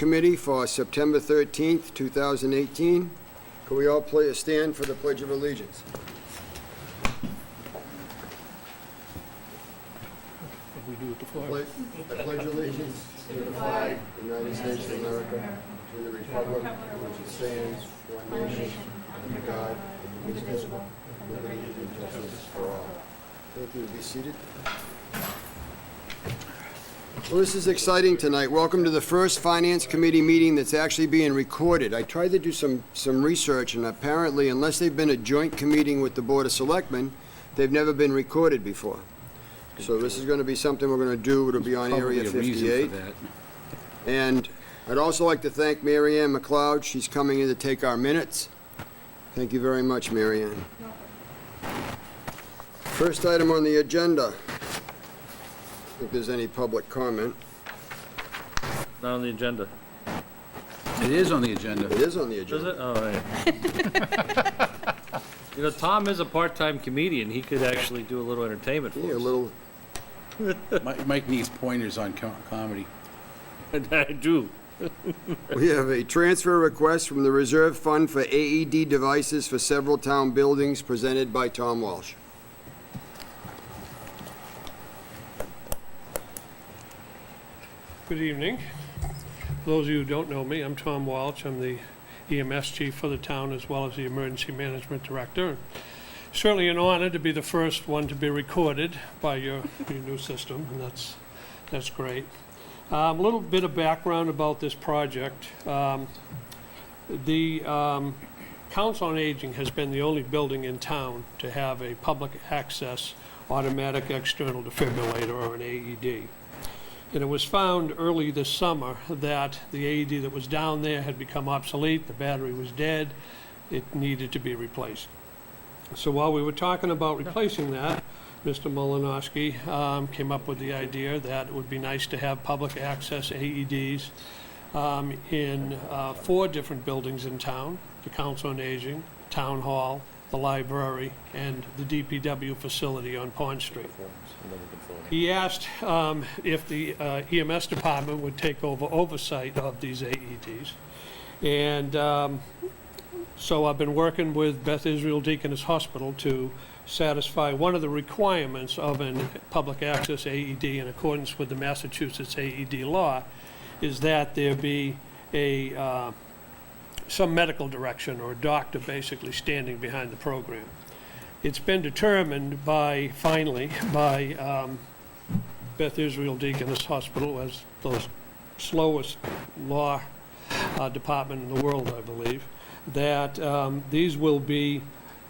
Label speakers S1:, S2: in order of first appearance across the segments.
S1: Committee for September 13th, 2018. Can we all please stand for the Pledge of Allegiance?
S2: We do it the flag.
S1: I pledge allegiance to the flag of the United States of America, to the republic which stands one nation, under God, indivisible, with liberty and justice for all. Thank you. Be seated. Well, this is exciting tonight. Welcome to the first Finance Committee meeting that's actually being recorded. I tried to do some research, and apparently, unless they've been a joint committee with the Board of Selectmen, they've never been recorded before. So this is going to be something we're going to do. It'll be on Area 58. And I'd also like to thank Mary Ann McLeod. She's coming in to take our minutes. Thank you very much, Mary Ann. First item on the agenda. If there's any public comment.
S3: Not on the agenda.
S2: It is on the agenda.
S1: It is on the
S3: Is
S1: agenda.
S3: it? Oh, right. You know, Tom is a part-time comedian. He could actually do a little entertainment for
S1: Yeah, a
S3: us.
S1: little.
S2: Mike needs pointers on comedy.
S3: I do.
S1: We have a transfer request from the Reserve Fund for AED devices for several town buildings presented by Tom Walsh.
S4: Good evening. For those of you who don't know me, I'm Tom Walsh. I'm the EMS chief for the town as well as the emergency management director. Certainly an honor to be the first one to be recorded by your new system, and that's great. A little bit of background about this project. The Council on Aging has been the only building in town to have a public access automatic external defibrillator, or an AED. And it was found early this summer that the AED that was down there had become obsolete, the battery was dead, it needed to be replaced. So while we were talking about replacing that, Mr. Molinowski came up with the idea that it would be nice to have public access AEDs in 4 different buildings in town: the Council on Aging, Town Hall, the library, and the DPW facility on Pond Street. He asked if the EMS department would take over oversight of these AEDs. And so I've been working with Beth Israel Deaconess Hospital to satisfy one of the requirements of a public access AED in accordance with the Massachusetts AED law, is that there be some medical direction, or a doctor basically standing behind the program. It's been determined finally by Beth Israel Deaconess Hospital, as the slowest law department in the world, I believe, that these will be,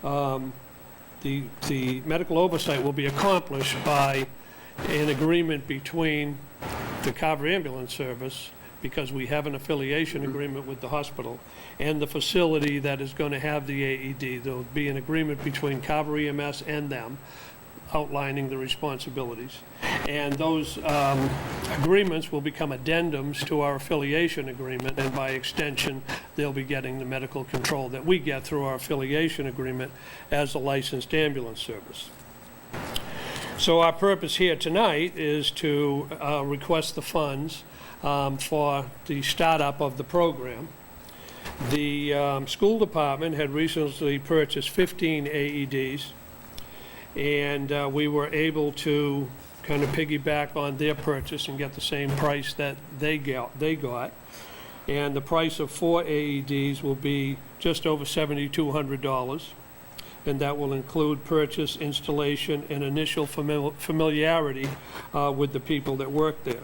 S4: the medical oversight will be accomplished by an agreement between the Carver Ambulance Service, because we have an affiliation agreement with the hospital, and the facility that is going to have the AED. There will be an agreement between Carver EMS and them, outlining the responsibilities. And those agreements will become addendums to our affiliation agreement, and by extension, they'll be getting the medical control that we get through our affiliation agreement as a licensed ambulance service. So our purpose here tonight is to request the funds for the startup of the program. The school department had recently purchased 15 AEDs, and we were able to kind of piggyback on their purchase and get the same price that they got. And the price of 4 AEDs will be just over $7,200, and that will include purchase, installation, and initial familiarity with the people that work there.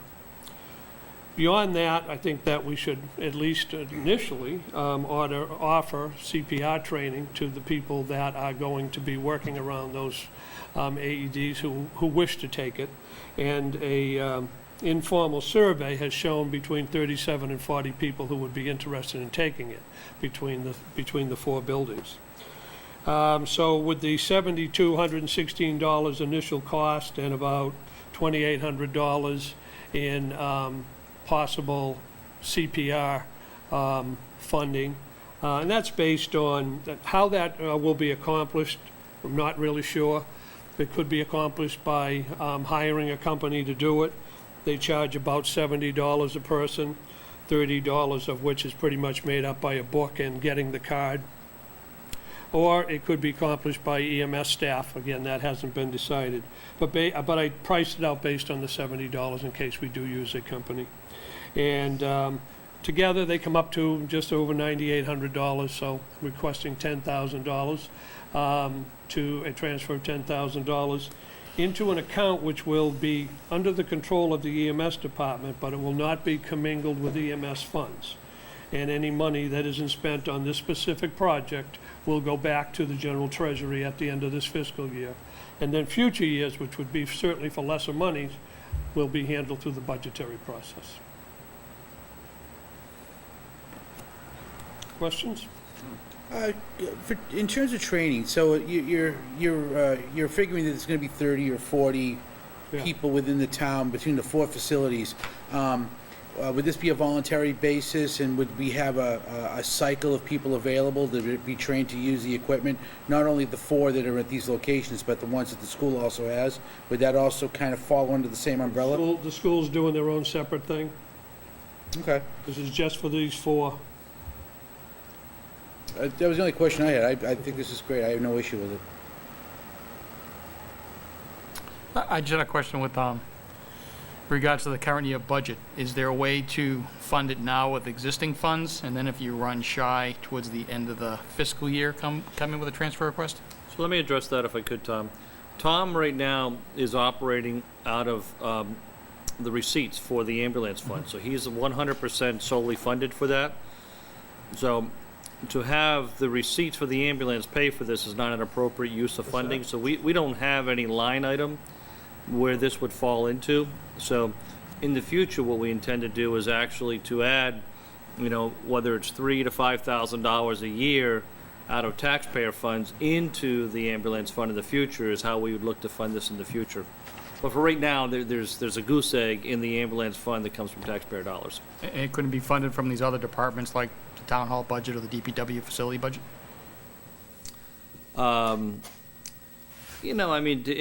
S4: Beyond that, I think that we should at least initially offer CPR training to the people that are going to be working around those AEDs who wish to take it. And a informal survey has shown between 37 and 40 people who would be interested in taking it between the 4 buildings. So with the $7,216 initial cost and about $2,800 in possible CPR funding, and that's based on how that will be accomplished. I'm not really sure. It could be accomplished by hiring a company to do it. They charge about $70 a person. $30 of which is pretty much made up by a book and getting the card. Or it could be accomplished by EMS staff. Again, that hasn't been decided. But I priced it out based on the $70 in case we do use a company. And together, they come up to just over $9,800, so requesting $10,000 to a transfer of $10,000 into an account which will be under the control of the EMS department, but it will not be commingled with EMS funds. And any money that isn't spent on this specific project will go back to the general treasury at the end of this fiscal year. And then future years, which would be certainly for lesser monies, will be handled through the budgetary process. Questions?
S2: In terms of training, so you're figuring that it's going to be 30 or 40
S4: Yeah.
S2: people within the town between the 4 facilities. Would this be a voluntary basis, and would we have a cycle of people available to be trained to use the equipment? Not only the 4 that are at these locations, but the ones that the school also has? Would that also kind of fall under the same umbrella?
S4: The school's doing their own separate thing.
S2: Okay.
S4: This is just for these 4.
S2: That was the only question I had. I think this is great. I have no issue with it.
S5: I just had a question with regards to the current year budget. Is there a way to fund it now with existing funds, and then if you run shy towards the end of the fiscal year, come in with a transfer request?
S3: So let me address that if I could, Tom. Tom right now is operating out of the receipts for the ambulance fund, so he's 100% solely funded for that. So to have the receipts for the ambulance pay for this is not an appropriate use of funding, so we don't have any line item where this would fall into. So in the future, what we intend to do is actually to add, whether it's $3,000 to $5,000 a year out of taxpayer funds into the ambulance fund in the future is how we would look to fund this in the future. But for right now, there's a goose egg in the ambulance fund that comes from taxpayer dollars.
S5: And it couldn't be funded from these other departments like the town hall budget or the DPW facility budget?
S3: To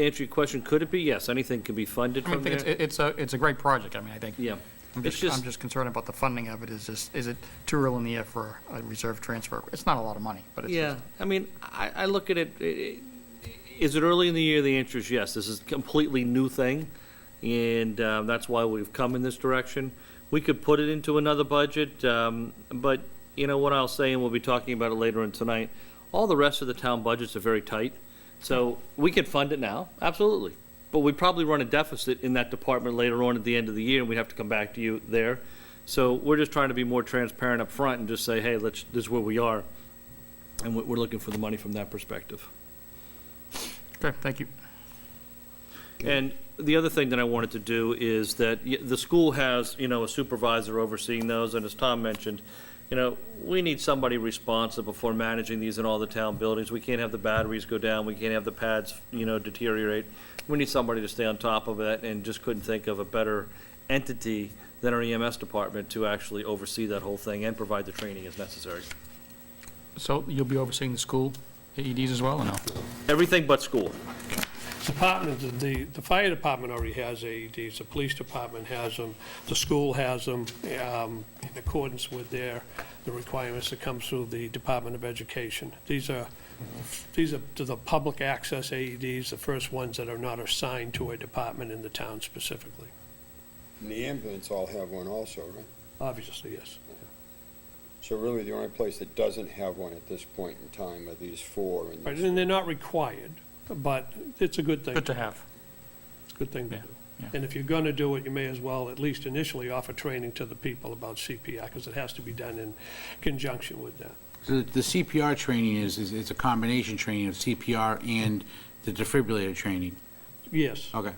S3: answer your question, could it be? Yes, anything can be funded
S5: I mean,
S3: from
S5: I
S3: there.
S5: think it's a great project. I mean, I think.
S3: Yeah.
S5: I'm
S3: It's
S5: just concerned about the funding of it. Is it too early in the year for a reserve transfer? It's not a lot of money, but it's.
S3: Yeah, I look at it, is it early in the year? The answer is yes. This is a completely new thing, and that's why we've come in this direction. We could put it into another budget, but what I'll say, and we'll be talking about it later on tonight, all the rest of the town budgets are very tight. So we can fund it now, absolutely. But we'd probably run a deficit in that department later on at the end of the year, and we'd have to come back to you there. So we're just trying to be more transparent up front and just say, hey, this is where we are. And we're looking for the money from that perspective.
S5: Okay, thank you.
S3: And the other thing that I wanted to do is that the school has, a supervisor overseeing those, and as Tom mentioned, we need somebody responsible for managing these in all the town buildings. We can't have the batteries go down, we can't have the pads, deteriorate. We need somebody to stay on top of it, and just couldn't think of a better entity than our EMS department to actually oversee that whole thing and provide the training as necessary.
S5: So you'll be overseeing the school AEDs as well, or no?
S3: Everything but school.
S4: The fire department already has AEDs, the police department has them, the school has them, in accordance with the requirements that come through the Department of Education. These are to the public access AEDs, the first ones that are not assigned to a department in the town specifically.
S1: And the ambulance all have one also, right?
S4: Obviously, yes.
S1: So really, the only place that doesn't have one at this point in time are these 4.
S4: Right, and they're not required, but it's a good thing.
S5: Good to have.
S4: It's a good thing to
S5: Yeah,
S4: do.
S5: yeah.
S4: And if you're going to do it, you may as well, at least initially, offer training to the people about CPR, because it has to be done in conjunction with that.
S2: So the CPR training is a combination training of CPR and the defibrillator training?
S4: Yes.
S2: Okay.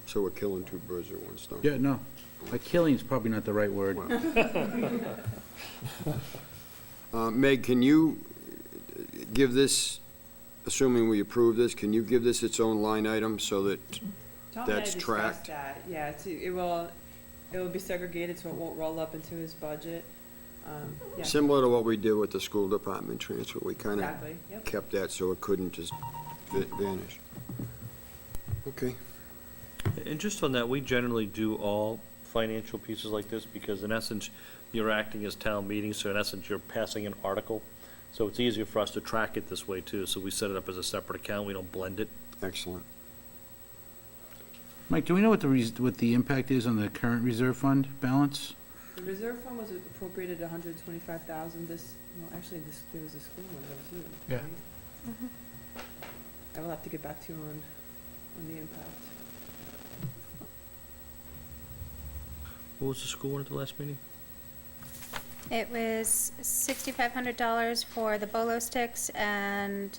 S1: So we're killing 2 birds with 1 stone.
S2: Yeah, no. Like killing is probably not the right word.
S1: Meg, can you give this, assuming we approve this, can you give this its own line item so that
S6: Tom
S1: that's
S6: and I
S1: tracked?
S6: discussed that, yeah, it will be segregated so it won't roll up into his budget. Yeah,
S1: Similar to what we did with the school department transfer, we kind of
S6: exactly, yep.
S1: kept that so it couldn't just vanish. Okay.
S3: And just on that, we generally do all financial pieces like this, because in essence, you're acting as town meeting, so in essence, you're passing an article. So it's easier for us to track it this way too, so we set it up as a separate account, we don't blend it.
S1: Excellent.
S2: Mike, do we know what what the impact is on the current reserve fund balance?
S6: The reserve fund was appropriated $125,000 there was a school one though too.
S5: Yeah.
S6: right? I will have to get back to you on the impact.
S3: What was the school one at the last meeting?
S7: It was $6,500 for the bolo sticks and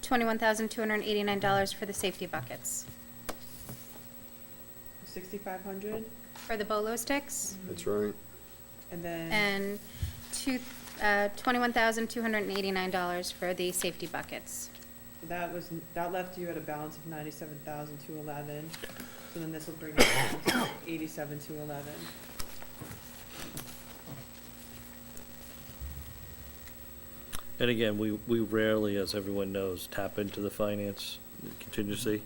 S7: $21,289 for the safety buckets.
S6: 6,500,
S7: For the bolo sticks,
S1: That's right.
S6: and then,
S7: and $21,289 for the safety buckets.
S6: that left you at a balance of 97,211. So then this will bring it down to 87,211.
S3: And again, we rarely, as everyone knows, tap into the finance contingency.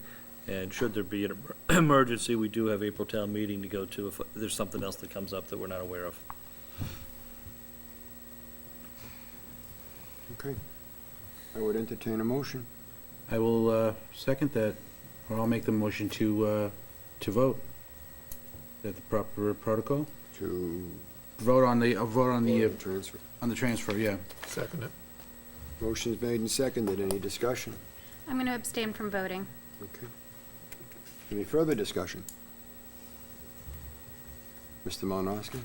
S3: And should there be an emergency, we do have April town meeting to go to if there's something else that comes up that we're not aware of.
S1: Okay. I would entertain a motion.
S2: I will second that, or I'll make the motion to vote. Is that the proper protocol?
S1: To
S2: Vote on the
S1: transfer.
S2: on the transfer, yeah.
S4: Second it.
S1: Motion's made and seconded. Any discussion?
S7: I'm going to abstain from voting.
S1: Okay. Any further discussion? Mr. Malinowski?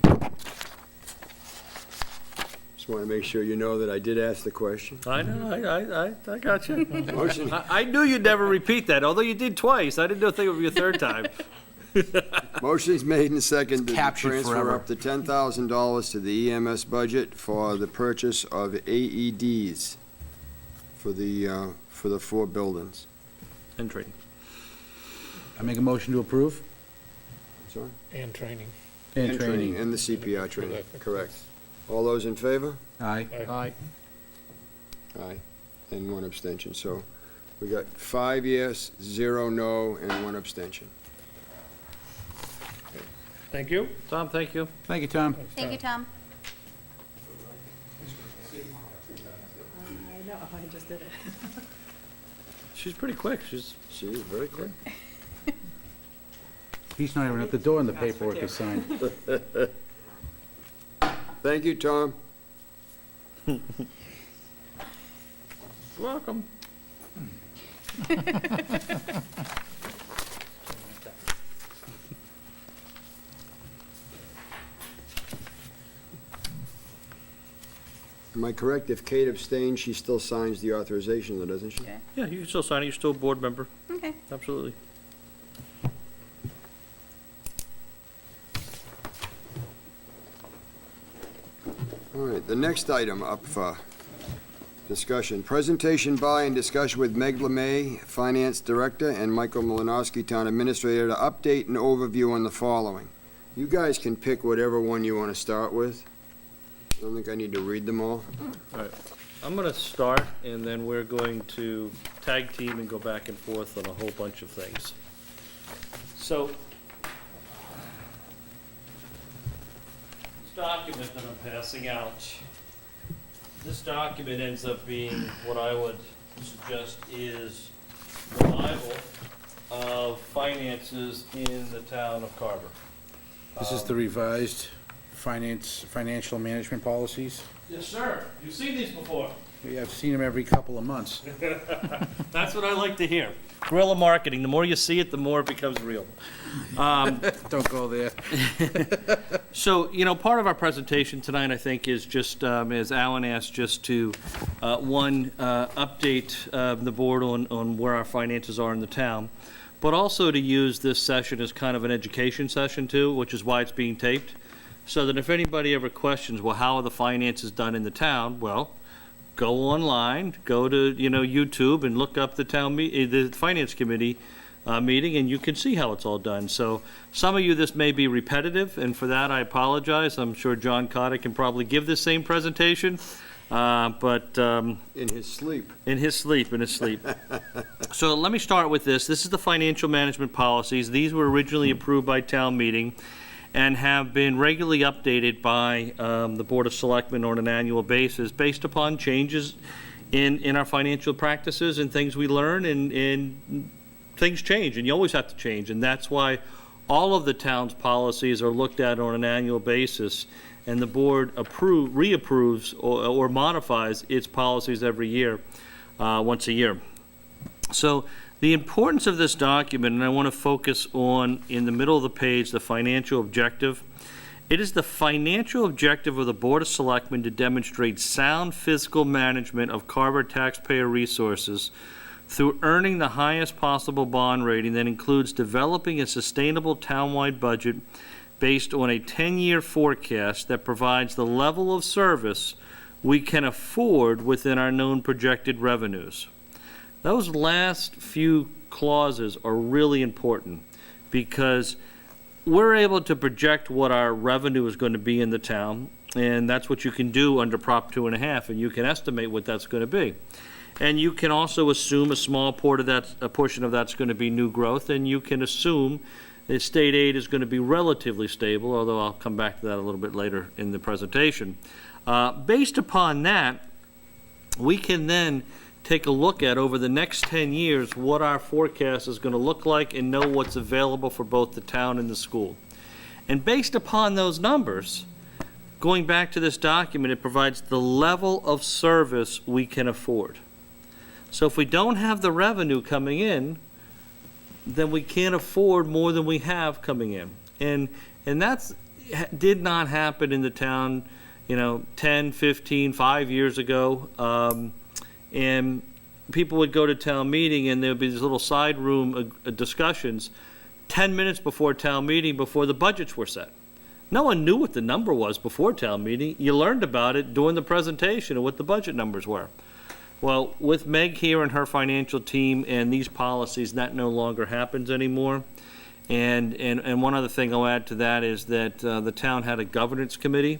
S1: Just want to make sure you know that I did ask the question.
S3: I know, I got you.
S1: Motion,
S3: I knew you'd never repeat that, although you did twice. I didn't know think it would be a third time.
S1: motion's made and seconded to
S2: Captured
S1: transfer
S2: forever.
S1: up to $10,000 to the EMS budget for the purchase of AEDs for the 4 buildings.
S3: And trading.
S2: I make a motion to approve?
S1: Sorry?
S4: And training.
S2: And training.
S1: And the CPR training, correct. All those in favor?
S2: Aye.
S5: Aye.
S1: Aye. And 1 abstention. So we got 5 yes, 0 no, and 1 abstention.
S4: Thank you.
S3: Tom, thank you.
S2: Thank you, Tom.
S7: Thank you, Tom.
S6: I know, I just did it.
S3: She's pretty quick. She's
S1: She is very quick.
S2: He's not even at the door and the paperwork is signed.
S1: Thank you, Tom.
S3: welcome.
S1: Am I correct? If Kate abstains, she still signs the authorization, though, doesn't she?
S7: Okay.
S3: Yeah, you can still sign it. You're still a board member.
S7: Okay.
S3: Absolutely.
S1: All right, the next item up for discussion, presentation by and discussion with Meg LeMay, Finance Director, and Michael Malinowski, Town Administrator, to update and overview on the following. You guys can pick whatever one you want to start with. I don't think I need to read them all.
S3: All right. I'm going to start, and then we're going to tag team and go back and forth on a whole bunch of things. So, this document that I'm passing out, this document ends up being what I would suggest is the Bible of finances in the town of Carver.
S2: This is the revised financial management policies.
S3: Yes, sir. You've seen these before.
S2: Yeah, I've seen them every couple of months.
S3: That's what I like to hear. Guerrilla marketing. The more you see it, the more it becomes real.
S2: Don't go there.
S3: So, part of our presentation tonight, I think, is just, as Alan asked, just to, update the board on where our finances are in the town, but also to use this session as kind of an education session, too, which is why it's being taped, so that if anybody ever questions, well, how are the finances done in the town? Well, go online, go to, YouTube and look up the the Finance Committee meeting, and you can see how it's all done. So some of you, this may be repetitive, and for that I apologize. I'm sure John Cotter can probably give this same presentation, but
S1: In his sleep.
S3: in his sleep. So let me start with this. This is the financial management policies. These were originally approved by town meeting, and have been regularly updated by the Board of Selectmen on an annual basis based upon changes in our financial practices and things we learn, and things change, and you always have to change. And that's why all of the town's policies are looked at on an annual basis, and the board reapproves or modifies its policies every year, once a year. So the importance of this document, and I want to focus on, in the middle of the page, the financial objective. It is the financial objective of the Board of Selectmen to demonstrate sound fiscal management of Carver taxpayer resources through earning the highest possible bond rating that includes developing a sustainable townwide budget based on a 10-year forecast that provides the level of service we can afford within our known projected revenues. Those last few clauses are really important because we're able to project what our revenue is going to be in the town, and that's what you can do under Prop 2.5, and you can estimate what that's going to be. And you can also assume a small portion of that's going to be new growth, and you can assume that state aid is going to be relatively stable, although I'll come back to that a little bit later in the presentation. Based upon that, we can then take a look at, over the next 10 years, what our forecast is going to look like and know what's available for both the town and the school. And based upon those numbers, going back to this document, it provides the level of service we can afford. So if we don't have the revenue coming in, then we can't afford more than we have coming in. And that's did not happen in the town, 10, 15, 5 years ago. And people would go to town meeting, and there would be these little side room discussions 10 minutes before town meeting, before the budgets were set. No one knew what the number was before town meeting. You learned about it during the presentation and what the budget numbers were. Well, with Meg here and her financial team and these policies, that no longer happens anymore. And one other thing I'll add to that is that the town had a governance committee,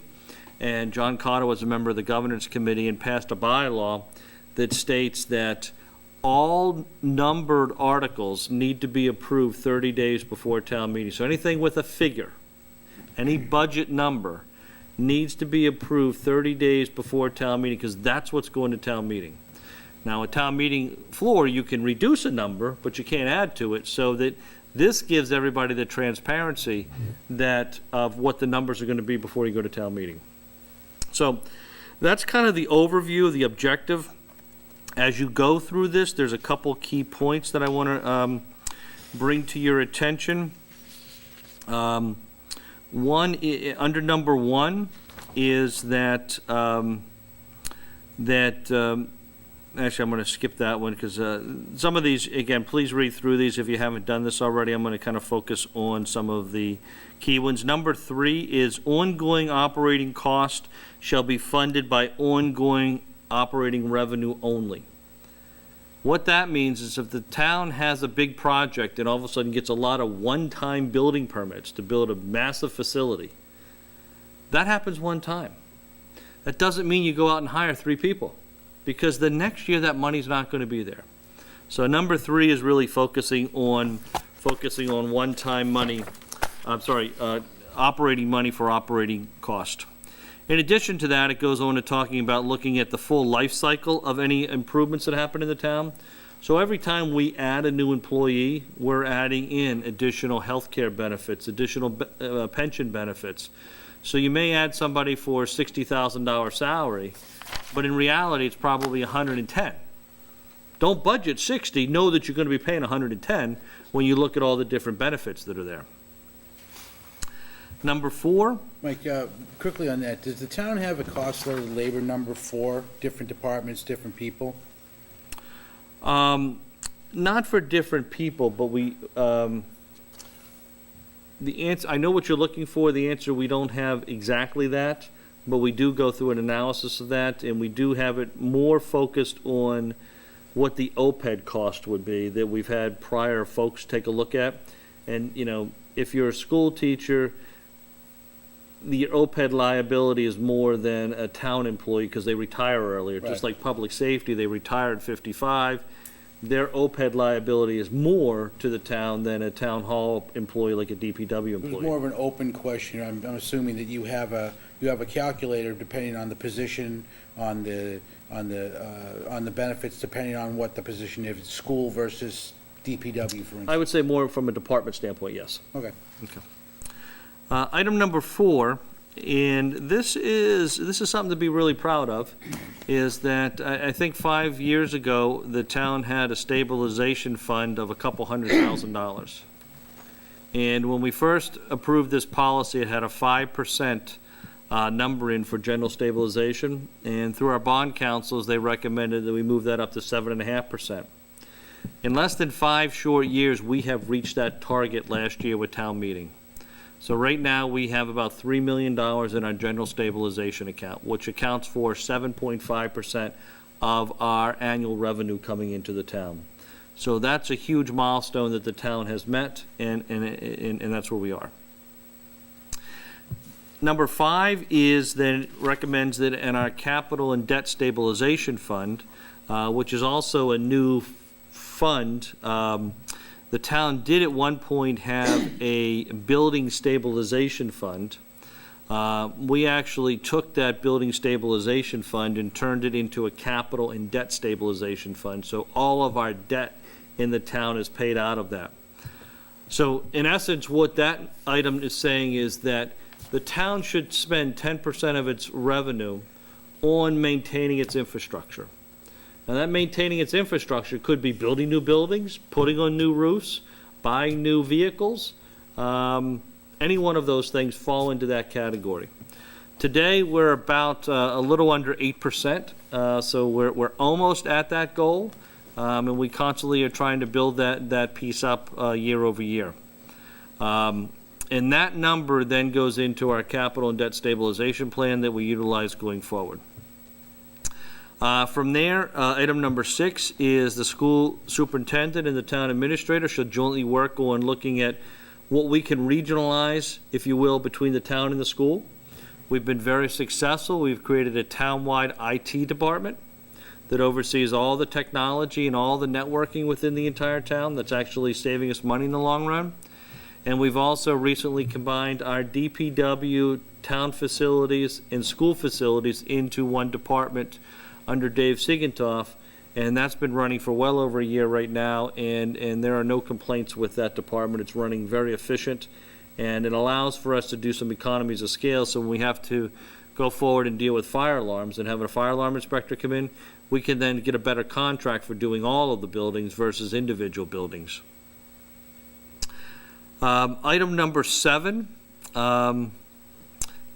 S3: and John Cotter was a member of the governance committee and passed a bylaw that states that all numbered articles need to be approved 30 days before town meeting. So anything with a figure, any budget number, needs to be approved 30 days before town meeting, because that's what's going to town meeting. Now, at town meeting floor, you can reduce a number, but you can't add to it, so that this gives everybody the transparency that of what the numbers are going to be before you go to town meeting. So that's kind of the overview, the objective. As you go through this, there's a couple key points that I want to bring to your attention. One, under number 1, is that, actually, I'm going to skip that one because some of these, again, please read through these if you haven't done this already. I'm going to kind of focus on some of the key ones. Number 3 is ongoing operating cost shall be funded by ongoing operating revenue only. What that means is if the town has a big project and all of a sudden gets a lot of one-time building permits to build a massive facility, that happens one time. That doesn't mean you go out and hire 3 people, because the next year that money's not going to be there. So number 3 is really focusing on one-time money, operating money for operating cost. In addition to that, it goes on to talking about looking at the full life cycle of any improvements that happen in the town. So every time we add a new employee, we're adding in additional health care benefits, additional pension benefits. So you may add somebody for $60,000 salary, but in reality, it's probably 110. Don't budget 60, know that you're going to be paying 110 when you look at all the different benefits that are there. Number 4.
S2: Mike, quickly on that, does the town have a cost-loaded labor number for different departments, different people?
S3: Not for different people, but we, the answer, I know what you're looking for. The answer, we don't have exactly that, but we do go through an analysis of that, and we do have it more focused on what the OPED cost would be that we've had prior folks take a look at. And, if you're a school teacher, the OPED liability is more than a town employee because they retire earlier. Right. Just like public safety, they retire at 55. their OPEB liability is more to the town than a town hall employee like a DPW
S2: It was
S3: employee.
S2: more of an open question. I'm assuming that you have a calculator depending on the position, on the benefits, depending on what the position is, if it's school versus DPW, for instance.
S3: I would say more from a department standpoint, yes.
S2: Okay.
S3: Item number 4, and this is something to be really proud of, is that I think 5 years ago, the town had a stabilization fund of a couple $100,000. And when we first approved this policy, it had a 5% number in for general stabilization, and through our bond councils, they recommended that we move that up to 7.5%. In less than 5 short years, we have reached that target last year with town meeting. So right now, we have about $3 million in our general stabilization account, which accounts for 7.5% of our annual revenue coming into the town. So that's a huge milestone that the town has met, and that's where we are. Number 5 is that it recommends that in our capital and debt stabilization fund, which is also a new fund, the town did at one point have a building stabilization fund. We actually took that building stabilization fund and turned it into a capital and debt stabilization fund. So all of our debt in the town is paid out of that. So in essence, what that item is saying is that the town should spend 10% of its revenue on maintaining its infrastructure. Now, that maintaining its infrastructure could be building new buildings, putting on new roofs, buying new vehicles. Any one of those things fall into that category. Today, we're about a little under 8%, so we're almost at that goal, and we constantly are trying to build that piece up year over year. And that number then goes into our capital and debt stabilization plan that we utilize going forward. From there, item number 6 is the school superintendent and the town administrator should jointly work on looking at what we can regionalize, if you will, between the town and the school. We've been very successful. We've created a town-wide IT department that oversees all the technology and all the networking within the entire town. That's actually saving us money in the long run. And we've also recently combined our DPW, town facilities, and school facilities into one department under Dave Sigentoff, and that's been running for well over a year right now, and there are no complaints with that department. It's running very efficient, and it allows for us to do some economies of scale, so when we have to go forward and deal with fire alarms and have a fire alarm inspector come in, we can then get a better contract for doing all of the buildings versus individual buildings. Item number 7,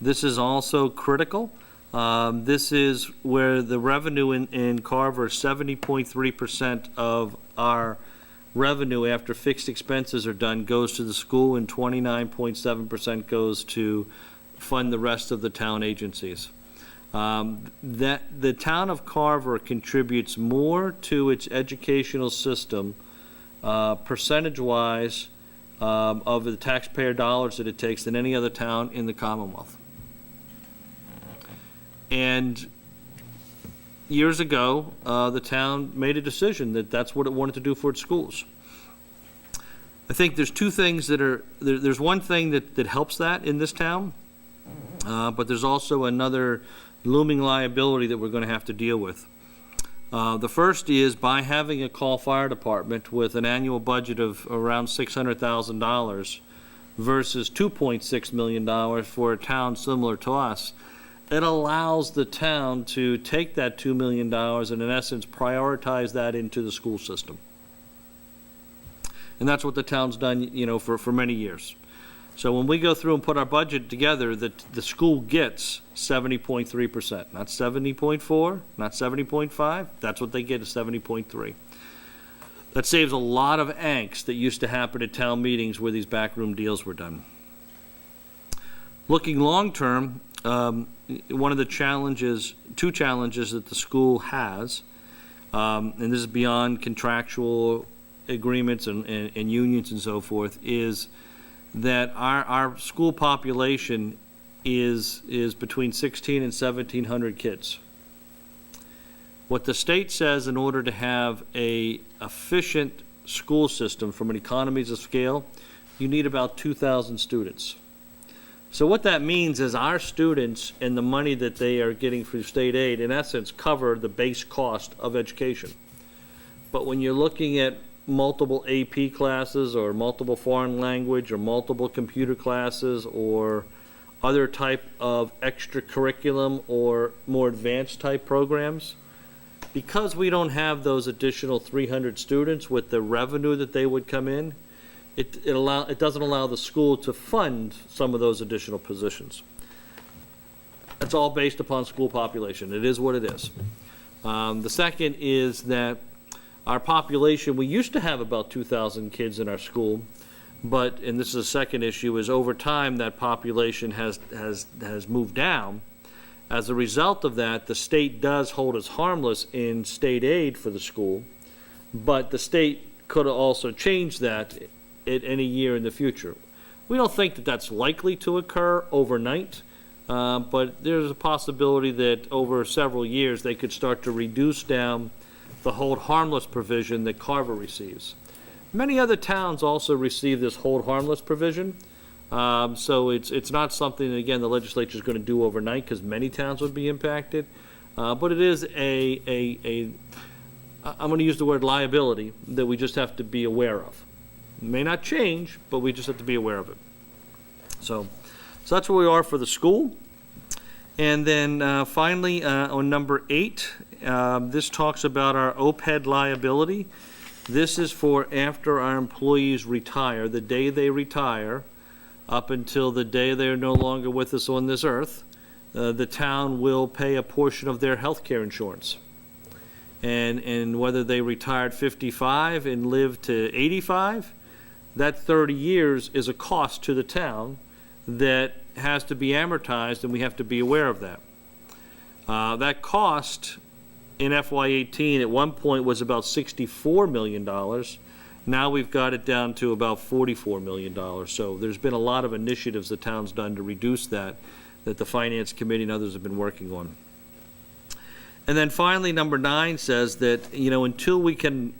S3: this is also critical. This is where the revenue in Carver, 70.3% of our revenue after fixed expenses are done goes to the school, and 29.7% goes to fund the rest of the town agencies. That the town of Carver contributes more to its educational system, percentage-wise, of the taxpayer dollars that it takes than any other town in the Commonwealth. And years ago, the town made a decision that that's what it wanted to do for its schools. I think there's two things that are, there's one thing that helps that in this town, but there's also another looming liability that we're going to have to deal with. The first is by having a call fire department with an annual budget of around $600,000 versus $2.6 million for a town similar to us, it allows the town to take that $2 million and in essence prioritize that into the school system. And that's what the town's done, for many years. So when we go through and put our budget together, the school gets 70.3%, not 70.4, not 70.5. That's what they get, is 70.3. That saves a lot of angst that used to happen at town meetings where these backroom deals were done. Looking long-term, one of the two challenges that the school has, and this is beyond contractual agreements and unions and so forth, is that our school population is between 1,600 and 1,700 kids. What the state says, in order to have a efficient school system from an economies of scale, you need about 2,000 students. So what that means is our students and the money that they are getting through state aid, in essence, cover the base cost of education. But when you're looking at multiple AP classes or multiple foreign language or multiple computer classes or other type of extracurriculum or more advanced type programs, because we don't have those additional 300 students with the revenue that they would come in, it doesn't allow the school to fund some of those additional positions. It's all based upon school population. It is what it is. The second is that our population, we used to have about 2,000 kids in our school, but, and this is a second issue, is over time that population has moved down. As a result of that, the state does hold us harmless in state aid for the school, but the state could also change that at any year in the future. We don't think that that's likely to occur overnight, but there's a possibility that over several years they could start to reduce down the hold harmless provision that Carver receives. Many other towns also receive this hold harmless provision. So it's not something that, again, the legislature is going to do overnight, because many towns would be impacted. But it is I'm going to use the word liability that we just have to be aware of. It may not change, but we just have to be aware of it. So that's where we are for the school. And then finally, on number 8, this talks about our OPEB liability. This is for after our employees retire, the day they retire, up until the day they're no longer with us on this earth, the town will pay a portion of their health care insurance. And whether they retired 55 and lived to 85, that 30 years is a cost to the town that has to be amortized, and we have to be aware of that. That cost in FY18 at one point was about $64 million. Now we've got it down to about $44 million. So there's been a lot of initiatives the town's done to reduce that the Finance Committee and others have been working on. And then finally, number 9 says that, until we can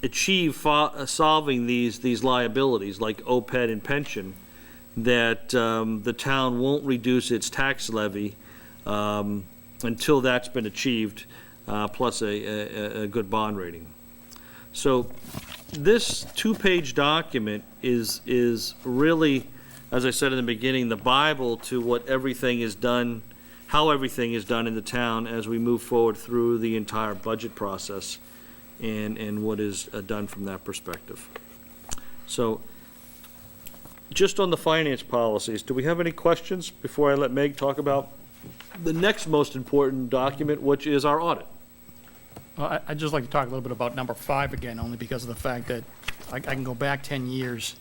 S3: achieve solving these liabilities like OPEB and pension, that the town won't reduce its tax levy until that's been achieved, plus a good bond rating. So this 2-page document is really, as I said in the beginning, the Bible to what everything is done, how everything is done in the town as we move forward through the entire budget process and what is done from that perspective. So just on the finance policies, do we have any questions before I let Meg talk about the next most important document, which is our audit?
S5: Well, I'd just like to talk a little bit about number 5 again, only because of the fact that I can go back 10 years,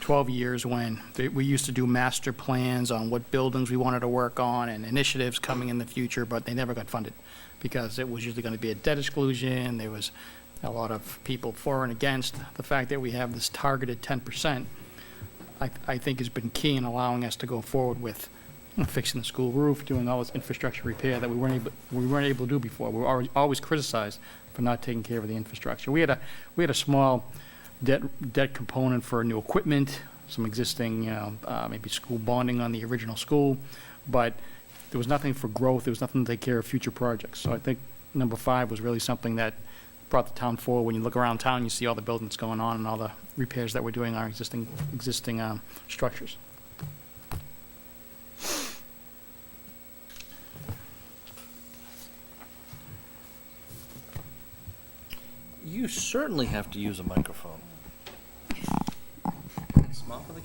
S5: 12 years when we used to do master plans on what buildings we wanted to work on and initiatives coming in the future, but they never got funded because it was usually going to be a debt exclusion. There was a lot of people for and against. The fact that we have this targeted 10%, I think has been key in allowing us to go forward with fixing the school roof, doing all this infrastructure repair that we weren't able to do before. We were always criticized for not taking care of the infrastructure. We had a small debt component for new equipment, some existing maybe school bonding on the original school, but there was nothing for growth. There was nothing to take care of future projects. So I think number 5 was really something that brought the town forward. When you look around town, you see all the buildings going on and all the repairs that we're doing on our existing structures.
S3: You certainly have to use a microphone. Smile for the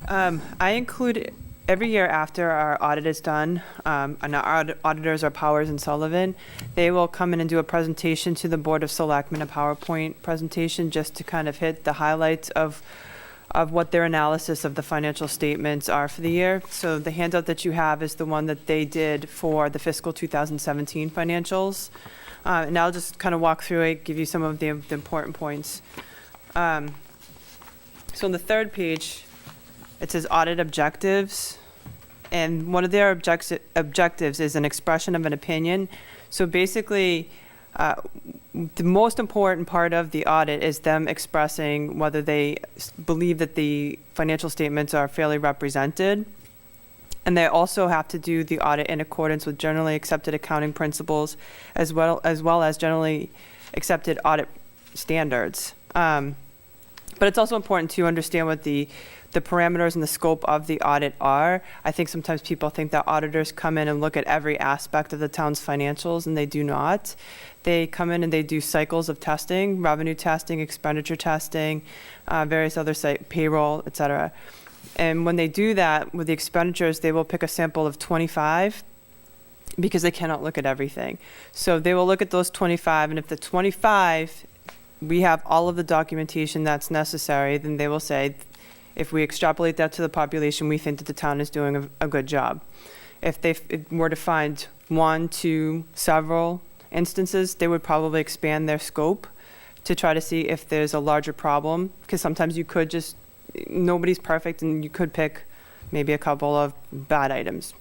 S3: camera.
S6: I include every year after our audit is done, and our auditors are Powers and Sullivan. They will come in and do a presentation to the Board of Selectmen, a PowerPoint presentation, just to kind of hit the highlights of what their analysis of the financial statements are for the year. So the handout that you have is the one that they did for the fiscal 2017 financials. And I'll just kind of walk through it, give you some of the important points. So on the 3rd page, it says audit objectives. And one of their objectives is an expression of an opinion. So basically, the most important part of the audit is them expressing whether they believe that the financial statements are fairly represented. And they also have to do the audit in accordance with generally accepted accounting principles as well as generally accepted audit standards. But it's also important to understand what the parameters and the scope of the audit are. I think sometimes people think that auditors come in and look at every aspect of the town's financials, and they do not. They come in and they do cycles of testing, revenue testing, expenditure testing, various other payroll, et cetera. And when they do that with the expenditures, they will pick a sample of 25 because they cannot look at everything. So they will look at those 25, and if the 25, we have all of the documentation that's necessary, then they will say, if we extrapolate that to the population, we think that the town is doing a good job. If they were to find one, two, several instances, they would probably expand their scope to try to see if there's a larger problem, because sometimes you could just, nobody's perfect, and you could pick maybe a couple of bad items.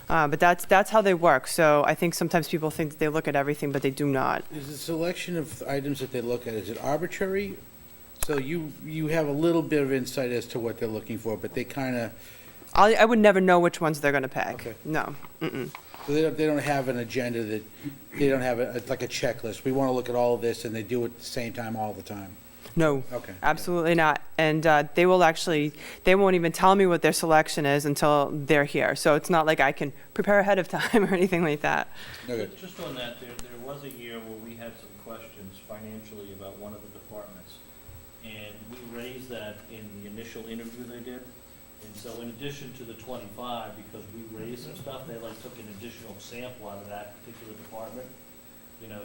S6: But that's how they work. So I think sometimes people think that they look at everything, but they do not.
S2: Is the selection of items that they look at, is it arbitrary? So you have a little bit of insight as to what they're looking for, but they kind of,
S6: I would never know which ones they're going to pick.
S2: Okay.
S6: No. Mm-mm.
S2: so they don't have an agenda that, they don't have like a checklist. We want to look at all of this, and they do it at the same time all the time.
S6: No.
S2: Okay.
S6: Absolutely not. And they won't even tell me what their selection is until they're here. So it's not like I can prepare ahead of time or anything like that.
S2: Okay.
S3: Just on that, there was a year where we had some questions financially about one of the departments. And we raised that in the initial interview they did. And so in addition to the 25, because we raised some stuff, they took an additional sample out of that particular department.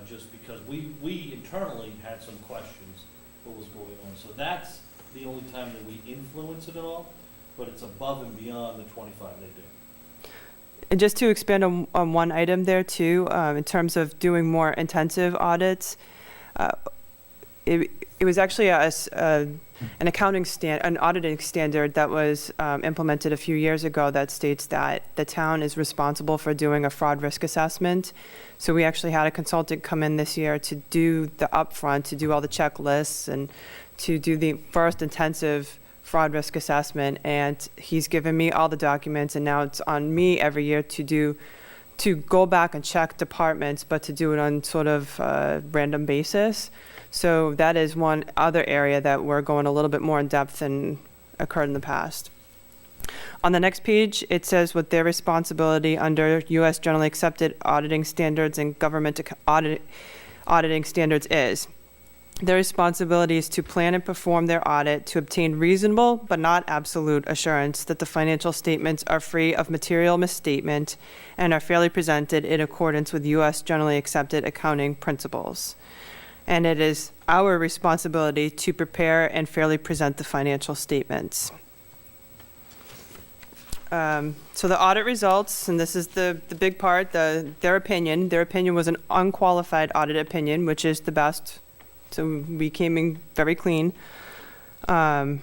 S3: Just because we internally had some questions what was going on. So that's the only time that we influence it at all, but it's above and beyond the 25 they do.
S6: And just to expand on one item there too, in terms of doing more intensive audits, it was actually an auditing standard that was implemented a few years ago that states that the town is responsible for doing a fraud risk assessment. So we actually had a consultant come in this year to do the upfront, to do all the checklists, and to do the first intensive fraud risk assessment. And he's given me all the documents, and now it's on me every year to go back and check departments, but to do it on sort of a random basis. So that is one other area that we're going a little bit more in depth than occurred in the past. On the next page, it says what their responsibility under U.S. generally accepted auditing standards and government auditing standards is. Their responsibility is to plan and perform their audit to obtain reasonable but not absolute assurance that the financial statements are free of material misstatement and are fairly presented in accordance with U.S. generally accepted accounting principles. And it is our responsibility to prepare and fairly present the financial statements. So the audit results, and this is the big part, their opinion. Their opinion was an unqualified audit opinion, which is the best. So we came in very clean. There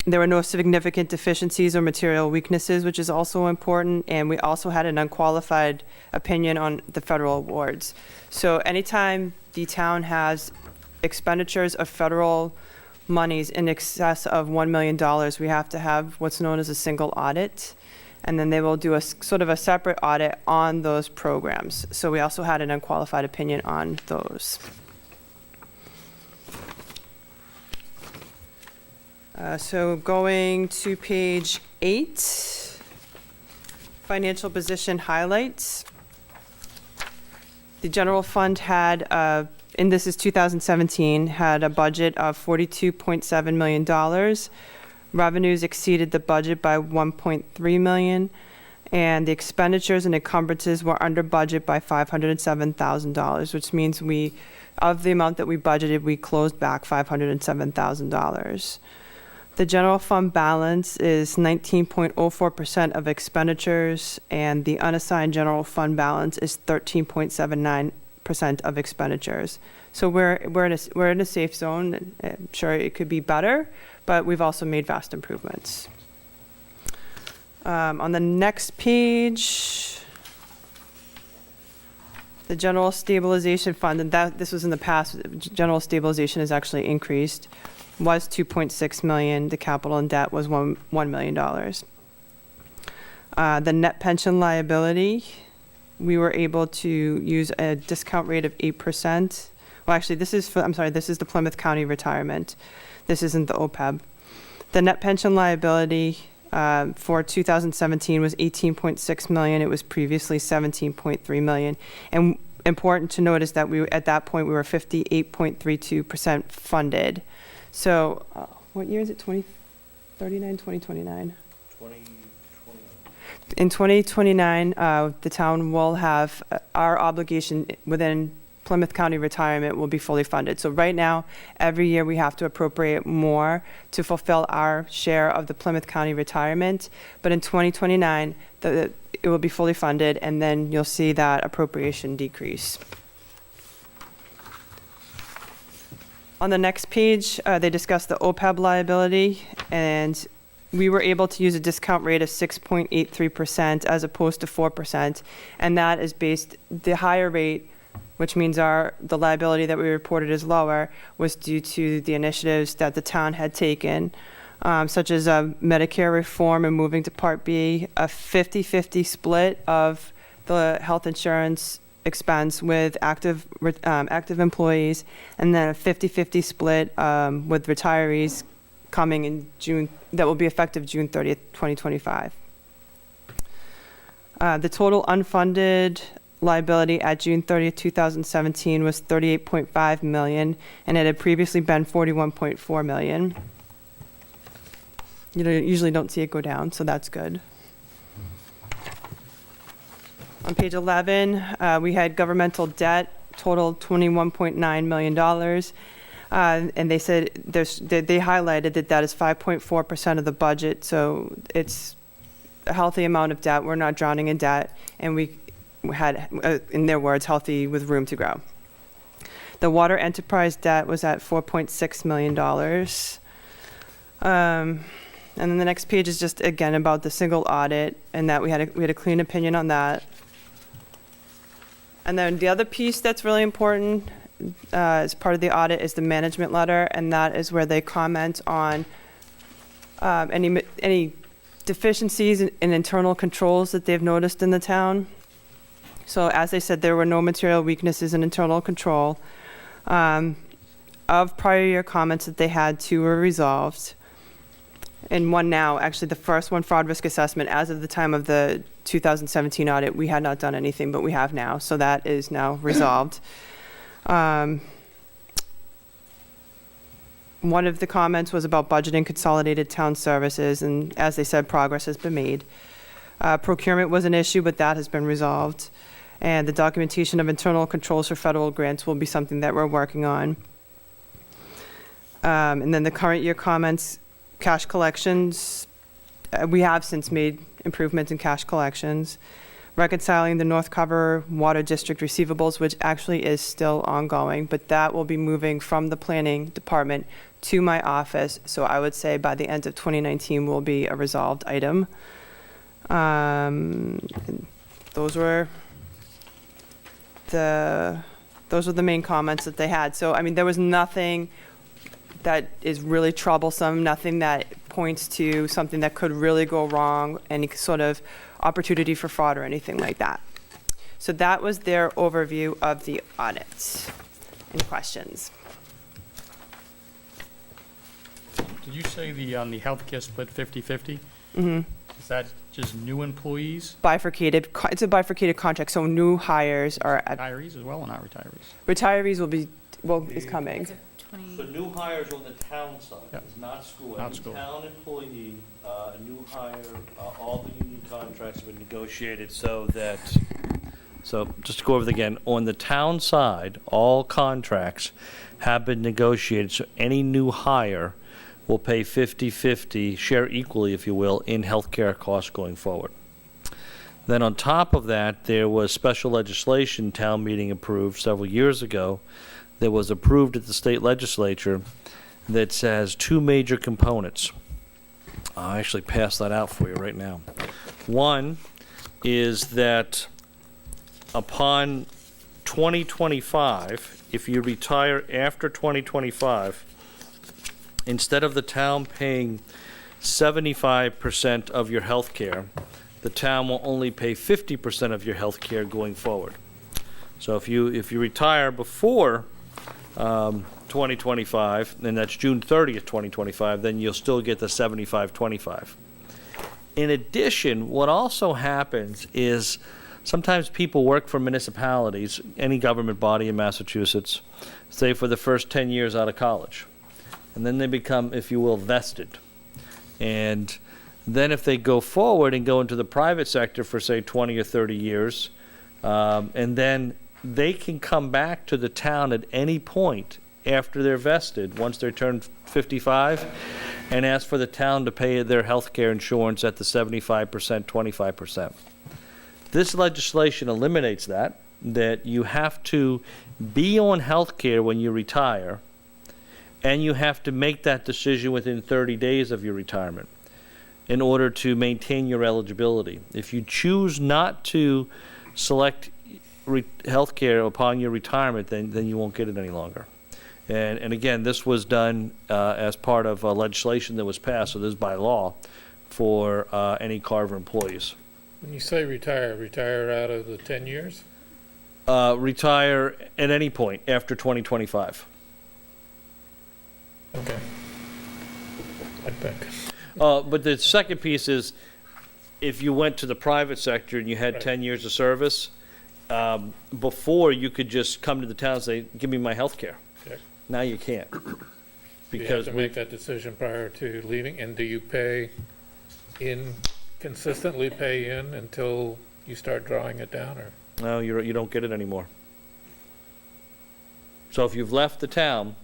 S6: were no significant deficiencies or material weaknesses, which is also important. And we also had an unqualified opinion on the federal awards. So anytime the town has expenditures of federal monies in excess of $1 million, we have to have what's known as a single audit. And then they will do a sort of a separate audit on those programs. So we also had an unqualified opinion on those. So going to page 8, financial position highlights. The general fund had, and this is 2017, had a budget of $42.7 million. Revenues exceeded the budget by $1.3 million, and the expenditures and encumbrances were under budget by $507,000, which means of the amount that we budgeted, we closed back $507,000. The general fund balance is 19.04% of expenditures, and the unassigned general fund balance is 13.79% of expenditures. So we're in a safe zone. I'm sure it could be better, but we've also made vast improvements. On the next page, the general stabilization fund, and this was in the past, general stabilization has actually increased, was 2.6 million. The capital and debt was $1 million. The net pension liability, we were able to use a discount rate of 8%. Well, actually, this is the Plymouth County retirement. This isn't the OPEB. The net pension liability for 2017 was 18.6 million. It was previously 17.3 million. And important to note is that at that point we were 58.32% funded. So what year is it? 2039, 2029?
S3: 2029.
S6: In 2029, the town will have our obligation within Plymouth County retirement will be fully funded. So right now, every year we have to appropriate more to fulfill our share of the Plymouth County retirement. But in 2029, it will be fully funded, and then you'll see that appropriation decrease. On the next page, they discuss the OPEB liability, and we were able to use a discount rate of 6.83% as opposed to 4%, and that is based, the higher rate, which means the liability that we reported is lower, was due to the initiatives that the town had taken, such as Medicare reform and moving to Part B, a 50-50 split of the health insurance expense with active employees, and then a 50-50 split with retirees coming in June, that will be effective June 30th, 2025. The total unfunded liability at June 30th, 2017 was 38.5 million, and it had previously been 41.4 million. You usually don't see it go down, so that's good. On page 11, we had governmental debt total $21.9 million. And they said, they highlighted that is 5.4% of the budget, so it's a healthy amount of debt. We're not drowning in debt, and we had, in their words, healthy with room to grow. The water enterprise debt was at $4.6 million. And then the next page is just, again, about the single audit, and that we had a clean opinion on that. And then the other piece that's really important as part of the audit is the management letter, and that is where they comment on any deficiencies in internal controls that they've noticed in the town. So as they said, there were no material weaknesses in internal control. Of prior year comments that they had, 2 were resolved. And one now, actually the first one, fraud risk assessment, as of the time of the 2017 audit, we had not done anything, but we have now. So that is now resolved. One of the comments was about budgeting consolidated town services, and as they said, progress has been made. Procurement was an issue, but that has been resolved. And the documentation of internal controls for federal grants will be something that we're working on. And then the current year comments, cash collections, we have since made improvements in cash collections. Reconciling the North Carver Water District receivables, which actually is still ongoing, but that will be moving from the planning department to my office. So I would say by the end of 2019 will be a resolved item. Those were the main comments that they had. So, I mean, there was nothing that is really troublesome, nothing that points to something that could really go wrong, any sort of opportunity for fraud or anything like that. So that was their overview of the audit. Any questions?
S5: Did you say on the healthcare split 50-50?
S6: Mm-hmm.
S5: Is that just new employees?
S6: Bifurcated, it's a bifurcated contract, so new hires are,
S5: Retirees as well, or not retirees?
S6: retirees will be, is coming.
S3: So new hires on the town side,
S5: Yep.
S3: it's not school.
S5: Not
S3: Any
S5: school.
S3: town employee, a new hire, all the union contracts have been negotiated so just to go over it again, on the town side, all contracts have been negotiated, so any new hire will pay 50-50, share equally, if you will, in healthcare costs going forward. Then on top of that, there was special legislation town meeting approved several years ago that was approved at the state legislature that says 2 major components. I'll actually pass that out for you right now. One is that upon 2025, if you retire after 2025, instead of the town paying 75% of your health care, the town will only pay 50% of your health care going forward. So if you retire before 2025, and that's June 30th, 2025, then you'll still get the 75-25. In addition, what also happens is sometimes people work for municipalities, any government body in Massachusetts, say for the first 10 years out of college. And then they become, if you will, vested. And then if they go forward and go into the private sector for, say, 20 or 30 years, and then they can come back to the town at any point after they're vested, once they're turned 55, and ask for the town to pay their health care insurance at the 75%, 25%. This legislation eliminates that you have to be on health care when you retire, and you have to make that decision within 30 days of your retirement in order to maintain your eligibility. If you choose not to select health care upon your retirement, then you won't get it any longer. And again, this was done as part of legislation that was passed, so this is by law, for any Carver employees.
S8: When you say retire out of the 10 years?
S3: Retire at any point after 2025.
S8: Okay. I think.
S3: But the second piece is, if you went to the private sector and you had
S8: Right.
S3: 10 years of service, before you could just come to the town and say, give me my health care.
S8: Okay.
S3: Now you can't.
S8: You have
S3: Because
S8: to make that decision prior to leaving, and do you consistently pay in until you start drawing it down, or?
S3: no, you don't get it anymore. So if you've left the town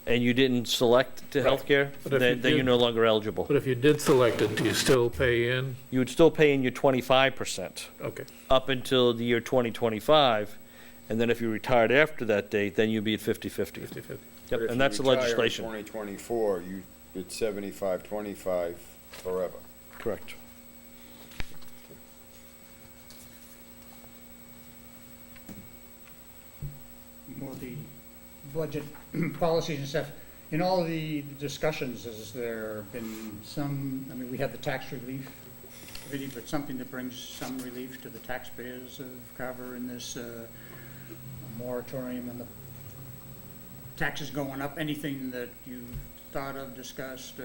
S3: and you didn't select to
S8: Right.
S3: health care,
S8: But if
S3: then
S8: you
S3: then you're
S8: did-
S3: no longer eligible.
S8: But if you did select it, do you still pay in?
S3: You would still pay in your 25%
S8: Okay,
S3: up until the year 2025, and then if you retired after that date, then you'd be at 50/50.
S8: 50/50.
S3: Yep, and that's the legislation.
S1: If you retire in 2024, it's 75-25 forever.
S3: Correct.
S9: Well, the budget policies and stuff, in all the discussions, has there been some, I mean, we have the tax relief committee, but something that brings some relief to the taxpayers of Carver in this moratorium and the taxes going up, anything that you thought of, discussed,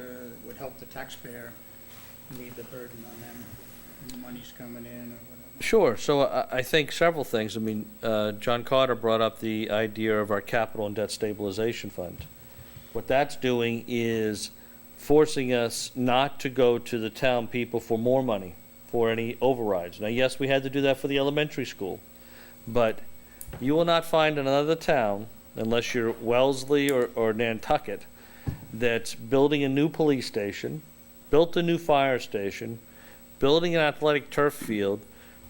S9: would help the taxpayer leave the burden on them, and the money's coming in or whatever?
S3: Sure. So I think several things. I mean, John Carter brought up the idea of our capital and debt stabilization fund. What that's doing is forcing us not to go to the town people for more money for any overrides. Now, yes, we had to do that for the elementary school, but you will not find another town, unless you're Wellesley or Nantucket, that's building a new police station, built a new fire station, building an athletic turf field,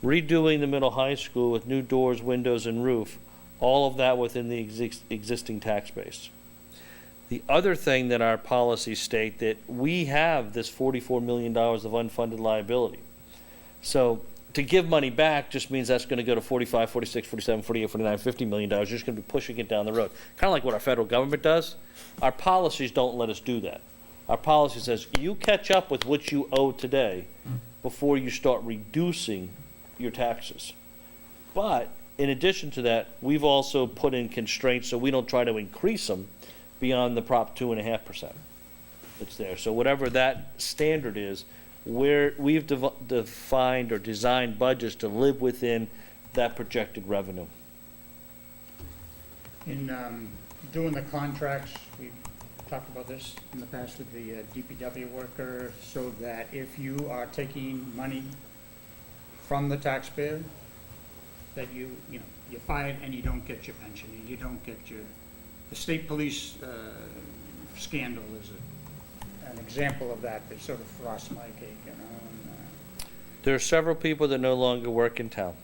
S3: redoing the middle high school with new doors, windows, and roof, all of that within the existing tax base. The other thing that our policies state that we have this $44 million of unfunded liability. So to give money back just means that's going to go to 45, 46, 47, 48, 49, $50 million. You're just going to be pushing it down the road. Kind of like what our federal government does. Our policies don't let us do that. Our policy says you catch up with what you owe today before you start reducing your taxes. But in addition to that, we've also put in constraints so we don't try to increase them beyond the Prop 2.5%. It's there. So whatever that standard is, we've defined or designed budgets to live within that projected revenue.
S9: In doing the contracts, we talked about this in the past with the DPW worker, so that if you are taking money from the taxpayer, that you're fired and you don't get your pension, and you don't get the state police scandal is an example of that sort of frost my cake, and,
S3: There are several people that no longer work in town,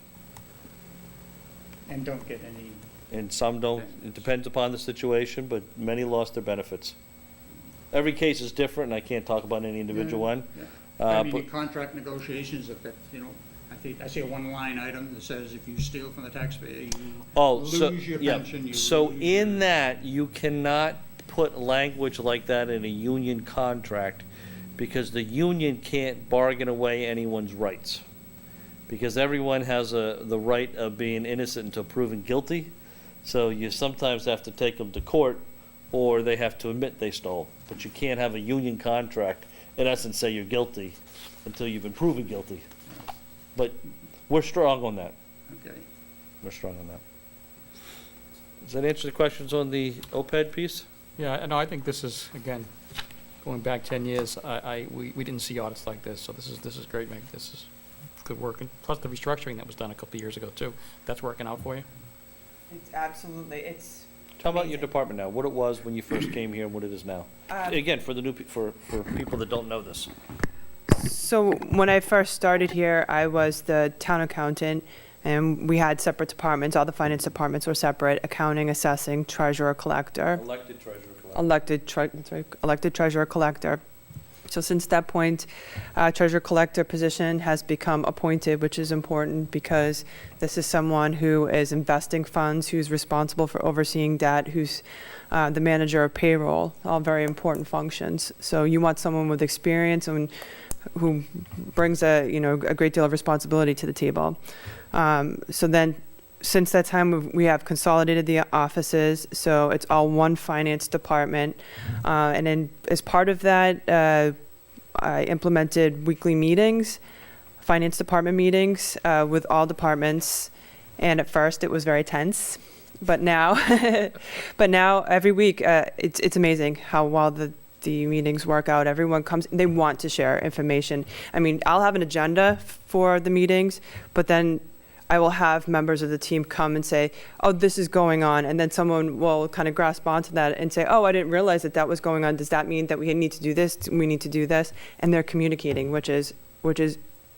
S9: and don't get any.
S3: and some don't. It depends upon the situation, but many lost their benefits. every case is different, and I can't talk about any individual one.
S9: I mean,
S3: but-
S9: in contract negotiations, if that, I think, I see a one-line item that says if you steal from the taxpayer, you lose your pension, you
S3: So
S9: lose
S3: in
S9: your-
S3: that, you cannot put language like that in a union contract, because the union can't bargain away anyone's rights. Because everyone has the right of being innocent until proven guilty. So you sometimes have to take them to court, or they have to admit they stole. But you can't have a union contract, in essence, say you're guilty until you've been proven guilty. But we're strong on that.
S9: Okay.
S3: We're strong on that. Does that answer the questions on the OPED piece?
S5: Yeah, no, I think this is, again, going back 10 years, we didn't see audits like this, so this is great, Meg. This is good work. And plus the restructuring that was done a couple of years ago, too. That's working out for you?
S6: It's
S3: Tell about your
S6: amazing.
S3: department now, what it was when you first came here and what it is now. Again, for the new, for people that don't know this.
S6: So when I first started here, I was the town accountant, and we had separate departments. All the finance departments were separate: accounting, assessing, treasurer, collector.
S3: Elected treasurer collector.
S6: Elected treasurer collector. So since that point, treasurer collector position has become appointed, which is important because this is someone who is investing funds, who's responsible for overseeing debt, who's the manager of payroll, all very important functions. So you want someone with experience and who brings a great deal of responsibility to the table. So then, since that time, we have consolidated the offices, so it's all one finance department. And then as part of that, I implemented weekly meetings, finance department meetings with all departments. And at first, it was very tense. But now, every week, it's amazing how well the meetings work out. Everyone comes, they want to share information. I mean, I'll have an agenda for the meetings, but then I will have members of the team come and say, oh, this is going on. And then someone will kind of grasp onto that and say, oh, I didn't realize that was going on. Does that mean that we need to do this? We need to do this? And they're communicating, which is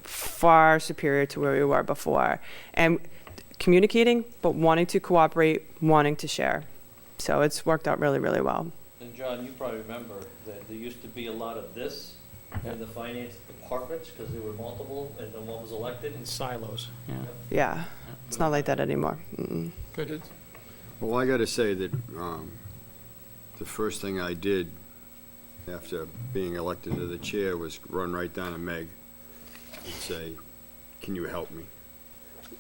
S6: far superior to where we were before. And communicating, but wanting to cooperate, wanting to share. So it's worked out really, really well.
S3: And John, you probably remember that there used to be a lot of this in the finance departments, because there were multiple, and then one was elected.
S5: In silos, yeah.
S6: Yeah, it's not like that anymore. Mm-mm.
S5: Good.
S1: Well, I got to say that the first thing I did after being elected to the chair was run right down to Meg and say, can you help me?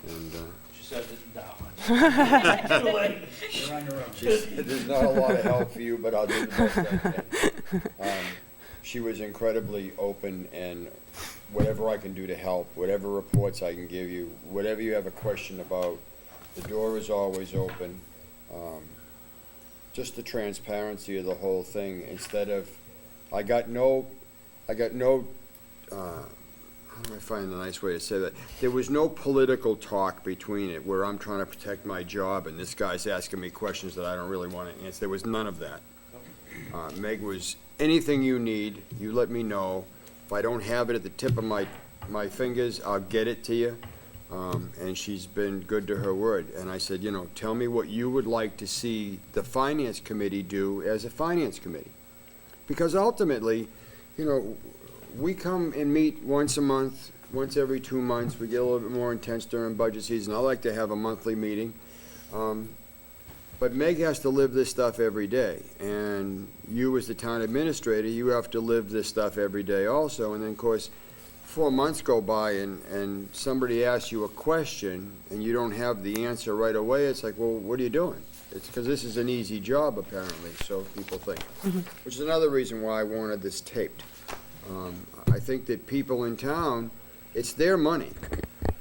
S1: And
S3: She said that, no. Too late.
S9: You're on your own.
S1: there's not a lot of help for you, but I'll do the best I can. She was incredibly open, and whatever I can do to help, whatever reports I can give you, whatever you have a question about, the door is always open. Just the transparency of the whole thing, instead of, I got no, how do I find a nice way to say that? There was no political talk between it, where I'm trying to protect my job and this guy's asking me questions that I don't really want to answer. There was none of that. Meg was, anything you need, you let me know. If I don't have it at the tip of my fingers, I'll get it to you. And she's been good to her word. And I said, tell me what you would like to see the finance committee do as a finance committee. Because ultimately, we come and meet once a month, once every 2 months. We get a little bit more intense during budget season. I like to have a monthly meeting. But Meg has to live this stuff every day. And you, as the town administrator, you have to live this stuff every day also. And then, of course, 4 months go by and somebody asks you a question and you don't have the answer right away. It's like, well, what are you doing? It's because this is an easy job, apparently, so people think. Which is another reason why I wanted this taped. I think that people in town, it's their money.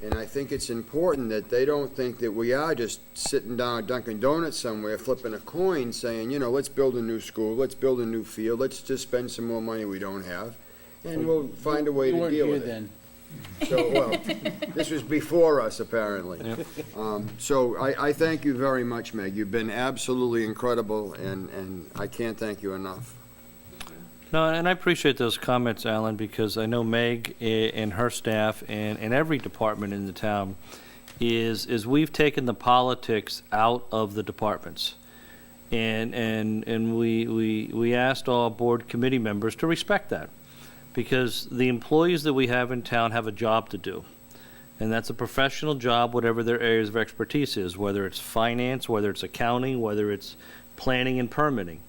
S1: And I think it's important that they don't think that we are just sitting down at Dunkin' Donuts somewhere, flipping a coin, saying, let's build a new school, let's build a new field, let's just spend some more money we don't have, and we'll find a way to deal with it.
S2: Then.
S1: So, well, this was before us, apparently. So I thank you very much, Meg. You've been absolutely incredible, and I can't thank you enough.
S3: No, and I appreciate those comments, Alan, because I know Meg and her staff and every department in the town is we've taken the politics out of the departments. And we asked all board committee members to respect that, because the employees that we have in town have a job to do. And that's a professional job, whatever their areas of expertise is, whether it's finance, whether it's accounting, whether it's planning and permitting,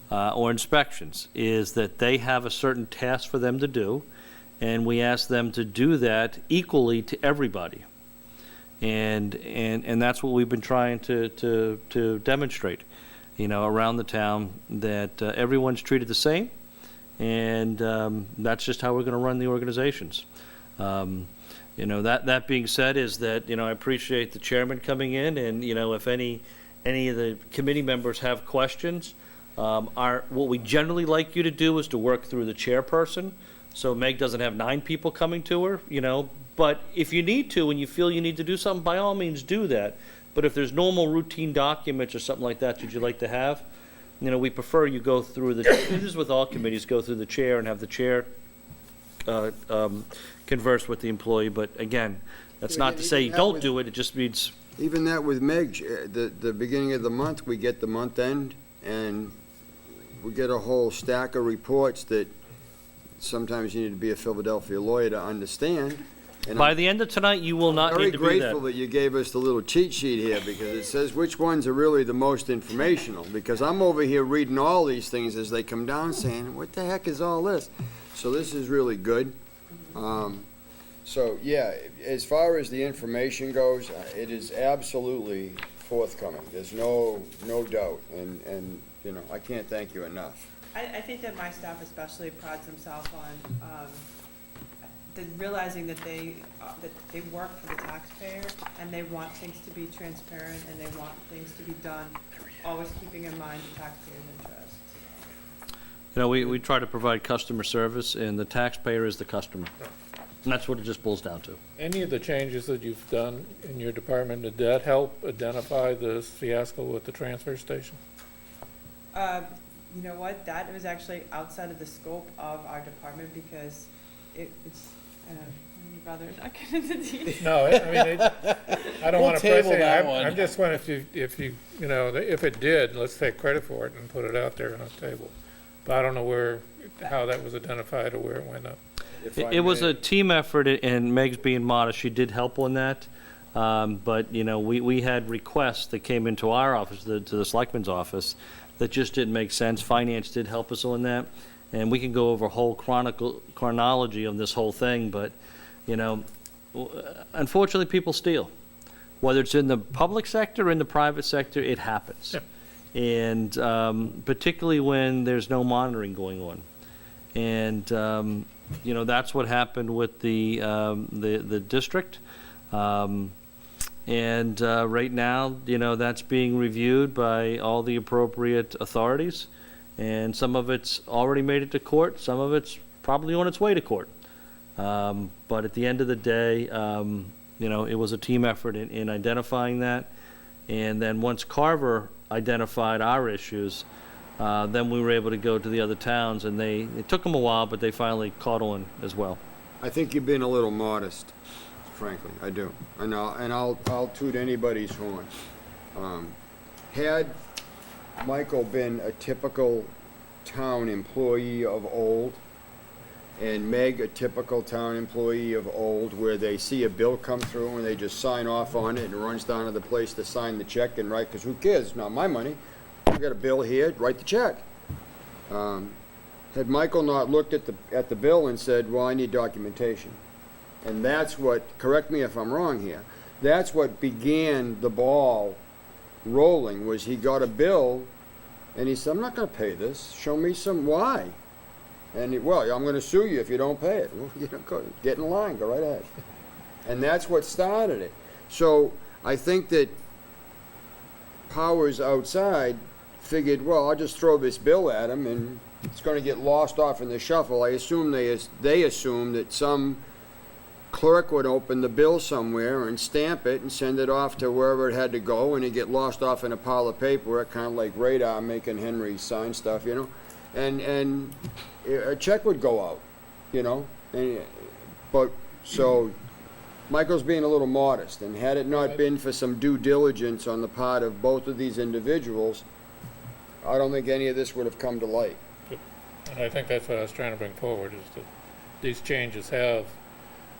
S3: or inspections, is that they have a certain task for them to do, and we ask them to do that equally to everybody. And that's what we've been trying to demonstrate, around the town, that everyone's treated the same, and that's just how we're going to run the organizations. That being said, is that, I appreciate the chairman coming in, and, if any of the committee members have questions, what we generally like you to do is to work through the chairperson, so Meg doesn't have 9 people coming to her, but if you need to and you feel you need to do something, by all means do that. But if there's normal routine documents or something like that you'd like to have, we prefer you go through this is with all committees, go through the chair and have the chair converse with the employee. But again, that's not to say you don't do it, it just means.
S1: Even that with Meg, the beginning of the month, we get the month end, and we get a whole stack of reports that sometimes you need to be a Philadelphia lawyer to understand. And
S3: By the end of tonight, you will not need to be
S1: very
S3: that.
S1: grateful that you gave us the little cheat sheet here, because it says which ones are really the most informational, because I'm over here reading all these things as they come down saying, what the heck is all this? So this is really good. So, yeah, as far as the information goes, it is absolutely forthcoming. There's no doubt, and I can't thank you enough.
S6: I think that my staff especially prides themselves on realizing that they work for the taxpayer, and they want things to be transparent, and they want things to be done, always keeping in mind the taxpayer's interests.
S3: We try to provide customer service, and the taxpayer is the customer. And that's what it just boils down to.
S8: Any of the changes that you've done in your department, did that help identify the fiasco with the transfer station?
S6: You know what, that was actually outside of the scope of our department, because it's, I'd rather not get into detail.
S8: No, I don't want to press
S2: table
S8: it.
S2: that one.
S8: I'm just wondering if it did, let's take credit for it and put it out there on the table. But I don't know how that was identified or where it went up.
S3: It was a team effort, and Meg's being modest, she did help on that. But, we had requests that came into our office, to the selectman's office, that just didn't make sense. Finance did help us on that. And we can go over a whole chronology of this whole thing, but, unfortunately, people steal. Whether it's in the public sector or in the private sector, it happens. Yeah. And particularly when there's no monitoring going on. And, that's what happened with the district. And right now, that's being reviewed by all the appropriate authorities. And some of it's already made it to court. Some of it's probably on its way to court. But at the end of the day, it was a team effort in identifying that. And then once Carver identified our issues, then we were able to go to the other towns, and it took them a while, but they finally caught on as well.
S1: I think you've been a little modest, frankly, I do. And I'll toot anybody's horn. Had Michael been a typical town employee of old, and Meg a typical town employee of old, where they see a bill come through and they just sign off on it and runs down to the place to sign the check and write, because who cares? It's not my money. I got a bill here, write the check. Had Michael not looked at the bill and said, well, I need documentation. And that's what, correct me if I'm wrong here, that's what began the ball rolling, was he got a bill and he said, I'm not going to pay this. Show me some why. And I'm going to sue you if you don't pay it. Well, get in line, go right ahead. And that's what started it. So I think that powers outside figured, well, I'll just throw this bill at him and it's going to get lost off in the shuffle. I assume they assumed that some clerk would open the bill somewhere and stamp it and send it off to wherever it had to go, and it'd get lost off in a pile of paperwork, kind of like Radar making Henry sign stuff, and a check would go out, but so Michael's being a little modest, and had it not been for some due diligence on the part of both of these individuals, I don't think any of this would have come to light.
S8: And I think that's what I was trying to bring forward, is that these changes have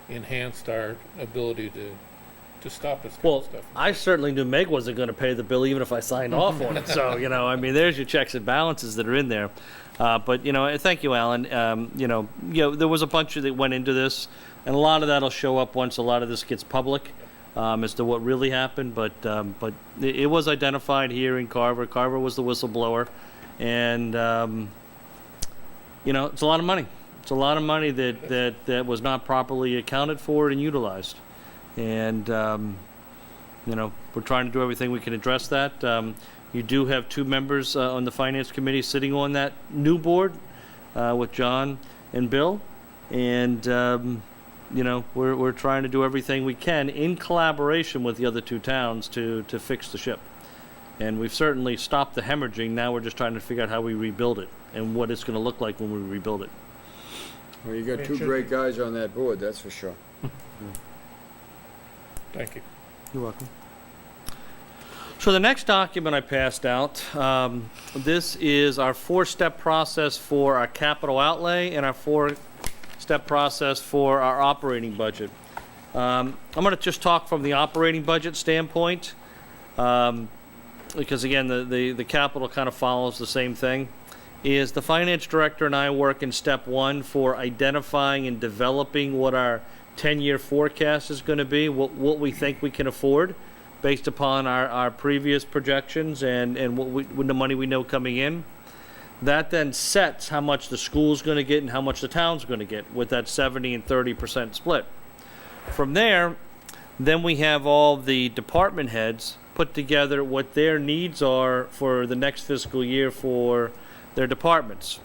S8: enhanced our ability to stop this kind
S3: Well,
S8: of stuff.
S3: I certainly knew Meg wasn't going to pay the bill even if I signed off on it. So, I mean, there's your checks and balances that are in there. But, thank you, Alan. There was a bunch that went into this, and a lot of that will show up once a lot of this gets public as to what really happened. But it was identified here in Carver. Carver was the whistleblower. And, it's a lot of money. It's a lot of money that was not properly accounted for and utilized. And, we're trying to do everything we can address that. You do have 2 members on the Finance Committee sitting on that new board with John and Bill. And, we're trying to do everything we can in collaboration with the other 2 towns to fix the ship. And we've certainly stopped the hemorrhaging. Now we're just trying to figure out how we rebuild it and what it's going to look like when we rebuild it.
S1: Well, you got 2 great guys on that board, that's for sure.
S8: Thank you.
S3: You're welcome. So the next document I passed out, this is our 4-step process for our capital outlay and our 4-step process for our operating budget. I'm going to just talk from the operating budget standpoint, because again, the capital kind of follows the same thing. Is the finance director and I work in step 1 for identifying and developing what our 10-year forecast is going to be, what we think we can afford based upon our previous projections and with the money we know coming in. That then sets how much the school's going to get and how much the town's going to get with that 70 and 30% split. From there, then we have all the department heads put together what their needs are for the next fiscal year for their departments.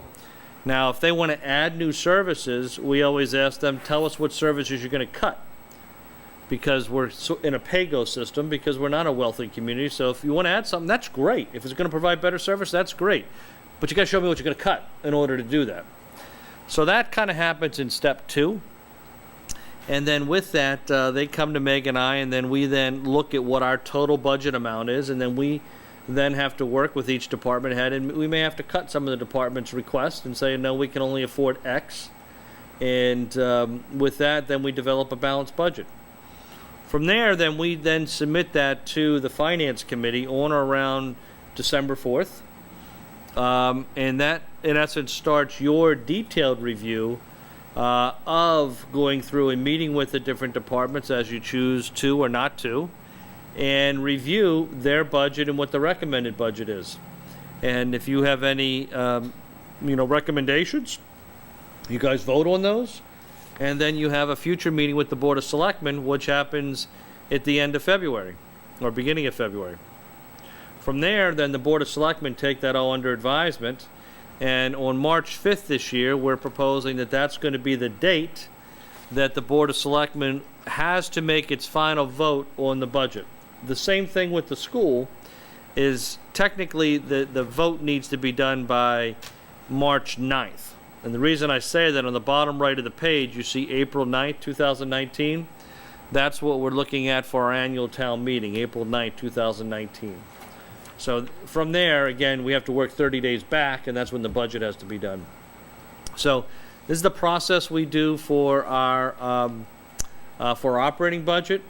S3: Now, if they want to add new services, we always ask them, tell us what services you're going to cut. Because we're in a pay-go system, because we're not a wealthy community. So if you want to add something, that's great. If it's going to provide better service, that's great. But you got to show me what you're going to cut in order to do that. So that kind of happens in step 2. And then with that, they come to Meg and I, and then we then look at what our total budget amount is, and then we then have to work with each department head, and we may have to cut some of the department's requests and say, no, we can only afford X. And with that, then we develop a balanced budget. From there, then we then submit that to the Finance Committee on or around December 4th. And that, in essence, starts your detailed review of going through and meeting with the different departments as you choose to or not to, and review their budget and what the recommended budget is. And if you have any, recommendations, you guys vote on those. And then you have a future meeting with the Board of Selectmen, which happens at the end of February or beginning of February. From there, then the Board of Selectmen take that all under advisement. And on March 5th this year, we're proposing that that's going to be the date that the Board of Selectmen has to make its final vote on the budget. The same thing with the school is technically the vote needs to be done by March 9th. And the reason I say that, on the bottom right of the page, you see April 9th, 2019. That's what we're looking at for our annual town meeting, April 9th, 2019. So from there, again, we have to work 30 days back, and that's when the budget has to be done. So this is the process we do for our operating budget.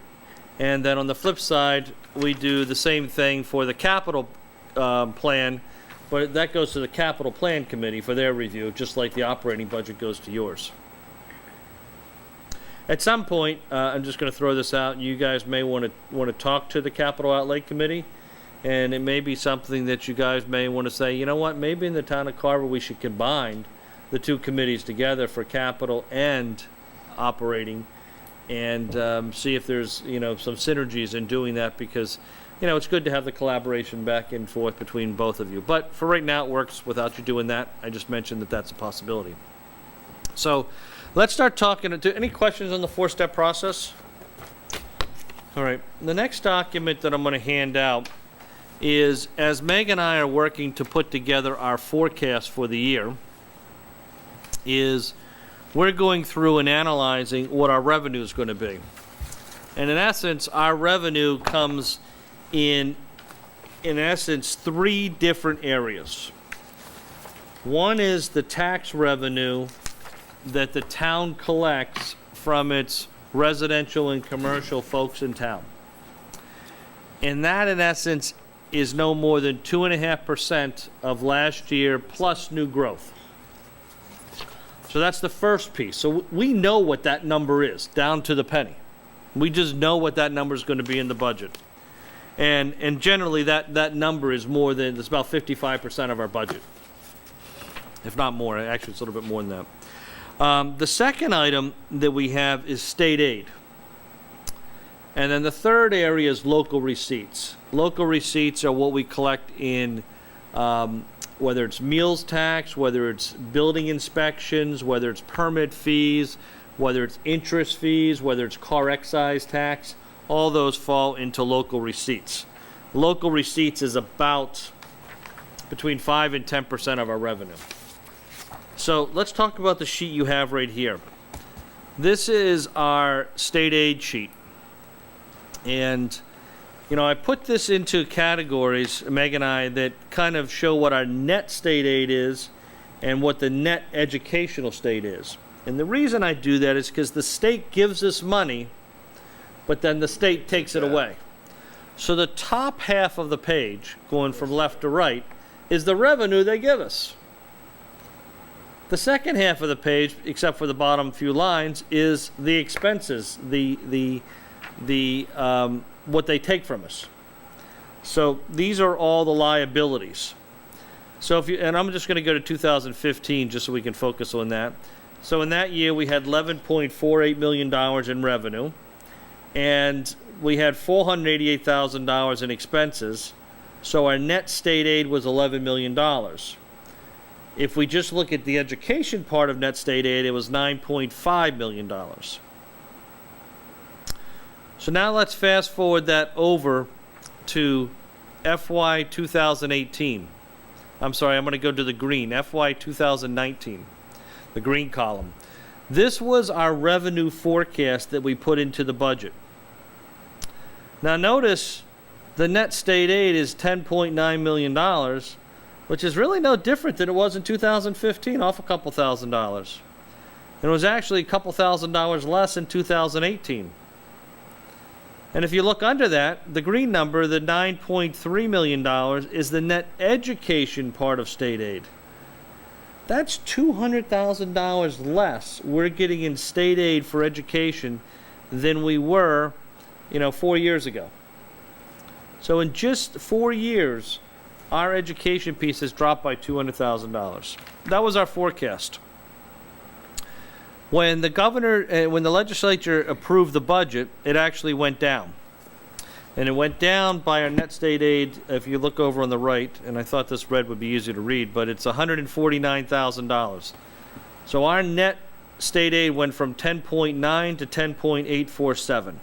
S3: And then on the flip side, we do the same thing for the capital plan, but that goes to the capital plan committee for their review, just like the operating budget goes to yours. At some point, I'm just going to throw this out, and you guys may want to talk to the capital outlay committee, and it may be something that you guys may want to say, you know what, maybe in the town of Carver we should combine the 2 committees together for capital and operating, and see if there's some synergies in doing that, because it's good to have the collaboration back and forth between both of you. But for right now, it works without you doing that. I just mentioned that that's a possibility. So let's start talking. Any questions on the 4-step process? All right. The next document that I'm going to hand out is, as Meg and I are working to put together our forecast for the year, is we're going through and analyzing what our revenue is going to be. And in essence, our revenue comes in in essence, three different areas. One is the tax revenue that the town collects from its residential and commercial folks in town. And that, in essence, is no more than 2.5% of last year plus new growth. So that's the first piece. So we know what that number is, down to the penny. We just know what that number is going to be in the budget. And generally, that number is more than, it's about 55% of our budget. If not more, actually it's a little bit more than that. The second item that we have is state aid. And then the third area is local receipts. Local receipts are what we collect in, whether it's meals tax, whether it's building inspections, whether it's permit fees, whether it's interest fees, whether it's car excise tax. All those fall into local receipts. Local receipts is about between 5 and 10% of our revenue. So let's talk about the sheet you have right here. This is our state aid sheet. And, I put this into categories, Meg and I, that kind of show what our net state aid is and what the net educational state is. And the reason I do that is because the state gives us money, but then the state takes it away. So the top half of the page, going from left to right, is the revenue they give us. The second half of the page, except for the bottom few lines, is the expenses, what they take from us. So these are all the liabilities. So and I'm just going to go to 2015 just so we can focus on that. So in that year we had $11.48 million in revenue, and we had $488,000 in expenses. So our net state aid was $11 million. If we just look at the education part of net state aid, it was $9.5 million. So now let's fast forward that over to FY 2018. I'm sorry, I'm going to go to the green, FY 2019, the green column. This was our revenue forecast that we put into the budget. Now notice the net state aid is $10.9 million, which is really no different than it was in 2015, off a couple $1,000. And it was actually a couple $1,000 less in 2018. And if you look under that, the green number, the $9.3 million, is the net education part of state aid. That's $200,000 less we're getting in state aid for education than we were, 4 years ago. So in just 4 years, our education piece has dropped by $200,000. That was our forecast. When the legislature approved the budget, it actually went down. And it went down by our net state aid, if you look over on the right, and I thought this red would be easier to read, but it's $149,000. So our net state aid went from 10.9 to 10.847.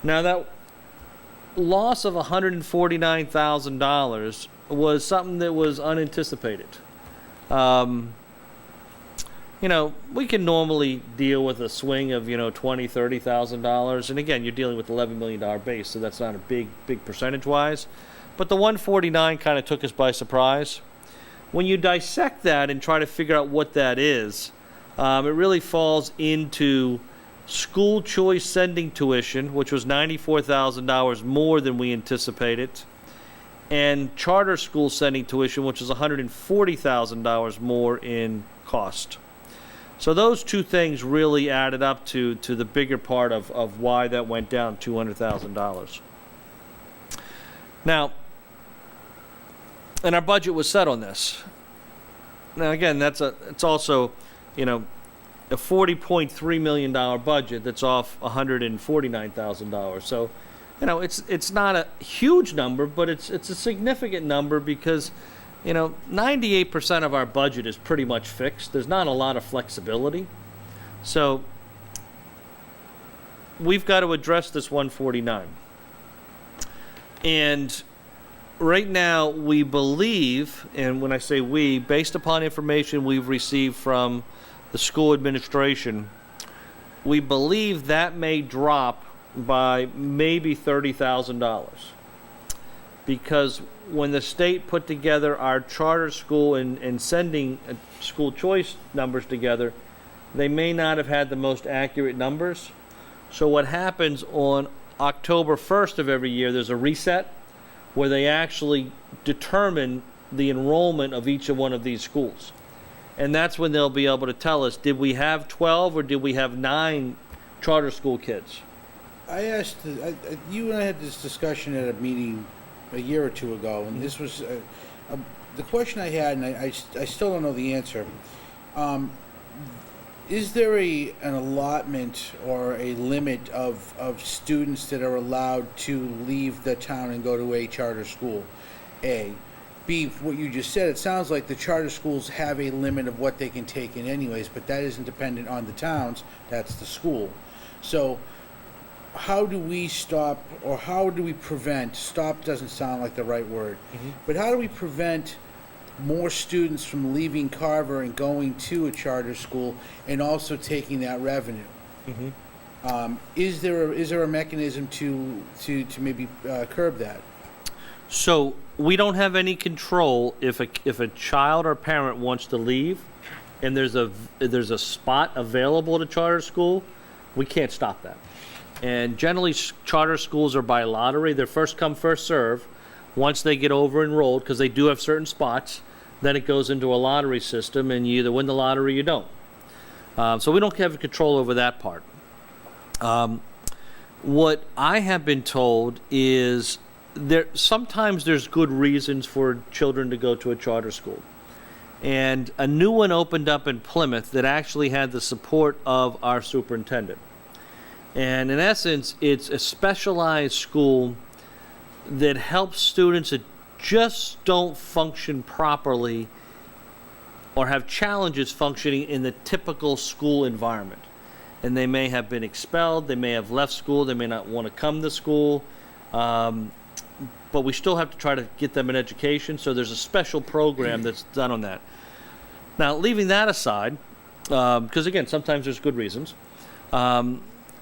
S3: Now that loss of $149,000 was something that was unanticipated. We can normally deal with a swing of, $20,000, $30,000. And again, you're dealing with $11 million base, so that's not a big percentage-wise. But the 149 kind of took us by surprise. When you dissect that and try to figure out what that is, it really falls into school choice sending tuition, which was $94,000 more than we anticipated, and charter school sending tuition, which is $140,000 more in cost. So those two things really added up to the bigger part of why that went down $200,000. Now, and our budget was set on this. Now again, it's also, a $40.3 million budget that's off $149,000. So, it's not a huge number, but it's a significant number because 98% of our budget is pretty much fixed. There's not a lot of flexibility. So we've got to address this 149. And right now we believe, and when I say we, based upon information we've received from the school administration, we believe that may drop by maybe $30,000. because when the state put together our charter school and sending school choice numbers together, they may not have had the most accurate numbers. So what happens on October 1st of every year, there's a reset where they actually determine the enrollment of each one of these schools. And that's when they'll be able to tell us, did we have 12 or did we have 9 charter school kids?
S2: I asked, you and I had this discussion at a meeting a year or two ago, and this was, the question I had, and I still don't know the answer. Is there an allotment or a limit of students that are allowed to leave the town and go to a charter school? A. B, what you just said, it sounds like the charter schools have a limit of what they can take in anyways, but that isn't dependent on the towns, that's the school. So how do we stop, or how do we prevent, stop doesn't sound like the right word, but how do we prevent more students from leaving Carver and going to a charter school and also taking that revenue? Is there a mechanism to maybe curb that?
S3: So we don't have any control if a child or parent wants to leave and there's a spot available at a charter school, we can't stop that. And generally charter schools are by lottery. They're first come, first serve. Once they get over enrolled, because they do have certain spots, then it goes into a lottery system and you either win the lottery or you don't. So we don't have control over that part. What I have been told is sometimes there's good reasons for children to go to a charter school. And a new one opened up in Plymouth that actually had the support of our superintendent. And in essence, it's a specialized school that helps students that just don't function properly or have challenges functioning in the typical school environment. And they may have been expelled, they may have left school, they may not want to come to school. But we still have to try to get them an education, so there's a special program that's done on that. Now, leaving that aside, because again, sometimes there's good reasons,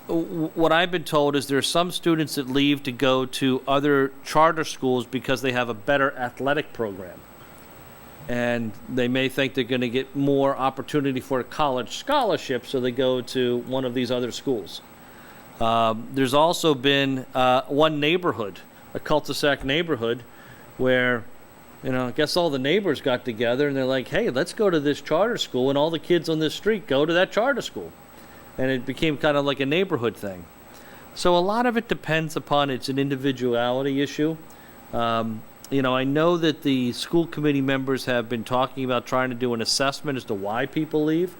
S3: what I've been told is there are some students that leave to go to other charter schools because they have a better athletic program. And they may think they're going to get more opportunity for a college scholarship, so they go to one of these other schools. There's also been one neighborhood, a cul-de-sac neighborhood, where, I guess all the neighbors got together and they're like, hey, let's go to this charter school, and all the kids on this street go to that charter school. And it became kind of like a neighborhood thing. So a lot of it depends upon, it's an individuality issue. I know that the school committee members have been talking about trying to do an assessment as to why people leave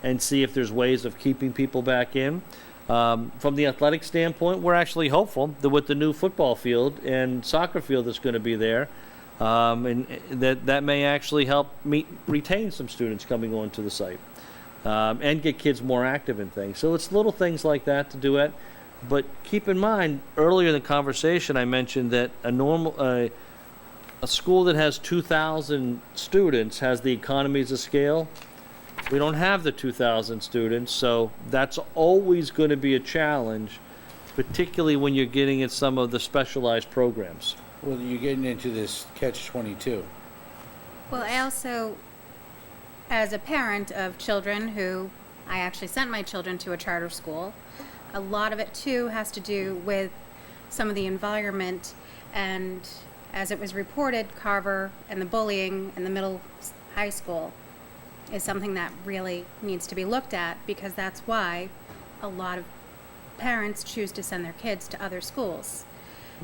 S3: and see if there's ways of keeping people back in. From the athletic standpoint, we're actually hopeful that with the new football field and soccer field that's going to be there, and that may actually help retain some students coming onto the site, and get kids more active in things. So it's little things like that to do it. But keep in mind, earlier in the conversation, I mentioned that a school that has 2,000 students has the economies of scale. We don't have the 2,000 students, so that's always going to be a challenge, particularly when you're getting at some of the specialized programs.
S2: Well, you're getting into this catch-22.
S7: Well, I also, as a parent of children who, I actually sent my children to a charter school, a lot of it too has to do with some of the environment, and as it was reported, Carver and the bullying in the middle high school is something that really needs to be looked at, because that's why a lot of parents choose to send their kids to other schools.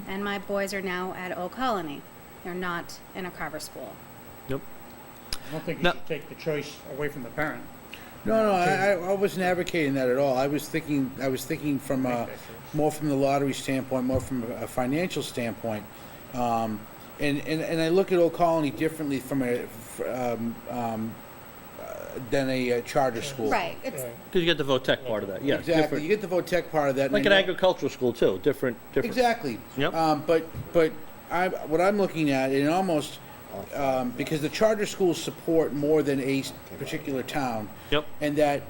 S7: And my boys are now at Old Colony. They're not in a Carver school.
S3: Yep.
S9: I don't think you
S3: No.
S9: should take the choice away from the parent.
S2: No, I wasn't advocating that at all. I was thinking from more from the lottery standpoint, more from a financial standpoint. And I look at Old Colony differently from than a charter school.
S7: Right. It's
S3: Because you get the VOTEC part of that, yeah.
S2: Exactly.
S3: different.
S2: You get the VOTEC part of that. and
S3: Like
S2: I
S3: an
S2: know-
S3: agricultural school too, different.
S2: Exactly.
S3: Yep.
S2: But what I'm looking at, and almost because the charter schools support more than a particular town.
S3: Yep.
S2: And that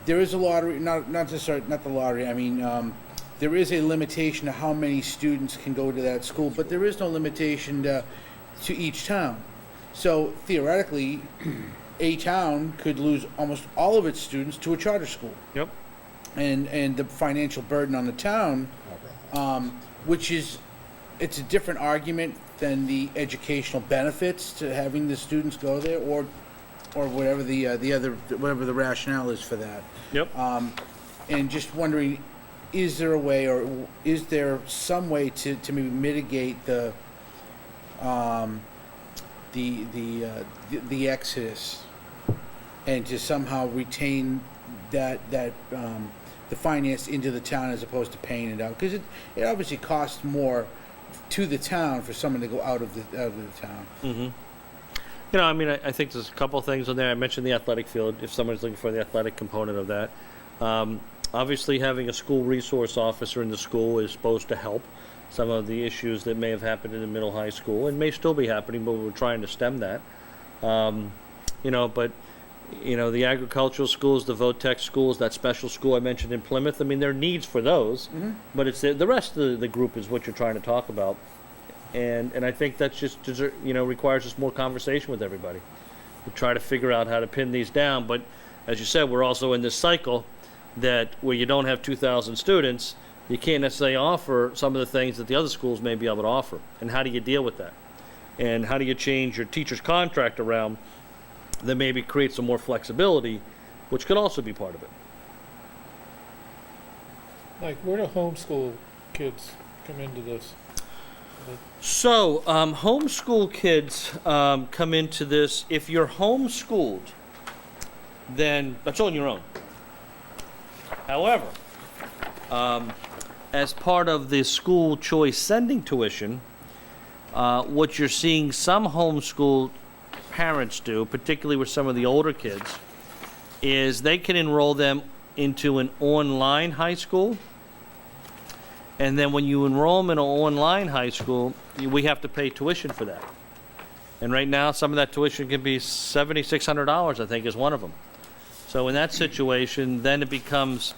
S2: there is a lottery, not the lottery. I mean, there is a limitation to how many students can go to that school, but there is no limitation to each town. So theoretically, a town could lose almost all of its students to a charter school.
S3: Yep.
S2: And the financial burden on the town, which is, it's a different argument than the educational benefits to having the students go there, or whatever whatever the rationale is for that.
S3: Yep.
S2: And just wondering, is there a way, or is there some way to maybe mitigate the exodus, and to somehow retain that the finance into the town as opposed to paying it out? Because it obviously costs more to the town for someone to go out of the town.
S3: Mm-hmm. You know, I mean, I think there's a couple of things on there. I mentioned the athletic field, if someone's looking for the athletic component of that. Obviously, having a school resource officer in the school is supposed to help some of the issues that may have happened in the middle high school, and may still be happening, but we're trying to stem that. You know, but, you know, the agricultural schools, the VOTEC schools, that special school I mentioned in Plymouth, I mean, there are needs for those, but it's the rest of the group is what you're trying to talk about. And I think that's just, you know, requires just more conversation with everybody to try to figure out how to pin these down. But as you said, we're also in this cycle that where you don't have 2,000 students, you can't necessarily offer some of the things that the other schools may be able to offer. And how do you deal with that? And how do you change your teacher's contract around that maybe create some more flexibility, which could also be part of it?
S8: Like, where do homeschool kids come into this?
S3: So, homeschool kids come into this. If you're homeschooled, then that's on your own. However, as part of the school choice sending tuition, what you're seeing some homeschool parents do, particularly with some of the older kids, is they can enroll them into an online high school. And then when you enroll them in an online high school, we have to pay tuition for that. And right now, some of that tuition can be $7,600, I think, is one of them. So in that situation, then it becomes,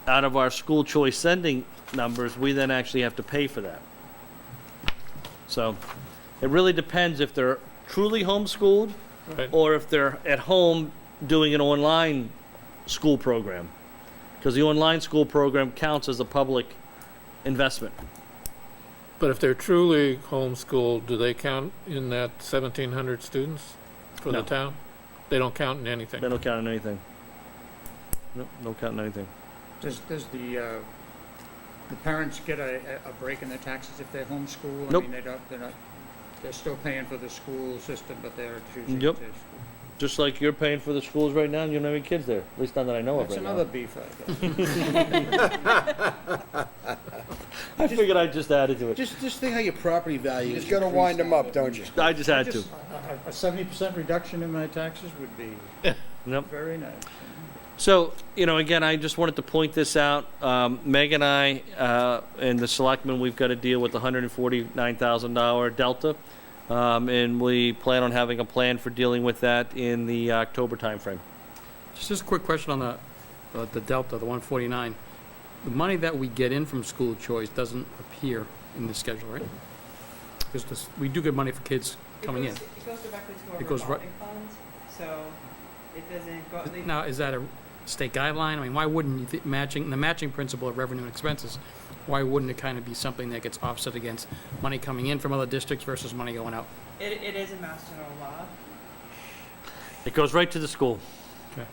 S3: out of our school choice sending numbers, we then actually have to pay for that. So it really depends if they're truly homeschooled,
S8: Right.
S3: or if they're at home doing an online school program. Because the online school program counts as a public investment.
S8: But if they're truly homeschooled, do they count in that 1,700 students for
S3: No.
S8: the town? They don't count in anything.
S3: They don't count in anything. Nope, don't count in anything.
S9: Does the parents get a break in their taxes if they're homeschooled?
S3: Nope.
S9: I mean, they're still paying for the school system, but they're choosing
S3: Yep.
S9: to.
S3: Just like you're paying for the schools right now, and you don't have any kids there. At least not that I know
S9: That's
S3: of right
S9: another
S3: now.
S9: beef, I guess.
S3: I figured I'd just add it to it.
S2: Just think how your property value
S1: You
S2: is.
S1: just gotta wind them up, don't you?
S3: I just had to.
S9: A 70% reduction in my taxes would be
S3: Nope.
S9: very nice.
S3: So, you know, again, I just wanted to point this out. Meg and I and the selectmen, we've got to deal with the $149,000 delta. And we plan on having a plan for dealing with that in the October timeframe.
S5: Just a quick question on the delta, the 149. The money that we get in from school choice doesn't appear in the schedule, right? Because we do get money for kids coming in.
S6: It goes directly to our
S5: It goes
S6: revolving fund, so it doesn't go.
S5: Now, is that a state guideline? I mean, why wouldn't you the matching principle of revenue and expenses, why wouldn't it kind of be something that gets offset against money coming in from other districts versus money going out?
S6: It is a Mass General law.
S3: It goes right to the school.
S5: Okay.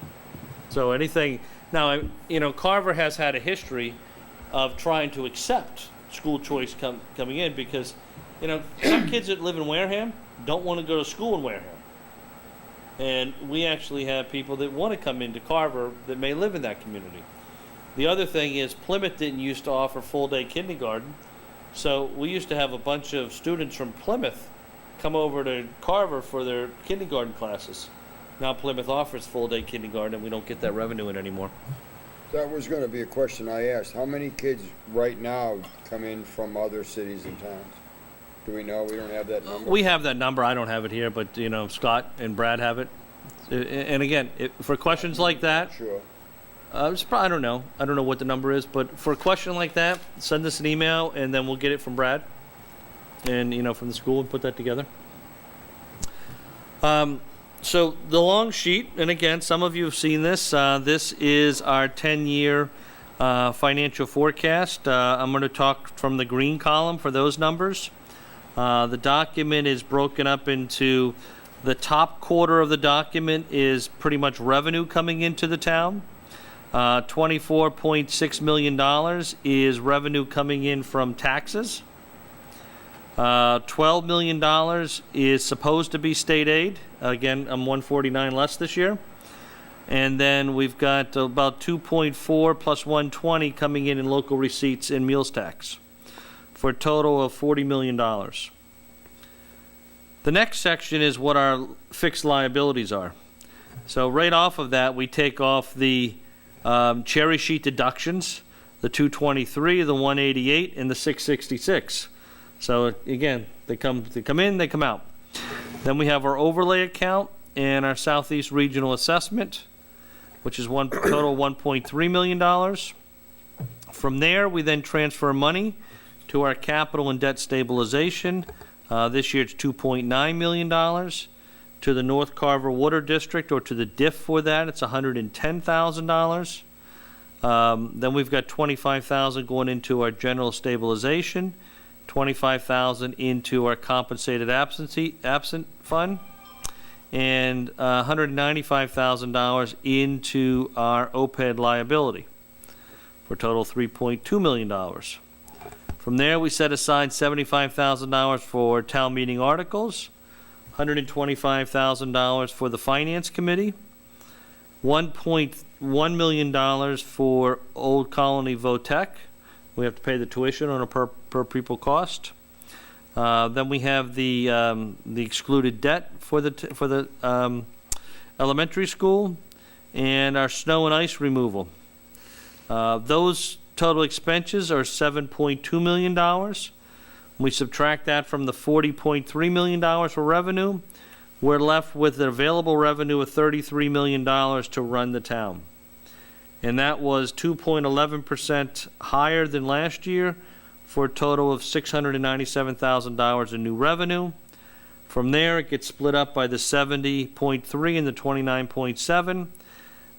S3: So anything, now, you know, Carver has had a history of trying to accept school choice coming in because, you know, some kids that live in Wareham don't want to go to school in Wareham. And we actually have people that want to come into Carver that may live in that community. The other thing is Plymouth didn't used to offer full-day kindergarten, so we used to have a bunch of students from Plymouth come over to Carver for their kindergarten classes. Now Plymouth offers full-day kindergarten, and we don't get that revenue in anymore.
S1: That was gonna be a question I asked. How many kids right now come in from other cities and towns? Do we know? We don't have that number?
S3: We have that number. I don't have it here, but, you know, Scott and Brad have it. And again, for questions like that,
S1: Sure.
S3: I don't know. I don't know what the number is, but for a question like that, send us an email and then we'll get it from Brad and, from the school and put that together. So the long sheet, and again, some of you have seen this. This is our 10-year financial forecast. I'm going to talk from the green column for those numbers. The document is broken up into the top quarter of the document is pretty much revenue coming into the town. $24.6 million is revenue coming in from taxes. $12 million is supposed to be state aid. Again, I'm 149 less this year. And then we've got about 2.4 plus 120 coming in local receipts and meals tax for a total of $40 million. The next section is what our fixed liabilities are. So right off of that, we take off the cherry sheet deductions, the 223, the 188, and the 666. So again, they come in, they come out. Then we have our overlay account and our Southeast Regional Assessment, which is total $1.3 million. From there, we then transfer money to our capital and debt stabilization. This year it's $2.9 million. To the North Carver Water District, or to the DIF for that, it's $110,000. Then we've got $25,000 going into our general stabilization, $25,000 into our compensated absent fund, and $195,000 into our OPEB liability, for a total of $3.2 million. From there, we set aside $75,000 for town meeting articles, $125,000 for the Finance Committee, $1.1 million for Old Colony Votech. We have to pay the tuition on a per pupil cost. Then we have the excluded debt for the elementary school, and our snow and ice removal. Those total expenses are $7.2 million. We subtract that from the $40.3 million for revenue. We're left with an available revenue of $33 million to run the town. And that was 2.11% higher than last year, for a total of $697,000 in new revenue. From there, it gets split up by the 70.3 and the 29.7.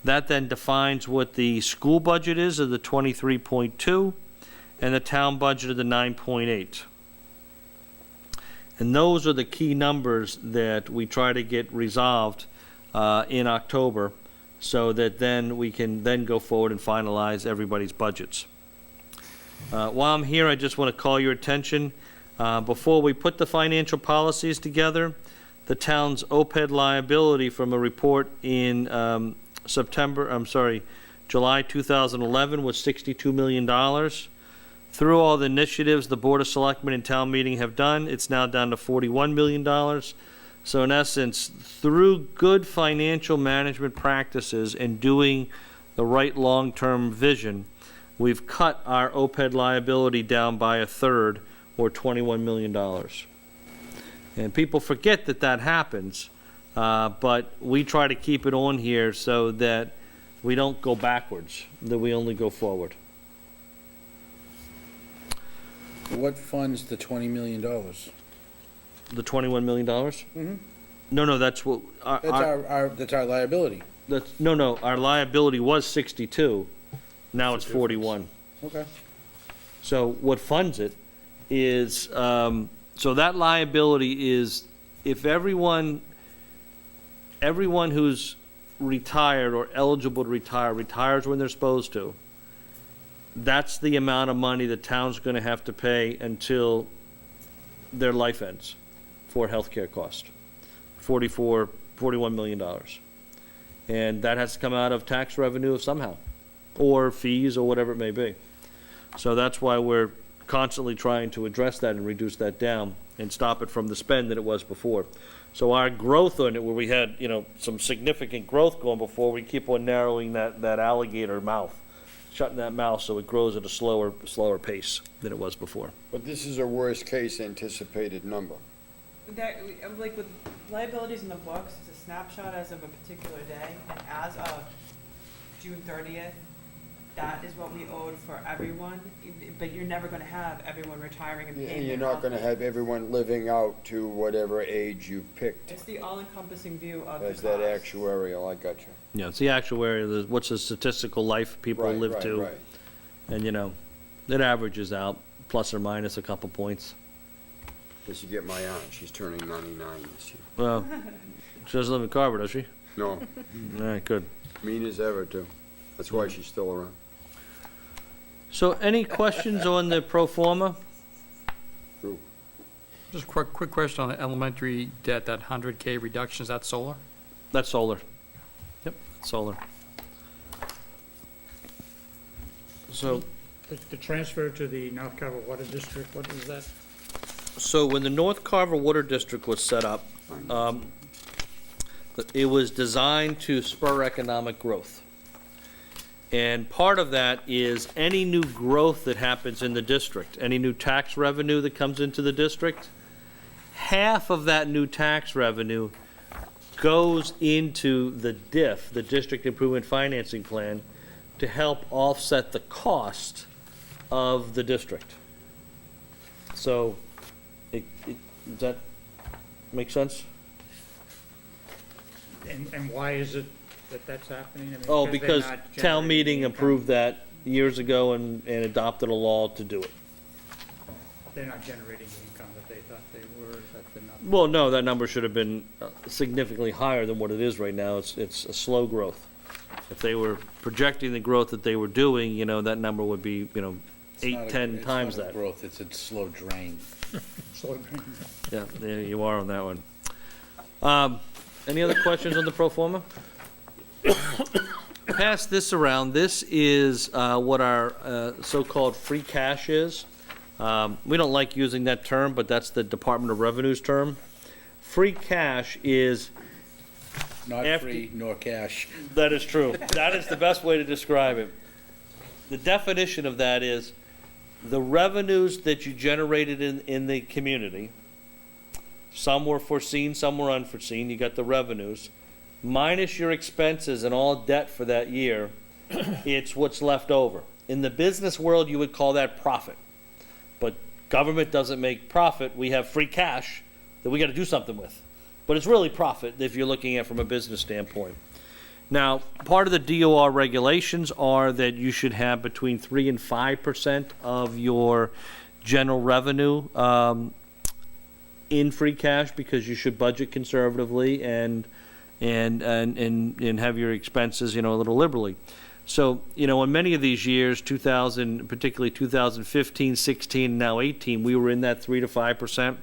S3: That then defines what the school budget is of the 23.2 and the town budget of the 9.8. And those are the key numbers that we try to get resolved in October, so that then we can then go forward and finalize everybody's budgets. While I'm here, I just want to call your attention. Before we put the financial policies together, the town's OPEB liability from a report in July 2011 was $62 million. Through all the initiatives the Board of Selectmen and Town Meeting have done, it's now down to $41 million. So in essence, through good financial management practices and doing the right long-term vision, we've cut our OPEB liability down by a third, or $21 million. And people forget that happens, but we try to keep it on here so that we don't go backwards, that we only go forward.
S2: What funds the $20 million?
S3: The $21 million?
S2: Mm-hmm.
S3: No, that's what.
S2: That's our liability.
S3: Our liability was 62. Now it's 41.
S2: Okay.
S3: So what funds it is, so that liability is, if everyone who's retired or eligible to retire retires when they're supposed to, that's the amount of money the town's going to have to pay until their life ends for healthcare cost. $41 million. And that has to come out of tax revenue somehow, or fees, or whatever it may be. So that's why we're constantly trying to address that and reduce that down and stop it from the spend that it was before. So our growth on it, where we had, some significant growth going before, we keep on narrowing that alligator mouth, shutting that mouth so it grows at a slower pace than it was before.
S1: But this is a worst-case anticipated number.
S6: Like with liabilities in the books, it's a snapshot as of a particular day, and as of June 30th, that is what we owed for everyone, but you're never gonna have everyone retiring and paying.
S1: You're
S6: their
S1: not gonna
S6: health.
S1: have everyone living out to whatever age you've picked.
S6: It's the all-encompassing view of the
S1: As that
S6: cost.
S1: actuarial, I got you.
S3: Yeah, it's the actuary, what's the statistical life people
S1: Right,
S3: live
S1: right,
S3: to.
S1: right.
S3: And, you know, it averages out, plus or minus a couple points.
S1: This you get my aunt, she's turning 99 this year.
S3: Well, she doesn't live in Carver, does she?
S1: No,
S3: All right, good.
S1: mean as ever too. That's why she's still around.
S3: So any questions on the pro forma?
S1: True.
S5: Just a quick question on the elementary debt, that 100K reduction, is that solar?
S3: That's solar. Yep, that's solar. So,
S9: The transfer to the North Carver Water District, what is that?
S3: so when the North Carver Water District was set up, it was designed to spur economic growth. And part of that is any new growth that happens in the district, any new tax revenue that comes into the district, half of that new tax revenue goes into the DIF, the District Improvement Financing Plan, to help offset the cost of the district. So, does that make sense?
S9: And why is it that that's happening? I mean,
S3: Oh,
S9: they're
S3: because
S9: not
S3: town
S9: generating
S3: meeting
S9: income.
S3: approved that years ago and adopted a law to do it.
S9: They're not generating the income that they thought they were, is that they're not?
S3: Well, no, that number should have been significantly higher than what it is right now. It's a slow growth. If they were projecting the growth that they were doing, you know, that number would be, you know,
S2: It's not
S3: 8,
S2: a-
S3: 10 times
S2: It's not
S3: that.
S2: a growth, it's a slow drain.
S9: Slow down.
S3: Yeah, there you are on that one. Any other questions on the pro forma? Pass this around. This is what our so-called free cash is. We don't like using that term, but that's the Department of Revenue's term. Free cash is,
S2: Not
S3: After-
S2: free nor cash.
S3: that is true. That is the best way to describe it. The definition of that is the revenues that you generated in the community. Some were foreseen, some were unforeseen. You got the revenues. Minus your expenses and all debt for that year, it's what's left over. In the business world, you would call that profit. But government doesn't make profit. We have free cash that we got to do something with. But it's really profit if you're looking at it from a business standpoint. Now, part of the DOR regulations are that you should have between 3 and 5% of your general revenue in free cash, because you should budget conservatively and have your expenses, you know, a little liberally. So, you know, in many of these years, particularly 2015, 16, now 18, we were in that 3 to 5%.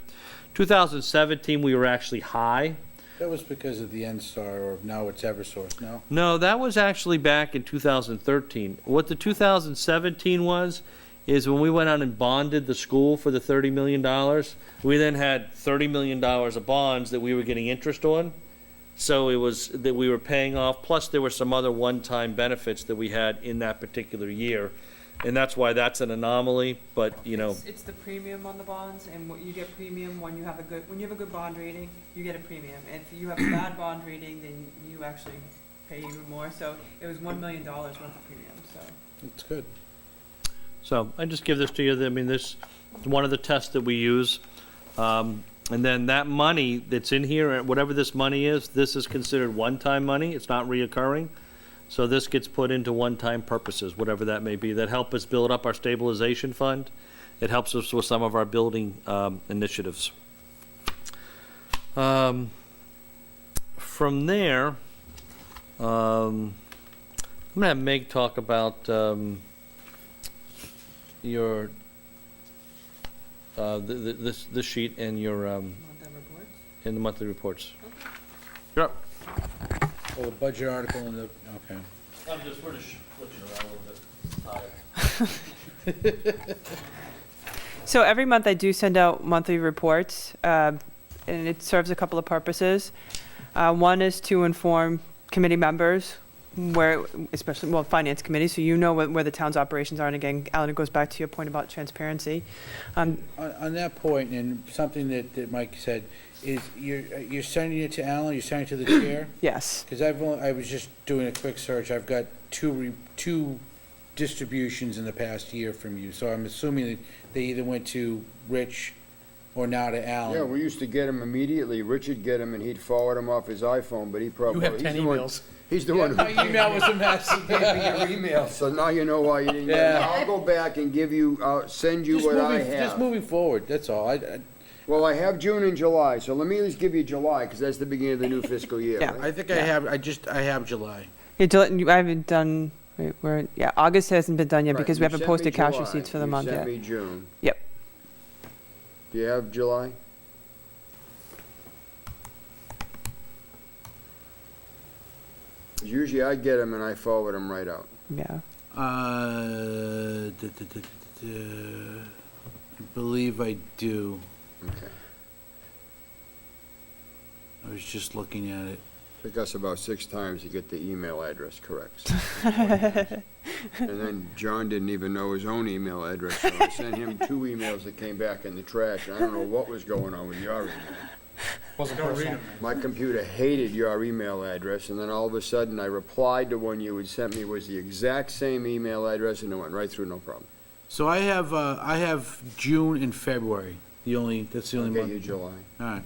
S3: 2017, we were actually high.
S2: That was because of the N-Star, or now it's Eversource, no?
S3: No, that was actually back in 2013. What the 2017 was, is when we went out and bonded the school for the $30 million, we then had $30 million of bonds that we were getting interest on. So it was that we were paying off, plus there were some other one-time benefits that we had in that particular year. And that's why that's an anomaly, but, you know,
S6: It's the premium on the bonds, and what you get premium when you have a good bond rating, you get a premium. If you have a bad bond rating, then you actually pay even more. So it was $1 million worth of premium, so.
S2: It's good.
S3: so I just give this to you. I mean, this is one of the tests that we use. And then that money that's in here, whatever this money is, this is considered one-time money. It's not reoccurring. So this gets put into one-time purposes, whatever that may be, that help us build up our stabilization fund. It helps us with some of our building initiatives. From there, I'm gonna have Meg talk about your this sheet and your
S6: Want the reports?
S3: in the monthly reports. You're up.
S2: Well, the budget article and the, okay.
S3: I'm just, we're just switching around a little bit.
S6: So every month I do send out monthly reports, and it serves a couple of purposes. One is to inform committee members where, especially, well, finance committee, so you know where the town's operations are. And again, Alan, it goes back to your point about transparency.
S2: On that point, and something that Mike said, is you're sending it to Alan, you're sending it to the chair?
S6: Yes.
S2: Because I was just doing a quick search, I've got two distributions in the past year from you, so I'm assuming that they either went to Rich or now to Alan.
S1: Yeah, we used to get them immediately. Rich'd get them and he'd forward them off his iPhone, but he probably.
S5: You have 10
S1: he's the one-
S5: emails.
S1: He's the one who
S2: My email was a mess.
S1: gave me your email, so now you know why you didn't get it.
S2: Yeah.
S1: I'll go back and give you, send you
S2: Just
S1: what I
S2: moving, just
S1: have.
S2: moving forward, that's all.
S1: Well, I have June and July, so let me at least give you July, because that's the beginning of the new fiscal year,
S6: Yeah.
S1: right?
S2: I think I have July.
S6: I haven't done, wait, August hasn't been done yet
S1: Right,
S6: because we
S1: you
S6: haven't
S1: sent me
S6: posted cash
S1: July,
S6: receipts for the month
S1: You
S6: yet.
S1: sent me June.
S6: Yep.
S1: Do you have July? Usually I get them and I forward them right out.
S6: Yeah.
S2: I believe I do.
S1: Okay.
S2: I was just looking at it.
S1: Took us about 6 times to get the email address correct. And then John didn't even know his own email address, so I sent him 2 emails that came back in the trash. I don't know what was going on with your email.
S9: Don't read them.
S1: My computer hated your email address, and then all of a sudden I replied to one you had sent me was the exact same email address, and it went right through, no problem.
S2: So I have June and February, that's the only
S1: I'll get
S2: month.
S1: you July.
S2: All right.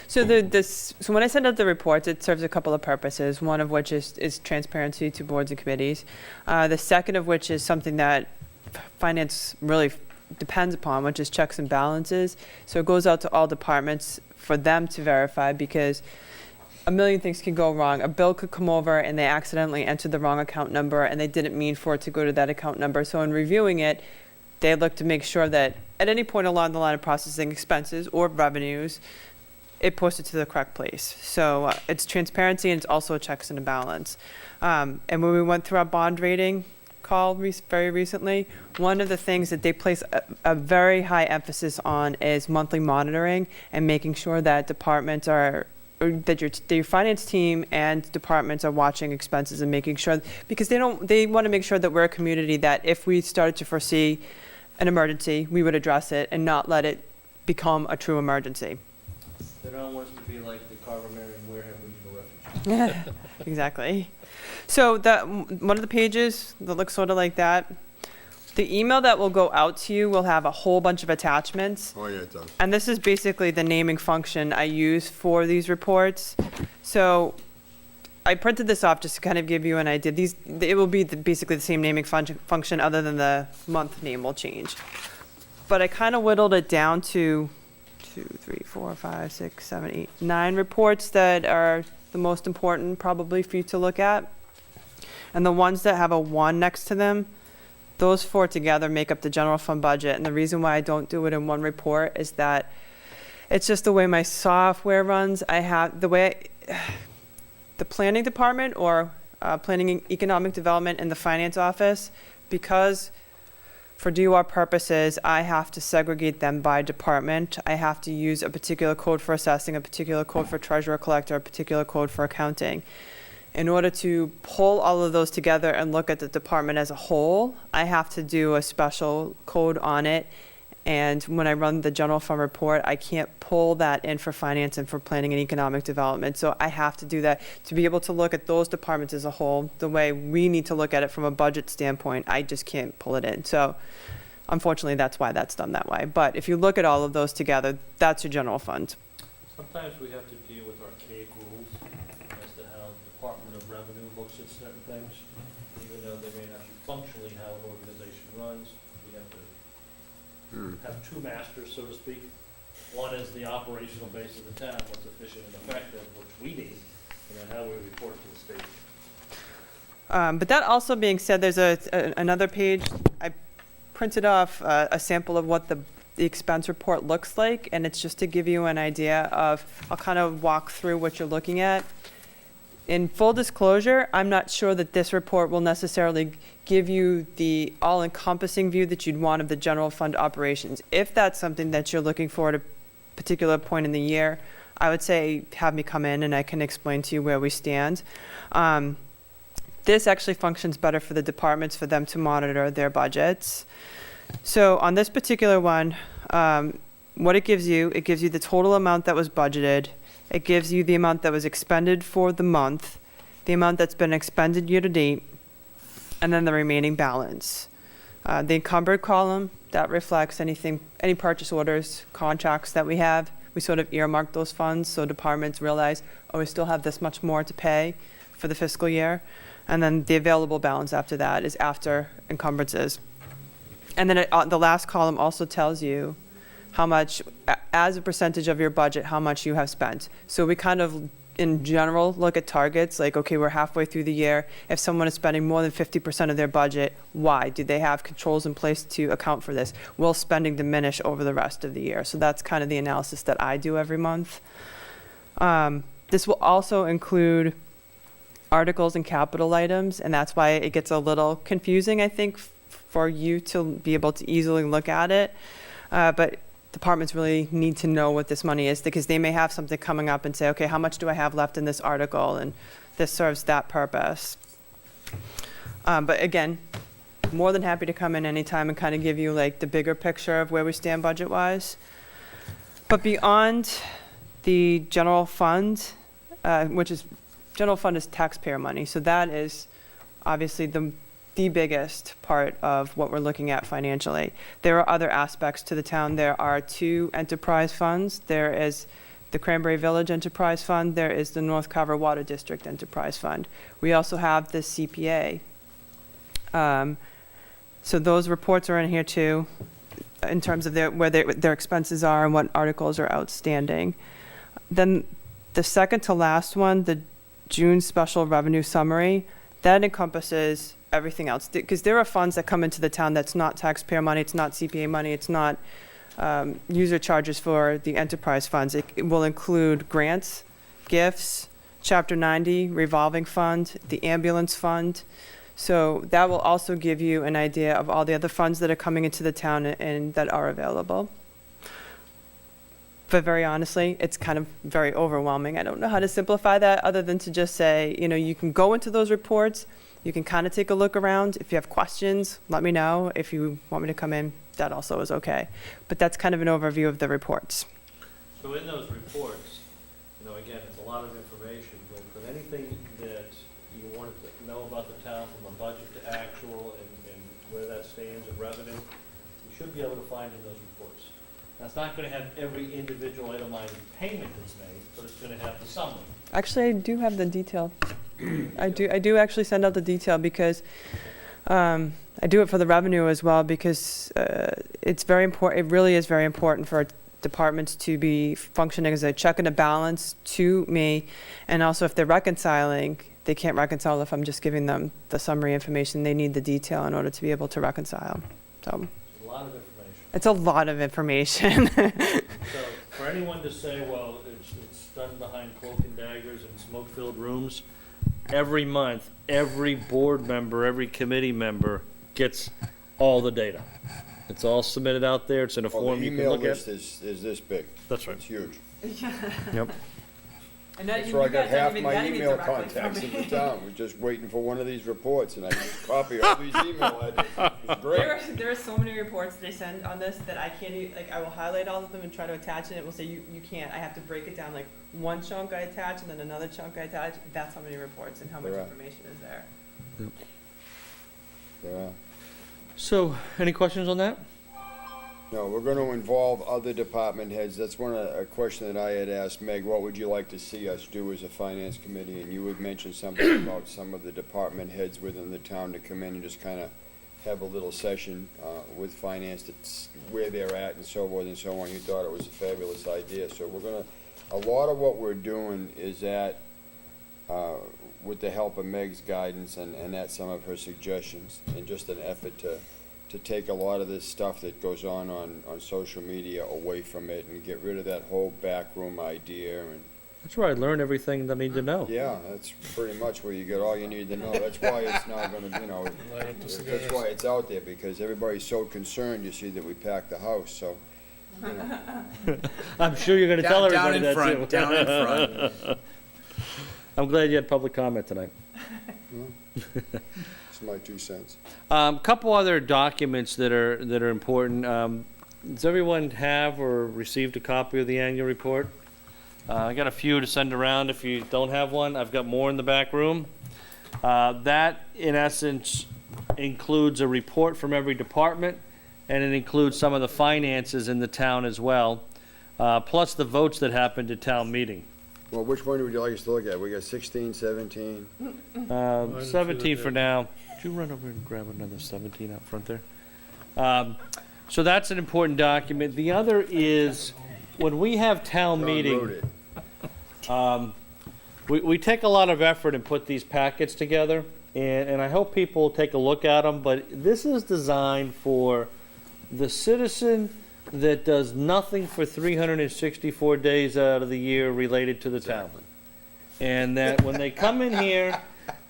S6: So so when I send out the reports, it serves a couple of purposes, one of which is transparency to boards and committees. The second of which is something that finance really depends upon, which is checks and balances. So it goes out to all departments for them to verify, because a million things can go wrong. A bill could come over and they accidentally entered the wrong account number and they didn't mean for it to go to that account number. So in reviewing it, they look to make sure that at any point along the line of processing expenses or revenues, it posted to the correct place. So it's transparency, and it's also checks and a balance. And when we went through our bond rating call very recently, one of the things that they place a very high emphasis on is monthly monitoring and making sure that departments are, or that your finance team and departments are watching expenses and making sure, because they want to make sure that we're a community that if we started to foresee an emergency, we would address it and not let it become a true emergency.
S3: They don't want us to be like the Carver Marion Wareham Regional Refuge.
S6: Exactly. So one of the pages that looks sort of like that, the email that will go out to you will have a whole bunch of attachments.
S1: Oh, yeah, it does.
S6: And this is basically the naming function I use for these reports. So I printed this off just to kind of give you an idea. It will be basically the same naming function other than the month name will change. But I kind of whittled it down to 2, 3, 4, 5, 6, 7, 8, 9 reports that are the most important probably for you to look at. And the ones that have a 1 next to them, those 4 together make up the general fund budget. And the reason why I don't do it in one report is that it's just the way my software runs. I have the planning department or planning and economic development in the finance office, because for DOR purposes, I have to segregate them by department. I have to use a particular code for assessing, a particular code for treasurer collector, a particular code for accounting. In order to pull all of those together and look at the department as a whole, I have to do a special code on it. And when I run the general fund report, I can't pull that in for finance and for planning and economic development. So I have to do that to be able to look at those departments as a whole, the way we need to look at it from a budget standpoint. I just can't pull it in. So unfortunately, that's why that's done that way. But if you look at all of those together, that's your general fund.
S3: Sometimes we have to deal with archaic rules as to how the Department of Revenue looks at certain things, even though they may not be functionally how an organization runs. We have to have 2 masters, so to speak. One is the operational base of the town, what's efficient and effective, which we need, and then how we report to the state.
S6: But that also being said, there's another page. I printed off a sample of what the expense report looks like, and it's just to give you an idea of, I'll kind of walk through what you're looking at. In full disclosure, I'm not sure that this report will necessarily give you the all-encompassing view that you'd want of the general fund operations. If that's something that you're looking for at a particular point in the year, I would say have me come in and I can explain to you where we stand. This actually functions better for the departments, for them to monitor their budgets. So on this particular one, what it gives you the total amount that was budgeted. It gives you the amount that was expended for the month, the amount that's been expended year to date, and then the remaining balance. The encumbered column, that reflects any purchase orders, contracts that we have. We sort of earmark those funds so departments realize, oh, we still have this much more to pay for the fiscal year. And then the available balance after that is after encumbrances. And then the last column also tells you how much, as a percentage of your budget, how much you have spent. So we kind of, in general, look at targets, like, okay, we're halfway through the year. If someone is spending more than 50% of their budget, why? Do they have controls in place to account for this? Will spending diminish over the rest of the year? So that's kind of the analysis that I do every month. This will also include articles and capital items, and that's why it gets a little confusing, I think, for you to be able to easily look at it. But departments really need to know what this money is, because they may have something coming up and say, okay, how much do I have left in this article? And this serves that purpose. But again, more than happy to come in anytime and kind of give you like the bigger picture of where we stand budget-wise. But beyond the general fund, general fund is taxpayer money, so that is obviously the biggest part of what we're looking at financially. There are other aspects to the town. There are 2 enterprise funds. There is the Cranberry Village Enterprise Fund. There is the North Carver Water District Enterprise Fund. We also have the CPA. So those reports are in here too, in terms of where their expenses are and what articles are outstanding. Then the second to last one, the June special revenue summary, that encompasses everything else. Because there are funds that come into the town that's not taxpayer money, it's not CPA money, it's not user charges for the enterprise funds. It will include grants, gifts, Chapter 90, revolving fund, the ambulance fund. So that will also give you an idea of all the other funds that are coming into the town and that are available. But very honestly, it's kind of very overwhelming. I don't know how to simplify that other than to just say, you can go into those reports, you can kind of take a look around. If you have questions, let me know. If you want me to come in, that also is okay. But that's kind of an overview of the reports.
S3: So in those reports, again, it's a lot of information, but anything that you wanted to know about the town from a budget to actual and where that stands in revenue, you should be able to find in those reports. Now, it's not going to have every individual itemized payment that's made, but it's going to have the summary.
S6: Actually, I do have the detail. I do actually send out the detail because I do it for the revenue as well, because it's very important. It really is very important for departments to be functioning as a check and a balance to me. And also, if they're reconciling, they can't reconcile if I'm just giving them the summary information. They need the detail in order to be able to reconcile. So
S3: It's a lot of information.
S6: it's a lot of information.
S3: So for anyone to say, well, it's done behind cloak and daggers and smoke-filled rooms, every month, every board member, every committee member gets all the data. It's all submitted out there. It's in a form
S1: The
S3: you can
S1: email
S3: look
S1: list
S3: at.
S1: is this big.
S3: That's right.
S1: It's huge.
S3: Yep.
S6: And
S1: That's where I got half my email contacts in the town. We're just waiting for one of these reports, and I just copy all these email addresses. It's great.
S6: There are so many reports they send on this that I can't even, I will highlight all of them and try to attach it. It will say, you can't. I have to break it down, like one chunk I attach and then another chunk I attach. That's how many reports and how much
S1: There are.
S6: information is there.
S1: Yeah.
S3: So, any questions on that?
S1: No, we're gonna involve other department heads. That's a question that I had asked Meg, what would you like to see us do as a finance committee? And you had mentioned something about some of the department heads within the town to come in and just kinda have a little session, with finance, that's where they're at and so forth and so on. You thought it was a fabulous idea, so a lot of what we're doing is with the help of Meg's guidance and at some of her suggestions, and just an effort to take a lot of this stuff that goes on social media away from it and get rid of that whole backroom idea. And
S3: That's where I learned everything that I need to know.
S1: yeah, that's pretty much where you get all you need to know. That's why it's not gonna, that's why it's out there, because everybody's so concerned, you see, that we pack the house, so.
S3: I'm sure you're going to tell everybody that too.
S10: Down in front.
S3: I'm glad you had public comment tonight.
S1: It's my 2 cents.
S3: Couple other documents that are important. Does everyone have or received a copy of the annual report? I got a few to send around. If you don't have one, I've got more in the back room. That, in essence, includes a report from every department, and it includes some of the finances in the town as well, plus the votes that happened at town meeting.
S1: Well, which one would you like us to look at? We got 16, 17?
S3: 17 for now. Could you run over and grab another 17 out front there? So that's an important document. The other is, when we have town
S1: John
S3: meeting,
S1: wrote it.
S3: we take a lot of effort and put these packets together, and I hope people will take a look at them, but this is designed for the citizen that does nothing for 364 days out of the year related to the town. And that when they come in here,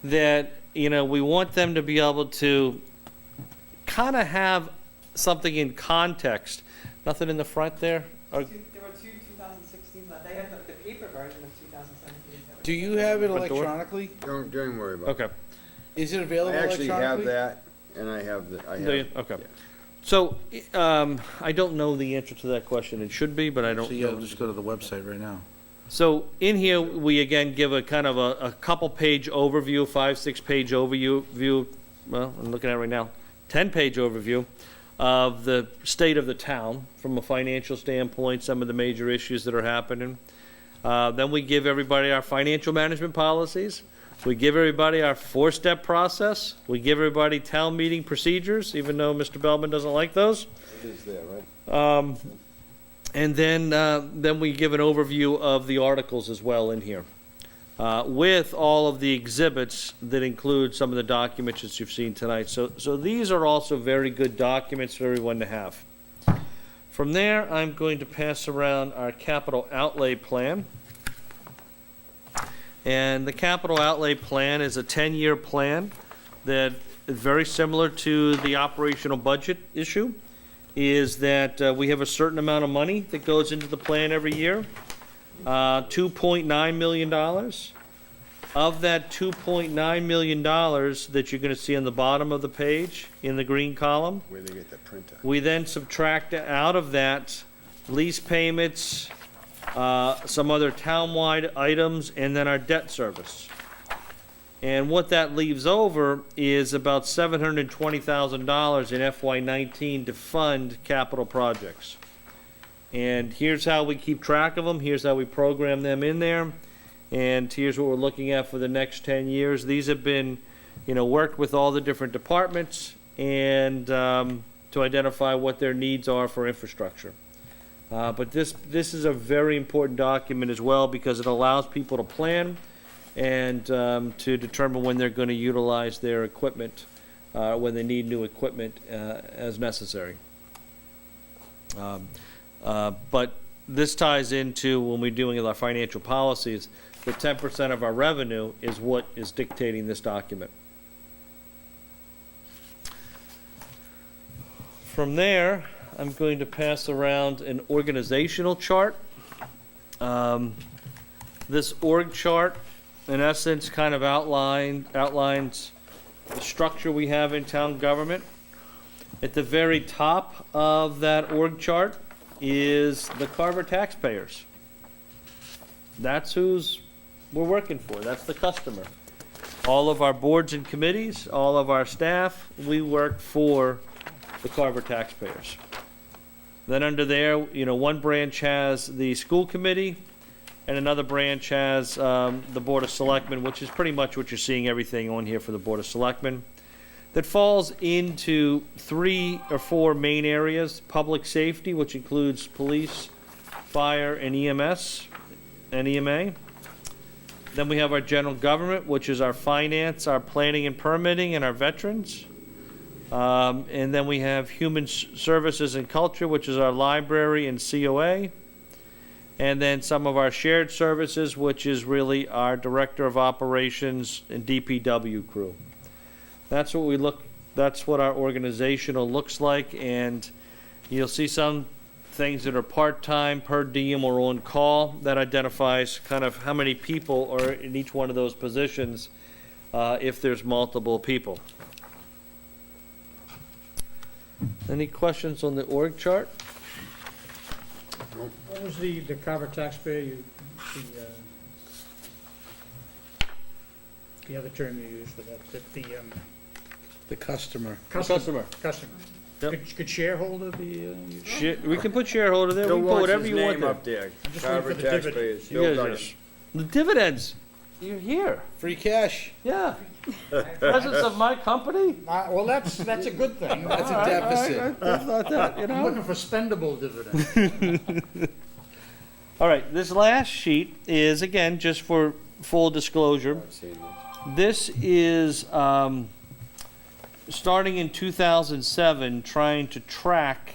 S3: that, you know, we want them to be able to kind of have something in context. Nothing in the front there? Or,
S6: There were two 2016 left. They had the paper version of 2017.
S2: Do you have it
S3: Front door?
S2: electronically?
S1: Don't worry about it.
S3: okay.
S2: Is it
S1: I
S2: available
S1: actually have
S2: electronically?
S1: that, and I have the, I
S3: Do you?
S1: have.
S3: Okay.
S1: yeah.
S3: So, I don't know the answer to that question. It should be, but I don't
S2: So yeah,
S3: know.
S2: just go to the website right now.
S3: So in here, we again give a kind of a couple-page overview, 5-6 page overview, well, I'm looking at it right now, 10-page overview of the state of the town from a financial standpoint, some of the major issues that are happening. Then we give everybody our financial management policies. We give everybody our 4-step process. We give everybody town meeting procedures, even though Mr. Bellman doesn't like those.
S1: It is there, right?
S3: And then we give an overview of the articles as well in here, with all of the exhibits that include some of the documents that you've seen tonight. So these are also very good documents for everyone to have. From there, I'm going to pass around our capital outlay plan. And the capital outlay plan is a 10-year plan that is very similar to the operational budget issue, is that we have a certain amount of money that goes into the plan every year, $2.9 million. Of that $2.9 million that you're going to see on the bottom of the page in the green column,
S1: Where they get the printer.
S3: we then subtract out of that lease payments, some other townwide items, and then our debt service. And what that leaves over is about $720,000 in FY19 to fund capital projects. And here's how we keep track of them. Here's how we program them in there. And here's what we're looking at for the next 10 years. These have been, worked with all the different departments and to identify what their needs are for infrastructure. But this is a very important document as well, because it allows people to plan and to determine when they're going to utilize their equipment, when they need new equipment as necessary. But this ties into, when we're doing our financial policies, the 10% of our revenue is what is dictating this document. From there, I'm going to pass around an organizational chart. This org chart, in essence, kind of outlines the structure we have in town government. At the very top of that org chart is the Carver taxpayers. That's who's we're working for. That's the customer. All of our boards and committees, all of our staff, we work for the Carver taxpayers. Then under there, one branch has the school committee, and another branch has the Board of Selectmen, which is pretty much what you're seeing everything on here for the Board of Selectmen. That falls into 3 or 4 main areas: public safety, which includes police, fire, and EMS and EMA. Then we have our general government, which is our finance, our planning and permitting, and our veterans. And then we have human services and culture, which is our library and COA. And then some of our shared services, which is really our director of operations and DPW crew. That's what our organizational looks like, and you'll see some things that are part-time, per diem, or on call. That identifies kind of how many people are in each one of those positions, if there's multiple people. Any questions on the org chart?
S9: What was the Carver taxpayer, the other term you used for that,
S2: The customer.
S3: Customer.
S9: Customer.
S3: Yep.
S9: Could shareholder be used?
S3: We can put shareholder there, we
S1: Bill
S3: can put
S1: wants
S3: whatever
S1: his
S3: you want
S1: name
S3: there.
S1: up there.
S9: just
S1: Carver
S9: waiting for the dividend.
S1: taxpayers.
S3: You
S1: Bill
S3: guys
S1: Duggan.
S3: are- The dividends, you're here,
S2: Free cash.
S3: yeah. Presence of my company?
S9: Well, that's a good thing.
S2: That's a
S3: All right,
S2: deficit.
S3: all right, I thought that, you
S9: I'm
S3: know?
S9: looking for spendable dividend.
S3: All right, this last sheet is, again, just for full disclosure. This is, starting in 2007, trying to track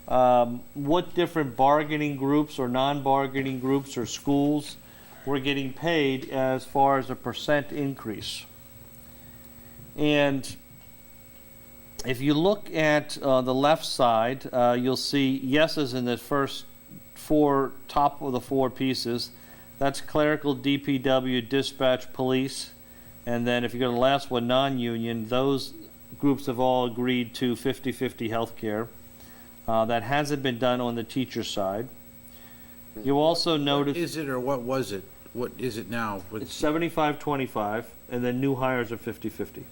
S3: what different bargaining groups or non-bargaining groups or schools were getting paid as far as a percent increase. And if you look at the left side, you'll see yeses in the first top of the four pieces. That's clerical, DPW, dispatch, police. And then if you go to the last one, non-union, those groups have all agreed to 50-50 healthcare. That hasn't been done on the teacher side. You also notice
S2: Is it, or what was it? What is it now?
S3: it's 75-25, and then new hires are 50-50.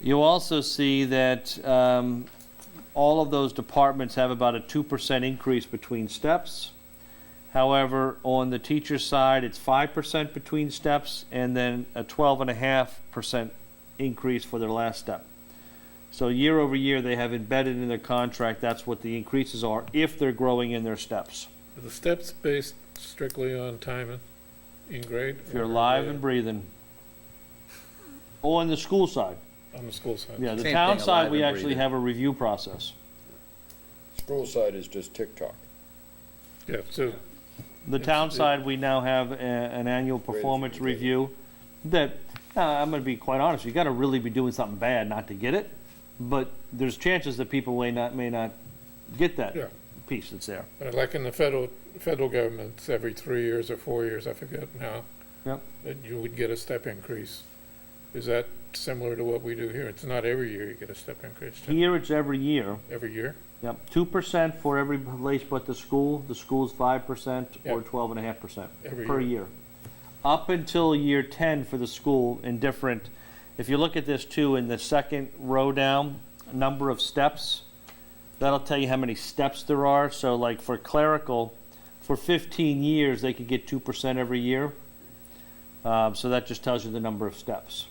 S3: You also see that all of those departments have about a 2% increase between steps. However, on the teacher side, it's 5% between steps, and then a 12.5% increase for their last step. So year over year, they have embedded in their contract, that's what the increases are, if they're growing in their steps.
S8: Are the steps based strictly on time in grade?
S3: If you're
S8: or
S3: alive
S8: are
S3: and
S8: they
S3: breathing. On the school side.
S8: on the school side?
S3: Yeah, the
S2: Same
S3: town
S2: thing,
S3: side,
S2: alive
S3: we
S2: and
S3: actually
S2: breathing.
S3: have a review process.
S1: School side is just TikTok.
S8: Yeah, so
S3: The town side, we now have an annual performance review that, I'm gonna be quite honest, you gotta really be doing something bad not to get it, but there's chances that people may not get that
S8: Yeah.
S3: piece that's there.
S8: but like in the federal government, it's every 3 years or 4 years, I forget now.
S3: Yep.
S8: That you would get a step increase. Is that similar to what we do here? It's not every year you get a step increase,
S3: Here, it's every year,
S8: every year?
S3: yep, 2% for every place but the school's 5% or
S8: Yeah.
S3: 12.5%
S8: Every
S3: per
S8: year.
S3: year. Up until year 10 for the school in different, if you look at this too, in the second row down, number of steps, that'll tell you how many steps there are. So like for clerical, for 15 years, they could get 2% every year. So that just tells you the number of steps.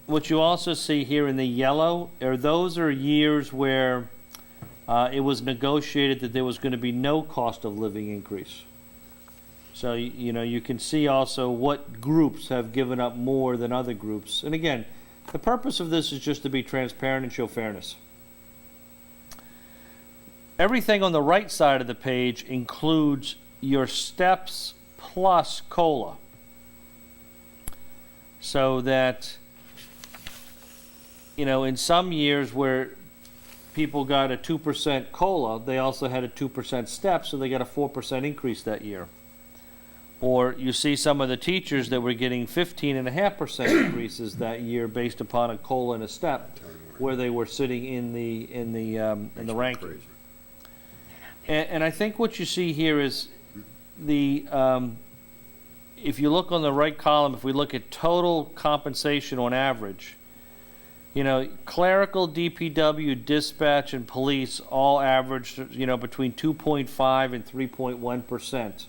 S3: What you also see here in the yellow, those are years where it was negotiated that there was going to be no cost of living increase. So, you know, you can see also what groups have given up more than other groups. And again, the purpose of this is just to be transparent and show fairness. Everything on the right side of the page includes your steps plus COLA. So that, you know, in some years where people got a 2% COLA, they also had a 2% step, so they got a 4% increase that year. Or you see some of the teachers that were getting 15.5% increases that year based upon a COLA and a step, where they were sitting in the ranking. And I think what you see here is the if you look on the right column, if we look at total compensation on average, you know, clerical, DPW, dispatch, and police all averaged, you know, between 2.5 and 3.1%,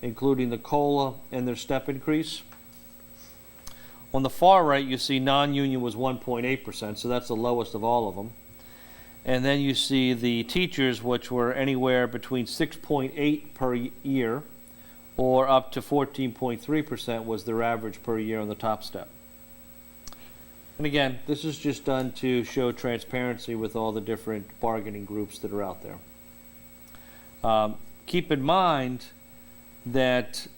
S3: including the COLA and their step increase. On the far right, you see non-union was 1.8%, so that's the lowest of all of them. And then you see the teachers, which were anywhere between 6.8 per year or up to 14.3% was their average per year on the top step. And again, this is just done to show transparency with all the different bargaining groups that are out there. Keep in mind that,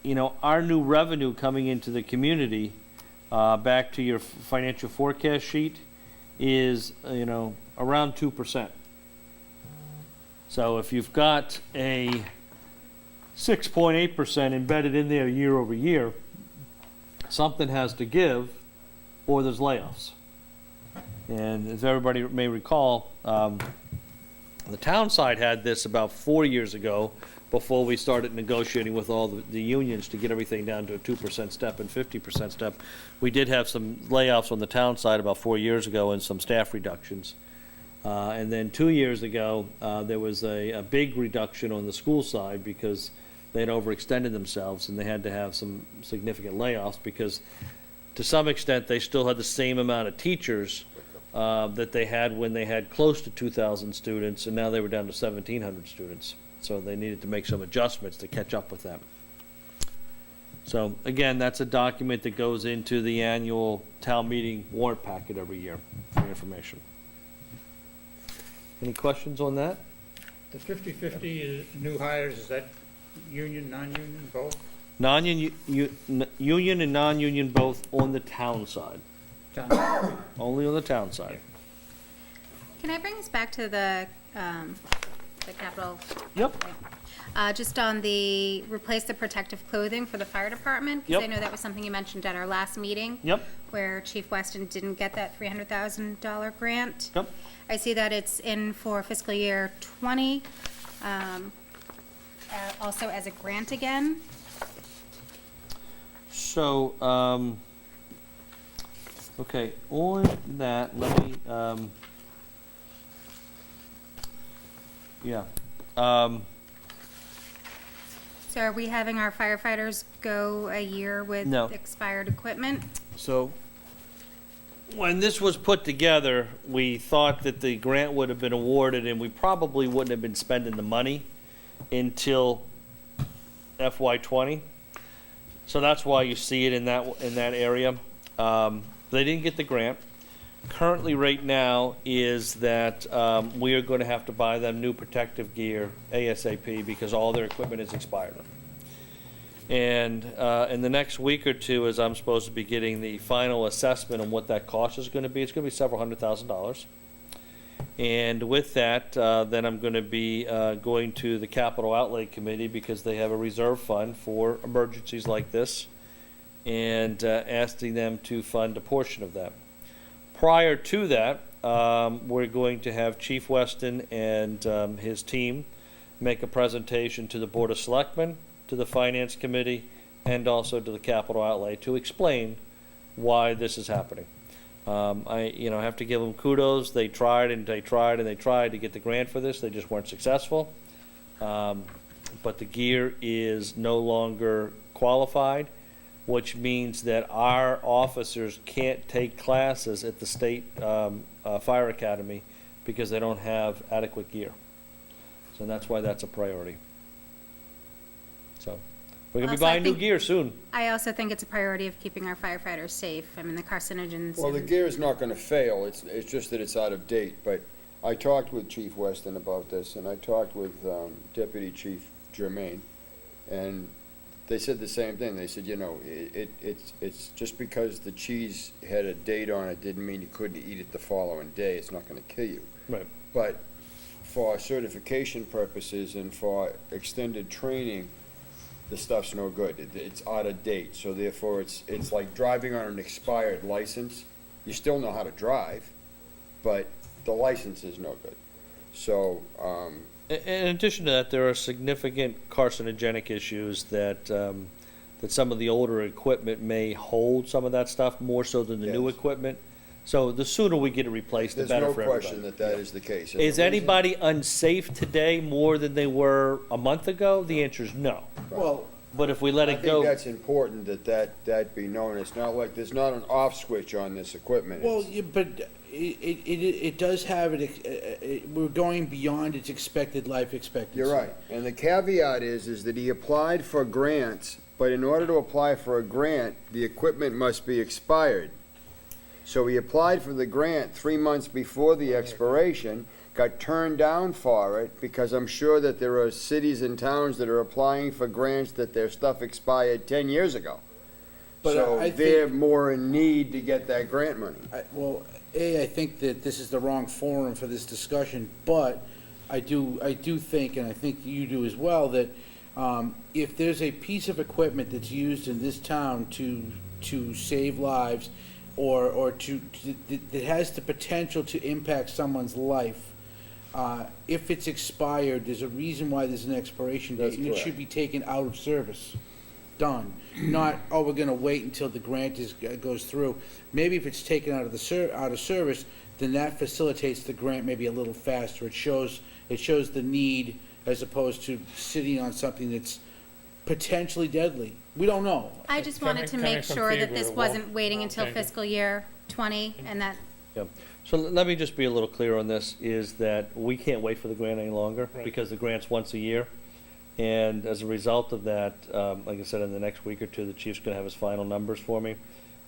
S3: you know, our new revenue coming into the community, back to your financial forecast sheet, is, you know, around 2%. So if you've got a 6.8% embedded in there year over year, something has to give, or there's layoffs. And as everybody may recall, the town side had this about 4 years ago, before we started negotiating with all the unions to get everything down to a 2% step and 50% step. We did have some layoffs on the town side about 4 years ago and some staff reductions. And then 2 years ago, there was a big reduction on the school side because they'd overextended themselves and they had to have some significant layoffs because to some extent, they still had the same amount of teachers that they had when they had close to 2,000 students, and now they were down to 1,700 students. So they needed to make some adjustments to catch up with them. So again, that's a document that goes into the annual town meeting warrant packet every year for your information. Any questions on that?
S9: The 50/50 new hires, is that union, non-union, both?
S3: Union and non-union both on the town side,
S9: Town-
S3: only on the town side.
S7: Can I bring us back to the capital?
S3: Yep.
S7: Just on the, replace the protective clothing for the fire department? Because I
S3: Yep.
S7: know that was something you mentioned at our last meeting.
S3: Yep.
S7: Where Chief Weston didn't get that $300,000 grant.
S3: Yep.
S7: I see that it's in for fiscal year '20, also as a grant again.
S3: So, okay, on that, let me, yeah.
S7: So are we having our firefighters go a year with
S3: No.
S7: expired equipment?
S3: So, when this was put together, we thought that the grant would have been awarded and we probably wouldn't have been spending the money until FY '20. So that's why you see it in that area. They didn't get the grant. Currently, right now, is that we are going to have to buy them new protective gear ASAP because all their equipment is expired. And in the next week or two, as I'm supposed to be getting the final assessment on what that cost is going to be, it's going to be several $100,000. And with that, then I'm going to be going to the Capital Outlay Committee because they have a reserve fund for emergencies like this and asking them to fund a portion of that. Prior to that, we're going to have Chief Weston and his team make a presentation to the Board of Selectmen, to the Finance Committee, and also to the Capital Outlay to explain why this is happening. I have to give them kudos. They tried and they tried and they tried to get the grant for this. They just weren't successful. But the gear is no longer qualified, which means that our officers can't take classes at the state fire academy because they don't have adequate gear. So that's why that's a priority. So we're going to be
S7: Also, I
S3: buying new
S7: think-
S3: gear soon.
S7: I also think it's a priority of keeping our firefighters safe. I mean, the carcinogens.
S1: Well, the
S7: and-
S1: gear is not gonna fail, it's just that it's out of date, but I talked with Chief Weston about this, and I talked with Deputy Chief Germain, and they said the same thing. They said, it's just because the cheese had a date on it didn't mean you couldn't eat it the following day. It's not gonna kill you.
S3: Right.
S1: But for certification purposes and for extended training, the stuff's no good. It's out of date, so therefore it's like driving on an expired license. You still know how to drive, but the license is no good. So,
S3: In addition to that, there are significant carcinogenic issues that some of the older equipment may hold some of that stuff more so than the new
S1: Yes.
S3: equipment. So the sooner we get it replaced, the
S1: there's
S3: better
S1: no
S3: for
S1: question
S3: everybody.
S1: that is the case. And
S3: Is
S1: the reason-
S3: anybody unsafe today more than they were a month ago? The answer is no.
S2: Well,
S3: But if we let
S1: I
S3: it
S1: think
S3: go,
S1: that's important that be known. It's not like, there's not an off switch on this equipment.
S2: well,
S1: It's-
S2: yeah, but it does have we're going beyond its expected life expectancy.
S1: You're right. And the caveat is that he applied for grants, but in order to apply for a grant, the equipment must be expired. So he applied for the grant 3 months before the expiration, got turned down for it, because I'm sure that there are cities and towns that are applying for grants that their stuff expired 10 years ago.
S2: But
S1: So
S2: I
S1: they're
S2: think-
S1: more in need to get that grant money.
S2: I think that this is the wrong forum for this discussion, but I do think, and I think you do as well, that if there's a piece of equipment that's used in this town to save lives, or that has the potential to impact someone's life, if it's expired, there's a reason why there's an expiration date,
S1: That's
S2: and it
S1: correct.
S2: should be taken out of service. Done. Not, oh, we're gonna wait until the grant goes through. Maybe if it's taken out of out of service, then that facilitates the grant maybe a little faster. It shows the need as opposed to sitting on something that's potentially deadly. We don't know.
S7: I just wanted to
S8: Coming
S7: make
S8: from
S7: sure that
S8: Fever,
S7: this
S8: it
S7: wasn't
S8: won't-
S7: waiting
S8: won't
S7: until
S8: take it.
S7: fiscal year 20, and that,
S3: Yeah. So let me just be a little clear on this, is that we can't wait for the grant any longer,
S8: Right.
S3: because the grant's once a year. And as a result of that, like I said, in the next week or two, the chief's gonna have his final numbers for me.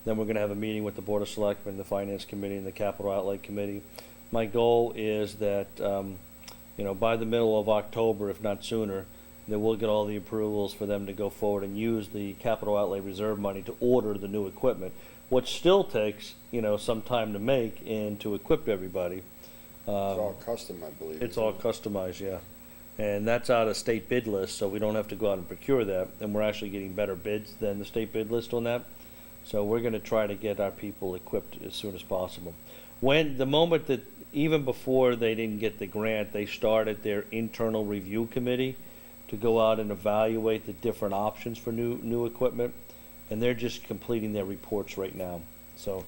S3: Then we're gonna have a meeting with the Board of Selectmen, the Finance Committee, and the Capital Outlay Committee. My goal is that, by the middle of October, if not sooner, that we'll get all the approvals for them to go forward and use the capital outlay reserve money to order the new equipment, which still takes, some time to make and to equip everybody.
S1: It's all custom, I believe.
S3: It's
S1: isn't
S3: all
S1: it?
S3: customized, yeah. And that's out of state bid list, so we don't have to go out and procure that, and we're actually getting better bids than the state bid list on that. So we're gonna try to get our people equipped as soon as possible. The moment that, even before they didn't get the grant, they started their internal review committee to go out and evaluate the different options for new equipment, and they're just completing their reports right now. So,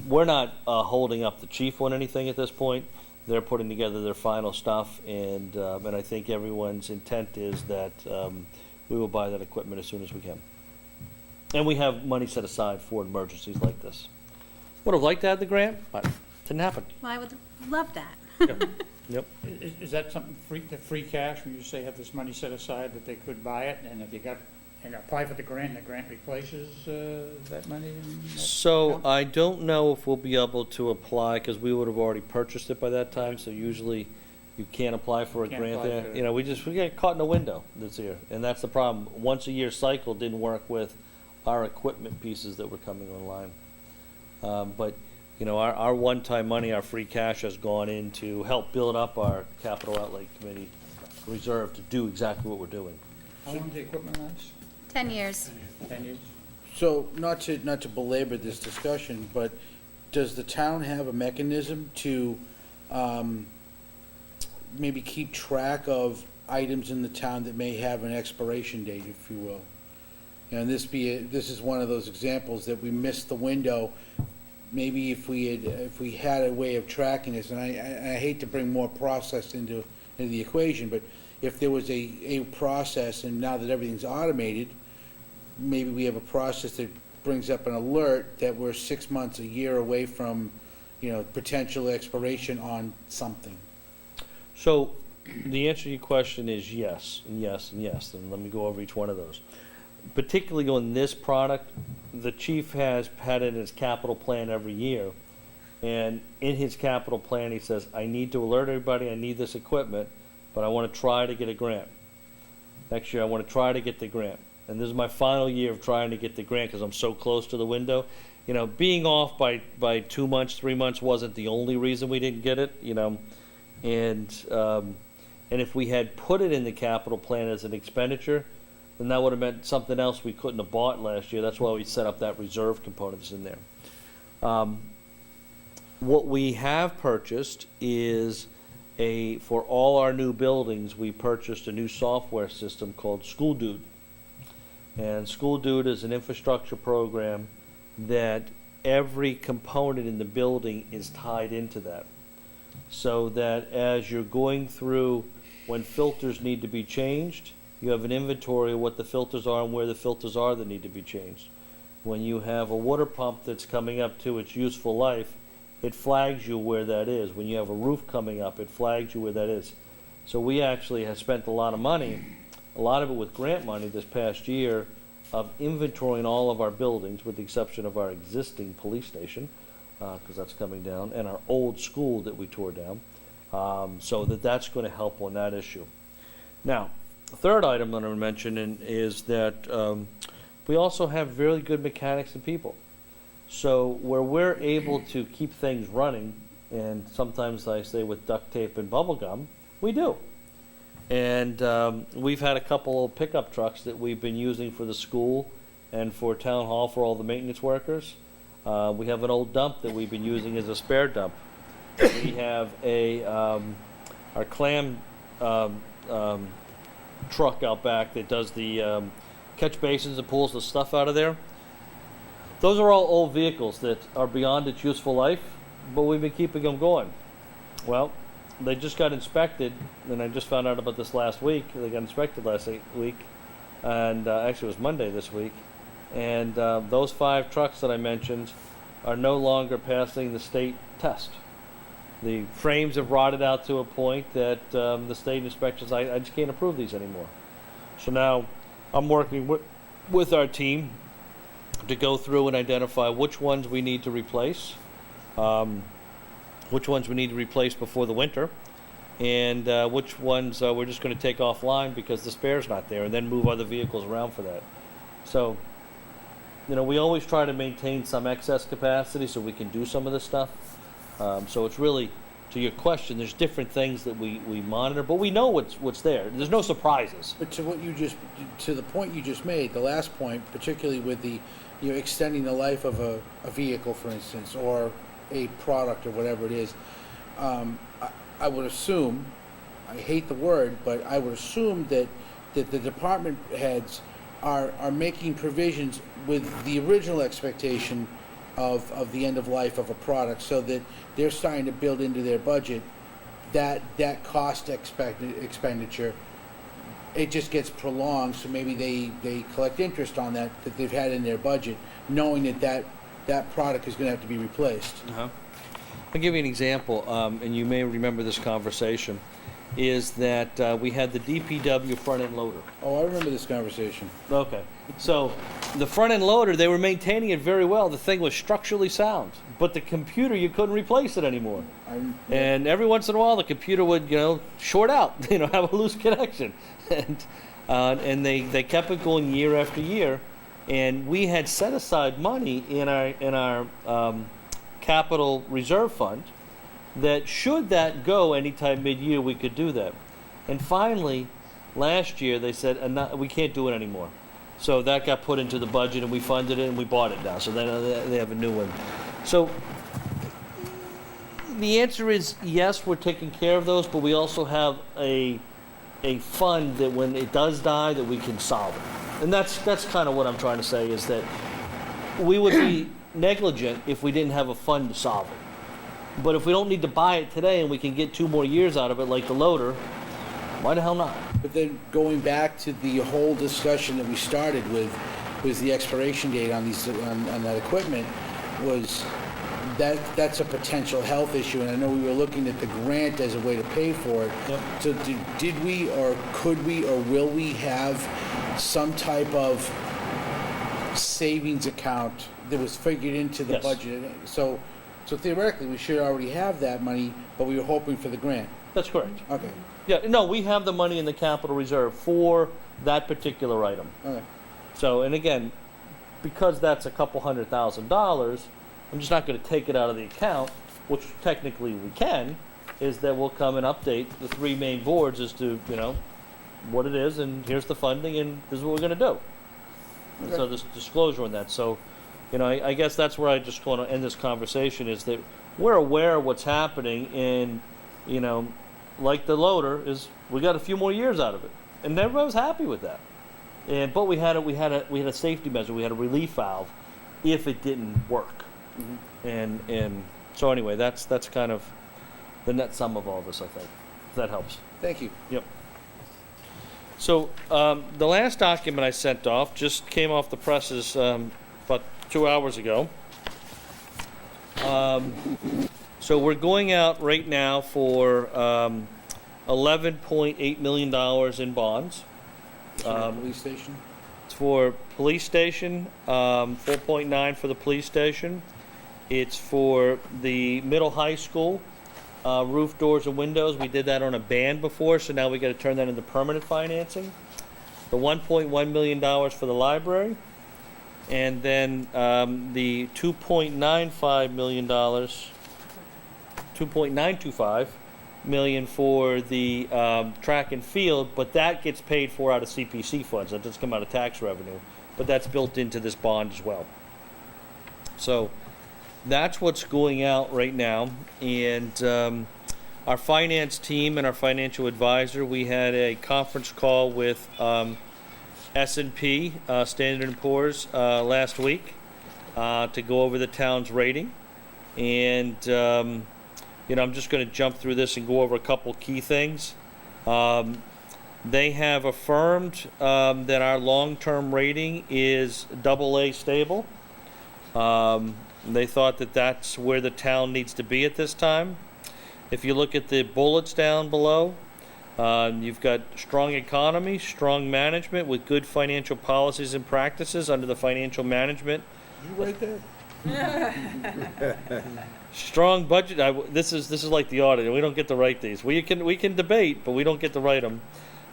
S3: we're not holding up the chief on anything at this point. They're putting together their final stuff, and I think everyone's intent is that we will buy that equipment as soon as we can. And we have money set aside for emergencies like this. Would have liked to have the grant, but didn't happen.
S7: well, I would love that.
S3: Yep.
S9: Is that something the free cash, when you say have this money set aside, that they could buy it, and if you apply for the grant replaces that money?
S3: So I don't know if we'll be able to apply, because we would have already purchased it by that time, so usually you can't apply for a
S9: Can't
S3: grant
S9: apply
S3: there.
S9: for it.
S3: We get caught in a window this year, and that's the problem. Once a year cycle didn't work with our equipment pieces that were coming online. But, our one-time money, our free cash has gone in to help build up our capital outlay committee reserve to do exactly what we're doing.
S9: How long does the equipment last?
S7: 10 years.
S9: 10 years?
S2: So, not to belabor this discussion, but does the town have a mechanism to maybe keep track of items in the town that may have an expiration date, if you will? And this is one of those examples that we missed the window. Maybe if we had a way of tracking this, and I hate to bring more process into the equation, but if there was a process, and now that everything's automated, maybe we have a process that brings up an alert that we're 6 months, a year away from, potential expiration on something.
S3: So the answer to your question is yes, and yes, and yes, and let me go over each one of those. Particularly on this product, the chief has had it in his capital plan every year. And in his capital plan, he says, I need to alert everybody, I need this equipment, but I want to try to get a grant. Next year, I want to try to get the grant. And this is my final year of trying to get the grant because I'm so close to the window. Being off by 2 months, 3 months wasn't the only reason we didn't get it, And if we had put it in the capital plan as an expenditure, then that would have meant something else we couldn't have bought last year. That's why we set up that reserve component that's in there. What we have purchased is for all our new buildings, we purchased a new software system called School Dude. And School Dude is an infrastructure program that every component in the building is tied into that. So that as you're going through, when filters need to be changed, you have an inventory of what the filters are and where the filters are that need to be changed. When you have a water pump that's coming up to its useful life, it flags you where that is. When you have a roof coming up, it flags you where that is. So we actually have spent a lot of money, a lot of it with grant money this past year, of inventorying all of our buildings, with the exception of our existing police station, because that's coming down, and our old school that we tore down, so that's going to help on that issue. Now, the third item that I'm mentioning is that we also have really good mechanics and people. So where we're able to keep things running, and sometimes I say with duct tape and bubble gum, we do. And we've had a couple of pickup trucks that we've been using for the school and for town hall for all the maintenance workers. We have an old dump that we've been using as a spare dump. We have a our clam truck out back that does the catch basins and pulls the stuff out of there. Those are all old vehicles that are beyond its useful life, but we've been keeping them going. Well, they just got inspected, and I just found out about this last week. They got inspected last week, and actually it was Monday this week. And those 5 trucks that I mentioned are no longer passing the state test. The frames have rotted out to a point that the state inspections, I just can't approve these anymore. So now I'm working with our team to go through and identify which ones we need to replace, which ones we need to replace before the winter, and which ones we're just going to take offline because the spare's not there, and then move other vehicles around for that. So, you know, we always try to maintain some excess capacity so we can do some of this stuff. So it's really, to your question, there's different things that we monitor, but we know what's there. There's no surprises.
S2: But to the point you just made, the last point, particularly with the, extending the life of a vehicle, for instance, or a product or whatever it is, I would assume, I hate the word, but I would assume that the department heads are making provisions with the original expectation of the end of life of a product, so that they're starting to build into their budget that cost expenditure. It just gets prolonged, so maybe they collect interest on that they've had in their budget, knowing that product is going to have to be replaced.
S3: Uh-huh. I'll give you an example, and you may remember this conversation, is that we had the DPW front-end loader.
S2: Oh, I remember this conversation.
S3: Okay. So the front-end loader, they were maintaining it very well. The thing was structurally sound, but the computer, you couldn't replace it anymore. And every once in a while, the computer would, short out, have a loose connection. And they kept it going year after year. And we had set aside money in our capital reserve fund that should that go anytime mid-year, we could do that. And finally, last year, they said, we can't do it anymore. So that got put into the budget, and we funded it, and we bought it now. So then they have a new one. So the answer is yes, we're taking care of those, but we also have a fund that when it does die, that we can solve it. And that's kind of what I'm trying to say, is that we would be negligent if we didn't have a fund to solve it. But if we don't need to buy it today and we can get 2 more years out of it, like the loader, why the hell not?
S2: But then going back to the whole discussion that we started with, was the expiration date on that equipment, was that's a potential health issue, and I know we were looking at the grant as a way to pay for it.
S3: Yep.
S2: So did we, or could we, or will we have some type of savings account that was figured into the
S3: Yes.
S2: budget? So theoretically, we should already have that money, but we were hoping for the grant.
S3: That's correct.
S2: Okay.
S3: Yeah, no, we have the money in the capital reserve for that particular item.
S2: Okay.
S3: So, and again, because that's a couple $100,000, I'm just not going to take it out of the account, which technically we can, is that we'll come and update the 3 main boards as to, what it is, and here's the funding, and this is what we're going to do. And so there's disclosure on that. So, I guess that's where I just want to end this conversation, is that we're aware of what's happening, and, like the loader, is we got a few more years out of it. And everybody was happy with that. But we had a safety measure, we had a relief valve if it didn't work. Mm-hmm. And so anyway, that's kind of the net sum of all this, I think. If that helps.
S2: Thank you.
S3: Yep. So the last document I sent off just came off the presses about 2 hours ago. So we're going out right now for $11.8 million in bonds.
S2: Police station?
S3: It's for police station, 4.9 for the police station. It's for the middle high school, roof, doors, and windows. We did that on a band before, so now we got to turn that into permanent financing. The $1.1 million for the library, and then the $2.95 million, $2.925 million for the track and field, but that gets paid for out of CPC funds. That doesn't come out of tax revenue, but that's built into this bond as well. So that's what's going out right now, and our finance team and our financial advisor, we had a conference call with S&P, Standard & Poor's, last week to go over the town's rating. And, I'm just going to jump through this and go over a couple key things. They have affirmed that our long-term rating is AA stable. They thought that that's where the town needs to be at this time. If you look at the bullets down below, you've got strong economy, strong management with good financial policies and practices under the financial management.
S2: You right there?
S3: Strong budget. This is like the audit. We don't get to write these. We can debate, but we don't get to write them.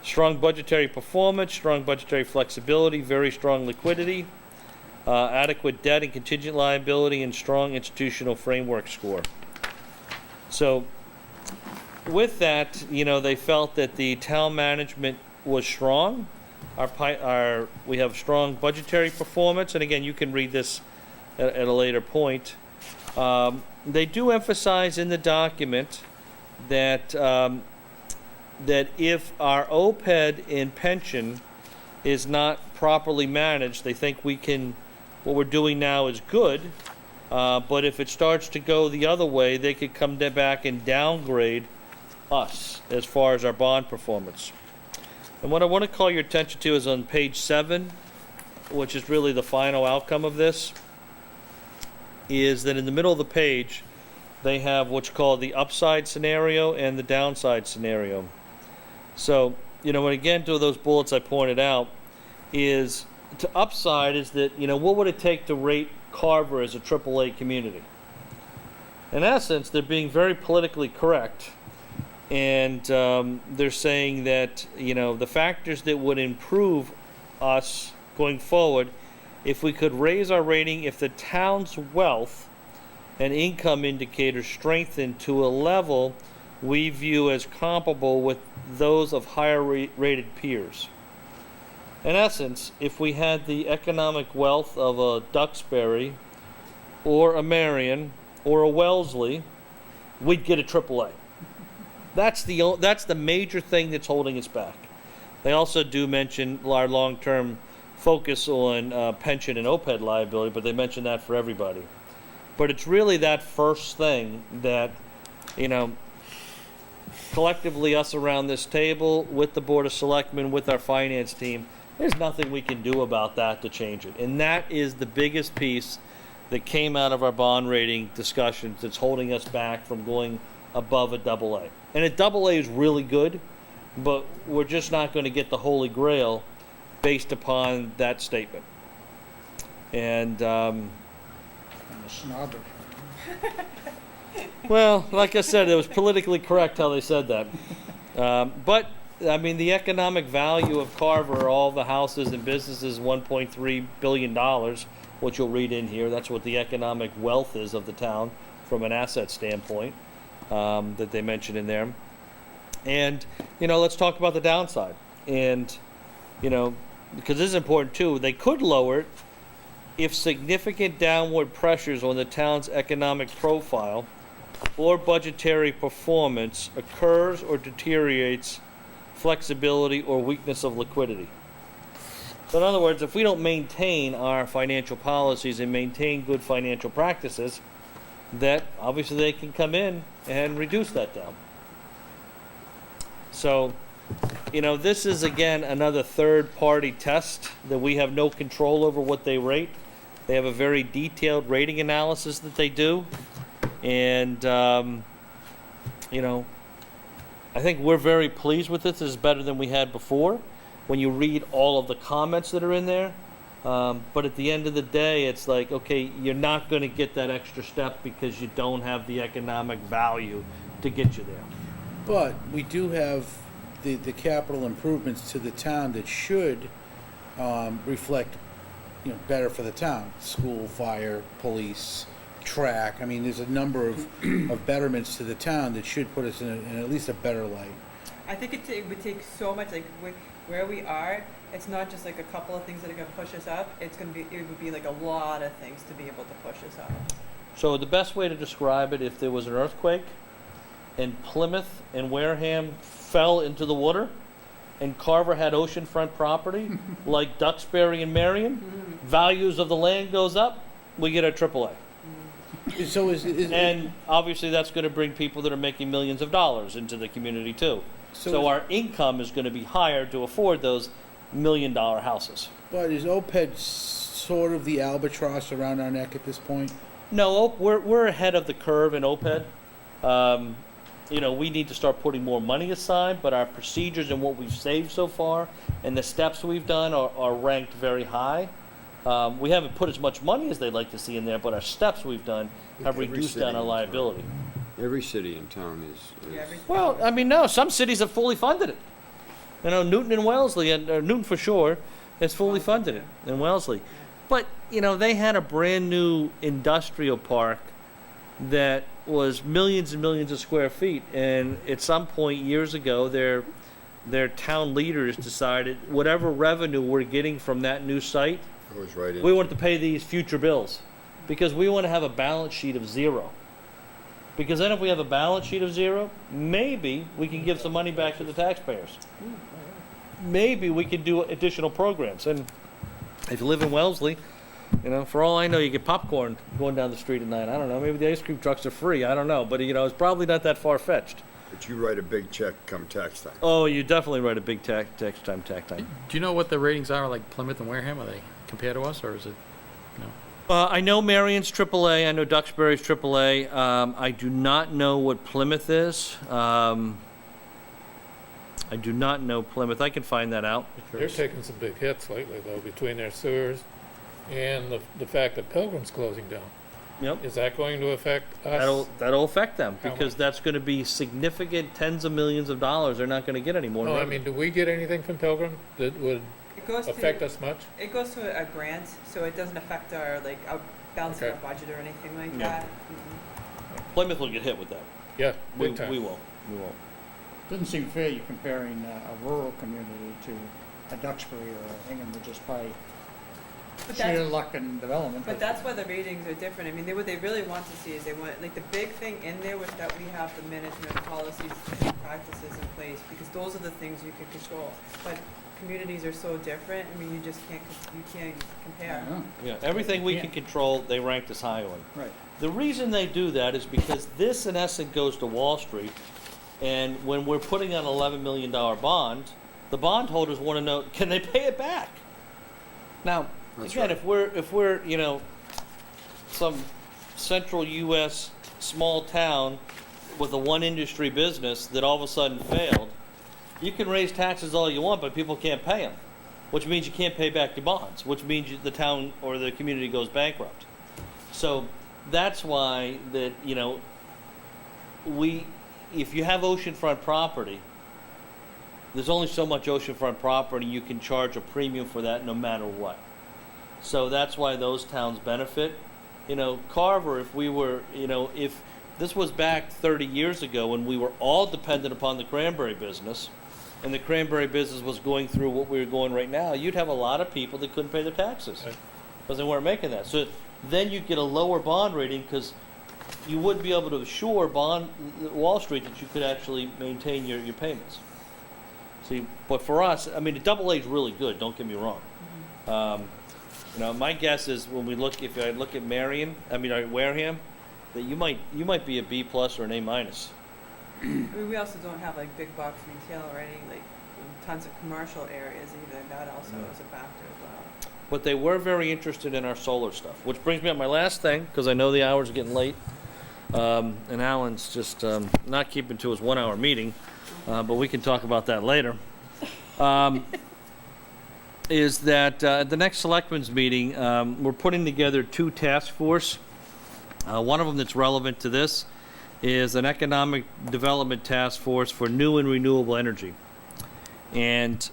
S3: Strong budgetary performance, strong budgetary flexibility, very strong liquidity, adequate debt and contingent liability, and strong institutional framework score. So with that, they felt that the town management was strong. We have strong budgetary performance, and again, you can read this at a later point. They do emphasize in the document that that if our OPED and pension is not properly managed, they think what we're doing now is good, but if it starts to go the other way, they could come back and downgrade us as far as our bond performance. And what I want to call your attention to is on page 7, which is really the final outcome of this, is that in the middle of the page, they have what's called the upside scenario and the downside scenario. So, when again, to those bullets I pointed out, is to upside is that, what would it take to rate Carver as a AAA community? In essence, they're being very politically correct, and they're saying that, the factors that would improve us going forward, if we could raise our rating, if the town's wealth and income indicators strengthened to a level we view as comparable with those of higher rated peers. In essence, if we had the economic wealth of a Duxbury or a Marion or a Wellesley, we'd get a AAA. That's the major thing that's holding us back. They also do mention our long-term focus on pension and OPED liability, but they mention that for everybody. But it's really that first thing that, collectively us around this table, with the Board of Selectmen, with our finance team, there's nothing we can do about that to change it. And that is the biggest piece that came out of our bond rating discussions that's holding us back from going above a AA. And a AA is really good, but we're just not going to get the Holy Grail based upon that statement. And
S9: I'm a snobber.
S3: well, like I said, it was politically correct how they said that. But the economic value of Carver, all the houses and businesses, $1.3 billion, which you'll read in here. That's what the economic wealth is of the town from an asset standpoint that they mentioned in there. And, let's talk about the downside. And, because this is important too, they could lower it if significant downward pressures on the town's economic profile or budgetary performance occurs or deteriorates flexibility or weakness of liquidity. So in other words, if we don't maintain our financial policies and maintain good financial practices, that obviously they can come in and reduce that down. So, this is again another third-party test that we have no control over what they rate. They have a very detailed rating analysis that they do. And, I think we're very pleased with this. This is better than we had before when you read all of the comments that are in there. But at the end of the day, it's like, okay, you're not going to get that extra step because you don't have the economic value to get you there.
S2: But we do have the capital improvements to the town that should reflect, better for the town. School, fire, police, track. There's a number of betterments to the town that should put us in at least a better light.
S6: I think it would take so much, where we are, it's not just like a couple of things that are going to push us up. It would be like a lot of things to be able to push us up.
S3: So the best way to describe it, if there was an earthquake and Plymouth and Wareham fell into the water, and Carver had oceanfront property, like Duxbury and Marion, values of the land goes up, we get a AAA.
S2: So
S3: And obviously, that's going to bring people that are making millions of dollars into the community too. So our income is going to be higher to afford those $1-million houses.
S2: but is OPED sort of the albatross around our neck at this point?
S3: No, we're ahead of the curve in OPED. You know, we need to start putting more money aside, but our procedures and what we've saved so far and the steps we've done are ranked very high. We haven't put as much money as they'd like to see in there, but our steps we've done have
S1: Every
S3: reduced
S1: city
S3: down our
S1: in
S3: liability.
S1: Every city in town is.
S3: Well, I mean, no, some cities have fully funded it. You know, Newton and Wellesley, and Newton for sure, has fully funded it, and Wellesley. But, you know, they had a brand-new industrial park that was millions and millions of square feet, and at some point years ago, their town leaders decided whatever revenue we're getting from that new site,
S1: Goes right in.
S3: we want to pay these future bills, because we want to have a balance sheet of zero. Because then if we have a balance sheet of zero, maybe we can give some money back to the taxpayers. Maybe we could do additional programs. And if you live in Wellesley, you know, for all I know, you get popcorn going down the street at night. I don't know. Maybe the ice cream trucks are free. I don't know. But, you know, it's probably not that far-fetched.
S1: But you write a big check come tax time.
S3: Oh, you definitely write a big tax time.
S5: Do you know what the ratings are, like Plymouth and Wareham? Are they compared to us, or is it, no?
S3: I know Marion's AAA. I know Duxbury's AAA. I do not know what Plymouth is. I do not know Plymouth. I can find that out.
S8: They're taking some big hits lately, though, between their sewers and the fact that Pilgrim's closing down.
S3: Yep.
S8: Is that going to affect us?
S3: That'll affect them,
S8: How
S3: because
S8: much?
S3: that's going to be significant tens of millions of dollars they're not going to get anymore.
S8: No, I mean, do we get anything from Pilgrim that would
S6: It goes
S8: affect
S6: to,
S8: us much?
S6: it goes to a grant, so it doesn't affect our, like, our balancing
S8: Okay.
S6: our budget or anything like
S3: Yeah.
S6: that.
S3: Plymouth will get hit with that.
S8: Yeah,
S3: We
S8: big time.
S3: won't. We won't.
S9: Doesn't seem fair you're comparing a rural community to a Duxbury or a Hingham, just by
S6: But
S9: sheer
S6: that's,
S9: luck and development.
S6: but that's why the ratings are different. I mean, what they really want to see is they want, like, the big thing in there was that we have the management policies and practices in place, because those are the things you can control. But communities are so different, I mean, you just can't, you can't compare.
S9: I know.
S3: Yeah, everything we
S9: Yeah.
S3: can control, they ranked us high on.
S9: Right.
S3: The reason they do that is because this, in essence, goes to Wall Street, and when we're putting on an $11 million bond, the bondholders want to know, can they pay it back? Now,
S1: That's
S3: again,
S1: right.
S3: if we're, you know, some central U.S. small town with a one industry business that all of a sudden failed, you can raise taxes all you want, but people can't pay them, which means you can't pay back your bonds, which means the town or the community goes bankrupt. So that's why that, you know, if you have oceanfront property, there's only so much oceanfront property you can charge a premium for that no matter what. So that's why those towns benefit. You know, Carver, if we were, you know, if this was back 30 years ago when we were all dependent upon the cranberry business, and the cranberry business was going through what we were going right now, you'd have a lot of people that couldn't pay their taxes
S8: Right.
S3: because they weren't making that. So then you'd get a lower bond rating because you wouldn't be able to assure Wall Street that you could actually maintain your payments. See, but for us, I mean, the AA is really good. Don't get me wrong. You know, my guess is when we look, if I look at Wareham, that you might be a B plus or an A minus.
S6: I mean, we also don't have like big box retail or any like tons of commercial areas either. That also is a factor as well.
S3: But they were very interested in our solar stuff, which brings me up my last thing, because I know the hours are getting late. And Alan's just not keeping to his 1 hour meeting, but we can talk about that later. Is that at the next selectmen's meeting, we're putting together 2 task force. One of them that's relevant to this is an economic development task force for new and renewable energy. And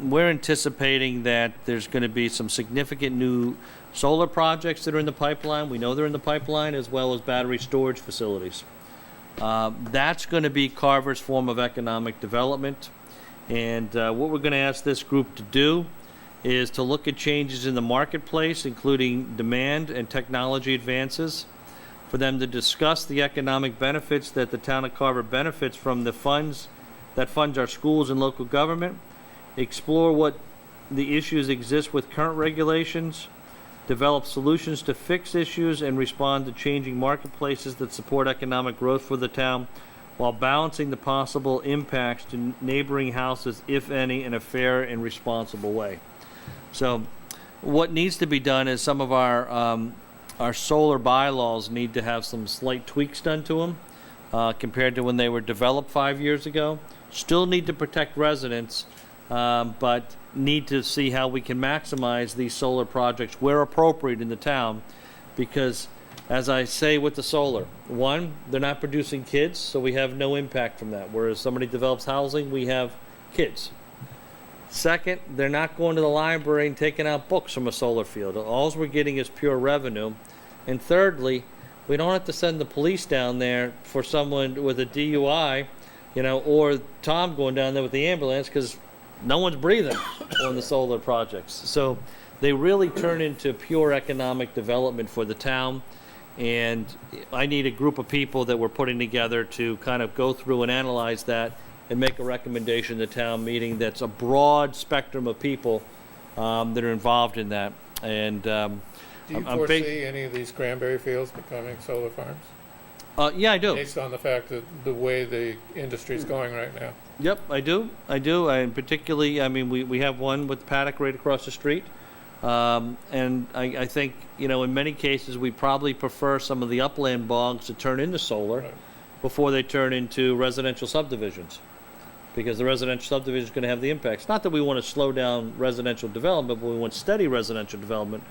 S3: we're anticipating that there's going to be some significant new solar projects that are in the pipeline. We know they're in the pipeline, as well as battery storage facilities. That's going to be Carver's form of economic development. And what we're going to ask this group to do is to look at changes in the marketplace, including demand and technology advances, for them to discuss the economic benefits that the town of Carver benefits from the funds that funds our schools and local government, explore what the issues exist with current regulations, develop solutions to fix issues, and respond to changing marketplaces that support economic growth for the town, while balancing the possible impacts to neighboring houses, if any, in a fair and responsible way. So what needs to be done is some of our solar bylaws need to have some slight tweaks done to them compared to when they were developed 5 years ago. Still need to protect residents, but need to see how we can maximize these solar projects where appropriate in the town, because as I say with the solar, one, they're not producing kids, so we have no impact from that. Whereas somebody develops housing, we have kids. Second, they're not going to the library and taking out books from a solar field. All we're getting is pure revenue. And thirdly, we don't have to send the police down there for someone with a DUI, or Tom going down there with the ambulance, because no one's breathing on the solar projects. So they really turn into pure economic development for the town. And I need a group of people that we're putting together to kind of go through and analyze that and make a recommendation to town meeting that's a broad spectrum of people that are involved in that. And
S8: Do you foresee any of these cranberry fields becoming solar farms?
S3: Yeah, I do.
S8: Based on the fact that the way the industry's going right now?
S3: Yep, I do. And particularly, we have one with Paddock right across the street. And I think, in many cases, we probably prefer some of the upland bogs to turn into solar before they turn into residential subdivisions. Because the residential subdivision is going to have the impacts. Not that we want to slow down residential development, but we want steady residential development,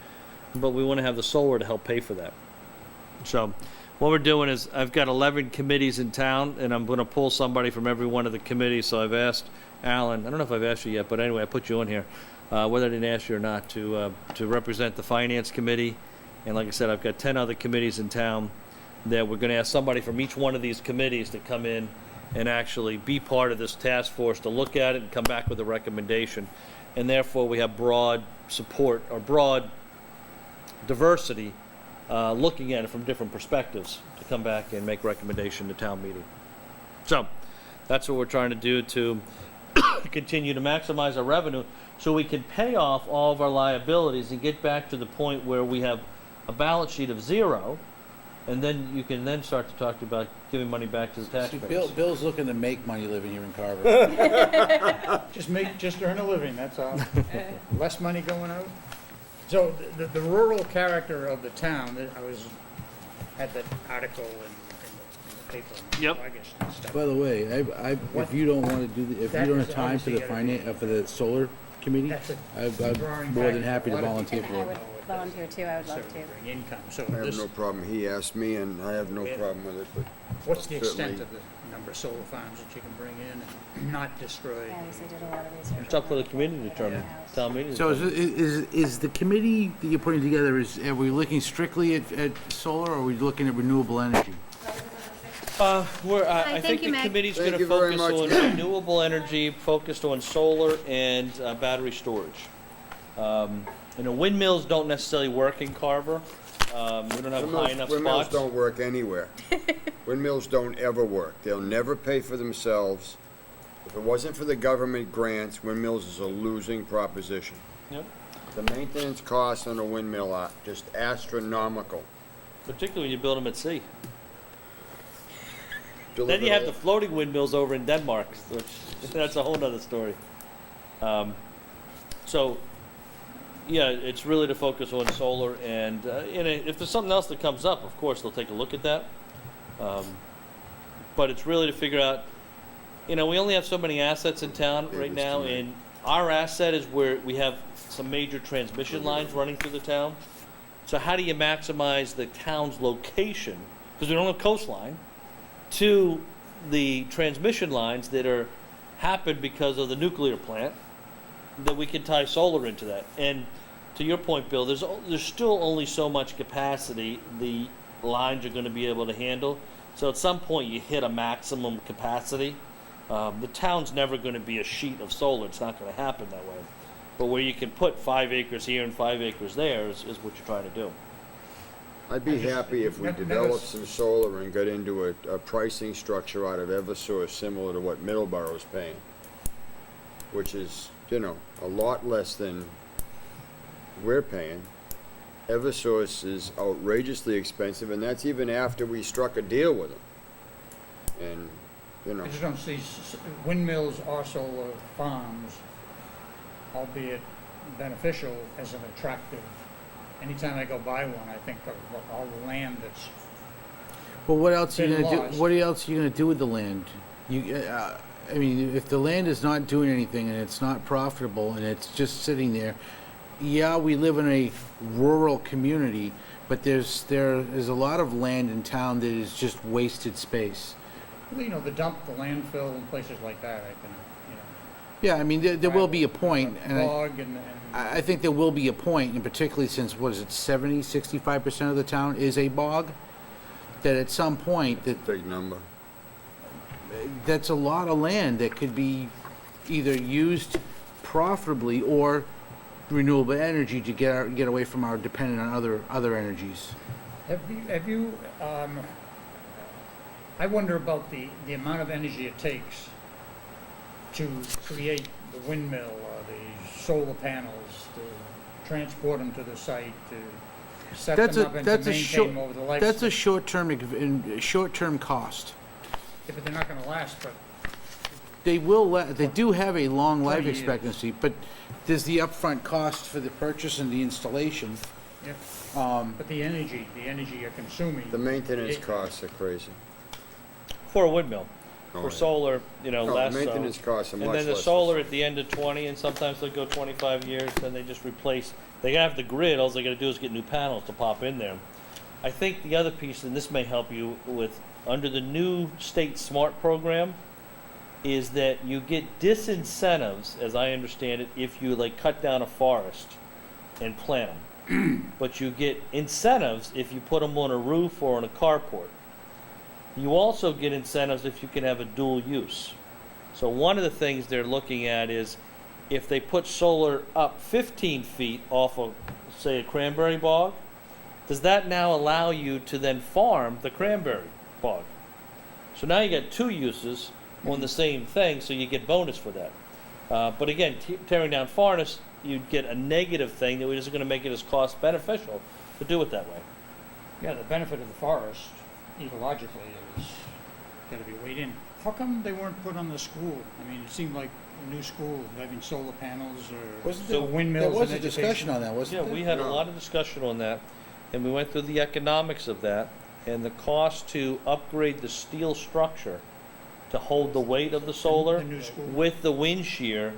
S3: but we want to have the solar to help pay for that. So what we're doing is I've got 11 committees in town, and I'm going to pull somebody from every one of the committees. So I've asked Alan, I don't know if I've asked you yet, but anyway, I put you on here, whether I didn't ask you or not, to represent the Finance Committee. And like I said, I've got 10 other committees in town that we're going to ask somebody from each one of these committees to come in and actually be part of this task force to look at it and come back with a recommendation. And therefore, we have broad support or broad diversity looking at it from different perspectives to come back and make recommendation to town meeting. So that's what we're trying to do to continue to maximize our revenue so we can pay off all of our liabilities and get back to the point where we have a balance sheet of zero. And then you can then start to talk about giving money back to the taxpayers.
S2: Bill's looking to make money living here in Carver.
S9: Just earn a living, that's all. Less money going out. So the rural character of the town, had that article in the paper in
S3: Yep.
S9: August and stuff.
S2: By the way, if you don't want to do if you don't have time for the for the solar committee,
S9: That's a
S2: I'm
S9: drawing
S2: more than
S9: back
S2: happy to
S9: a lot of
S2: volunteer
S7: And
S2: for
S7: I
S2: it.
S7: would volunteer too, I would love to.
S9: Bring income, so
S1: I have
S9: this,
S1: no problem. He asked me, and I have no problem with it, but
S9: what's the extent
S1: certainly-
S9: of the number of solar farms that you can bring in and not destroy?
S7: I obviously did a lot of research.
S3: It's up for the committee to determine. Town meeting. to
S2: So
S3: determine.
S2: is the committee that you're putting together, are we looking strictly at solar, or are we looking at renewable energy?
S3: I
S7: Thank
S3: think
S7: you,
S3: the
S7: Meg.
S3: committee's
S1: Thank
S3: going to
S1: you very
S3: focus
S1: much.
S3: on renewable energy, focused on solar and battery storage. Windmills don't necessarily work in Carver. We don't have high enough
S1: Windmills
S3: spots.
S1: don't work anywhere. Windmills don't ever work. They'll never pay for themselves. If it wasn't for the government grants, windmills is a losing proposition.
S3: Yep.
S1: The maintenance costs on a windmill are just astronomical.
S3: Particularly when you build them at sea. Then
S1: Deliver
S3: you have
S1: the-
S3: the floating windmills over in Denmark, which that's a whole nother story. So, yeah, it's really to focus on solar, and if there's something else that comes up, of course, they'll take a look at that. But it's really to figure out, we only have so many assets in town right
S1: David's
S3: now,
S1: tonight.
S3: and our asset is where we have some major transmission lines running through the town. So how do you maximize the town's location, because we don't have coastline, to the transmission lines that happen because of the nuclear plant, that we can tie solar into that. And to your point, Bill, there's still only so much capacity the lines are going to be able to handle. So at some point you hit a maximum capacity. The town's never going to be a sheet of solar. It's not going to happen that way. But where you can put 5 acres here and 5 acres there is what you're trying to do.
S1: I'd be happy if we
S9: That- that
S1: developed
S9: was-
S1: some solar and got into a pricing structure out of Eversource similar to what Middleborough's paying, which is, you know, a lot less than we're paying. Eversource is outrageously expensive, and that's even after we struck a deal with them. And, you know,
S9: I just don't see windmills or solar farms, albeit beneficial, as an attractive. Anytime I go by one, I think of all the land that's,
S2: Well, what else are you
S9: Been
S2: gonna
S9: lost.
S2: do, what else are you gonna do with the land? I mean, if the land is not doing anything and it's not profitable and it's just sitting there, yeah, we live in a rural community, but there is a lot of land in town that is just wasted space.
S9: you know, the dump, the landfill, and places like that, I can, you know.
S2: Yeah, I mean, there will be a point, and
S9: Bog and
S2: I think there will be a point, and particularly since, what is it, 65% of the town is a bog, that at some point,
S1: big number.
S2: that's a lot of land that could be either used profitably or renewable energy to get away from our dependent on other energies.
S9: Have you, I wonder about the amount of energy it takes to create the windmill or the solar panels, to transport them to the site, to set them up and to maintain them over the lifespan.
S2: That's a short-term cost.
S9: Yeah, but they're not gonna last, but
S2: They do have a long life
S9: 20 years.
S2: expectancy, but there's the upfront cost for the purchase and the installation.
S9: yeah.
S2: Um,
S9: But the energy you're consuming.
S1: The maintenance
S9: it-
S1: costs are crazy.
S3: For a windmill.
S1: Oh,
S3: For
S1: yeah.
S3: solar, you know,
S1: No, the
S3: less so.
S1: maintenance costs are much
S3: And
S1: less.
S3: then the
S1: for
S3: solar at the end of 20, and sometimes they'll go 25 years, then they just replace, they have the grid, all they gotta do is get new panels to pop in there. I think the other piece, and this may help you with, under the new state SMART program, is that you get disincentives, as I understand it, if you like cut down a forest and plant them. But you get incentives if you put them on a roof or on a carport. You also get incentives if you can have a dual use. So one of the things they're looking at is if they put solar up 15 feet off of, say, a cranberry bog, does that now allow you to then farm the cranberry bog? So now you got two uses on the same thing, so you get bonus for that. But again, tearing down forests, you'd get a negative thing that isn't going to make it as cost beneficial to do it that way.
S9: Yeah, the benefit of the forest, ecologically, is gotta be weighed in. How come they weren't put on the school? I mean, it seemed like a new school, having solar panels or
S2: Wasn't
S3: there-
S9: windmills
S2: There was
S9: in
S2: a discussion
S9: education.
S2: on that,
S3: Yeah,
S2: wasn't there?
S3: we had a
S1: No.
S3: lot of discussion on that, and we went through the economics of that, and the cost to upgrade the steel structure to hold the weight of the solar
S9: The new school.
S3: with the wind shear,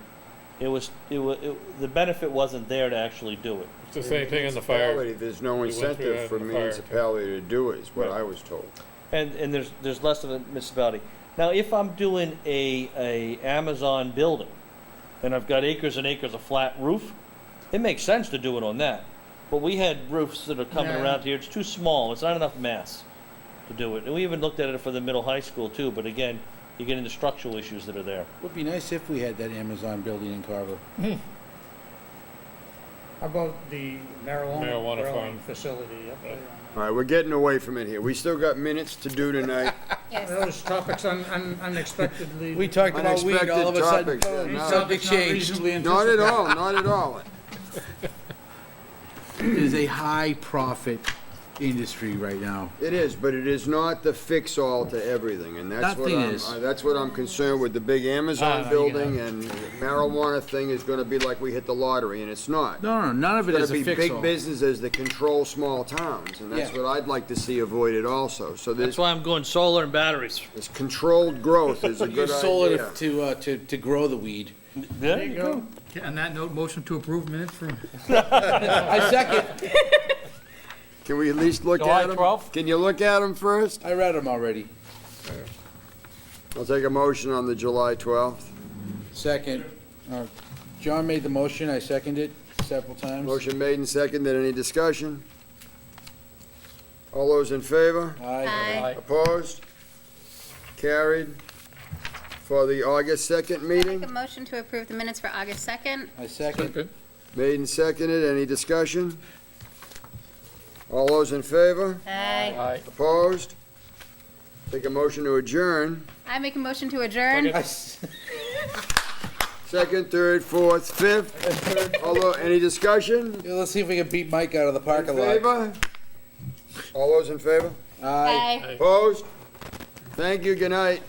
S3: the benefit wasn't there to actually do it.
S8: It's the same thing in the fire.
S1: Municipality, there's no
S8: We went through
S1: incentive
S8: that
S1: for
S8: in the fire, too.
S1: municipality to do it, is what
S8: Right.
S1: I was told.
S3: And there's less of a municipality. Now, if I'm doing a Amazon building, and I've got acres and acres of flat roof, it makes sense to do it on that. But we had roofs that are coming
S9: Yeah.
S3: around here, it's too small, it's not enough mass to do it. And we even looked at it for the middle high school too, but again, you get into structural issues that are there.
S2: Would be nice if we had that Amazon building in Carver.
S9: How about the
S8: Marijuana
S9: growing
S8: farm.
S9: facility up there?
S1: All right, we're getting away from it here. We still got minutes to do tonight.
S7: Yes.
S9: Those topics unexpectedly.
S2: We talked about weed,
S1: Unexpected
S2: all of a sudden,
S1: topics, yeah,
S2: boom,
S1: no.
S2: subject
S9: Not
S2: changed.
S9: reasonably
S1: Not at all, not at all.
S2: It is a high profit industry right now.
S1: It is, but it is not the fix-all to everything, and
S2: Nothing is.
S1: that's what I'm concerned with. The big Amazon
S9: you
S1: building and marijuana thing is gonna be like we hit the lottery, and it's not.
S2: No, none of it
S1: It's
S2: is
S1: gonna
S2: a
S1: be big
S2: fix-all.
S1: businesses that control small towns, and that's
S2: Yeah.
S1: what I'd like to see avoided also. So
S3: That's
S1: this,
S3: why I'm going solar and batteries.
S1: this controlled growth is a good
S2: Use solar
S1: idea.
S2: to grow the weed.
S3: There
S9: you go.
S10: On that note, motion to approve minutes from
S2: I second.
S1: Can we at least look
S3: July
S1: at them?
S3: 12th?
S1: Can you look at them first?
S2: I read them already.
S1: I'll take a motion on the July 12th.
S2: Second. John made the motion, I seconded several times.
S1: Motion made and seconded. Any discussion? All those in favor?
S2: Aye.
S7: Aye.
S1: Opposed? Carried. For the August 2nd
S7: Make a
S1: meeting,
S7: motion to approve the minutes for August 2nd.
S2: I second.
S8: Second.
S1: made and seconded. Any discussion? All those in favor?
S7: Aye.
S1: Opposed? Take a motion to adjourn.
S7: I make a motion to adjourn.
S1: Second, third, fourth, fifth. Although, any discussion?
S2: Yeah, let's see if we can beat Mike out of the
S1: In
S2: parking lot.
S1: favor? All those in favor?
S7: Aye.
S1: Opposed? Thank you, good night.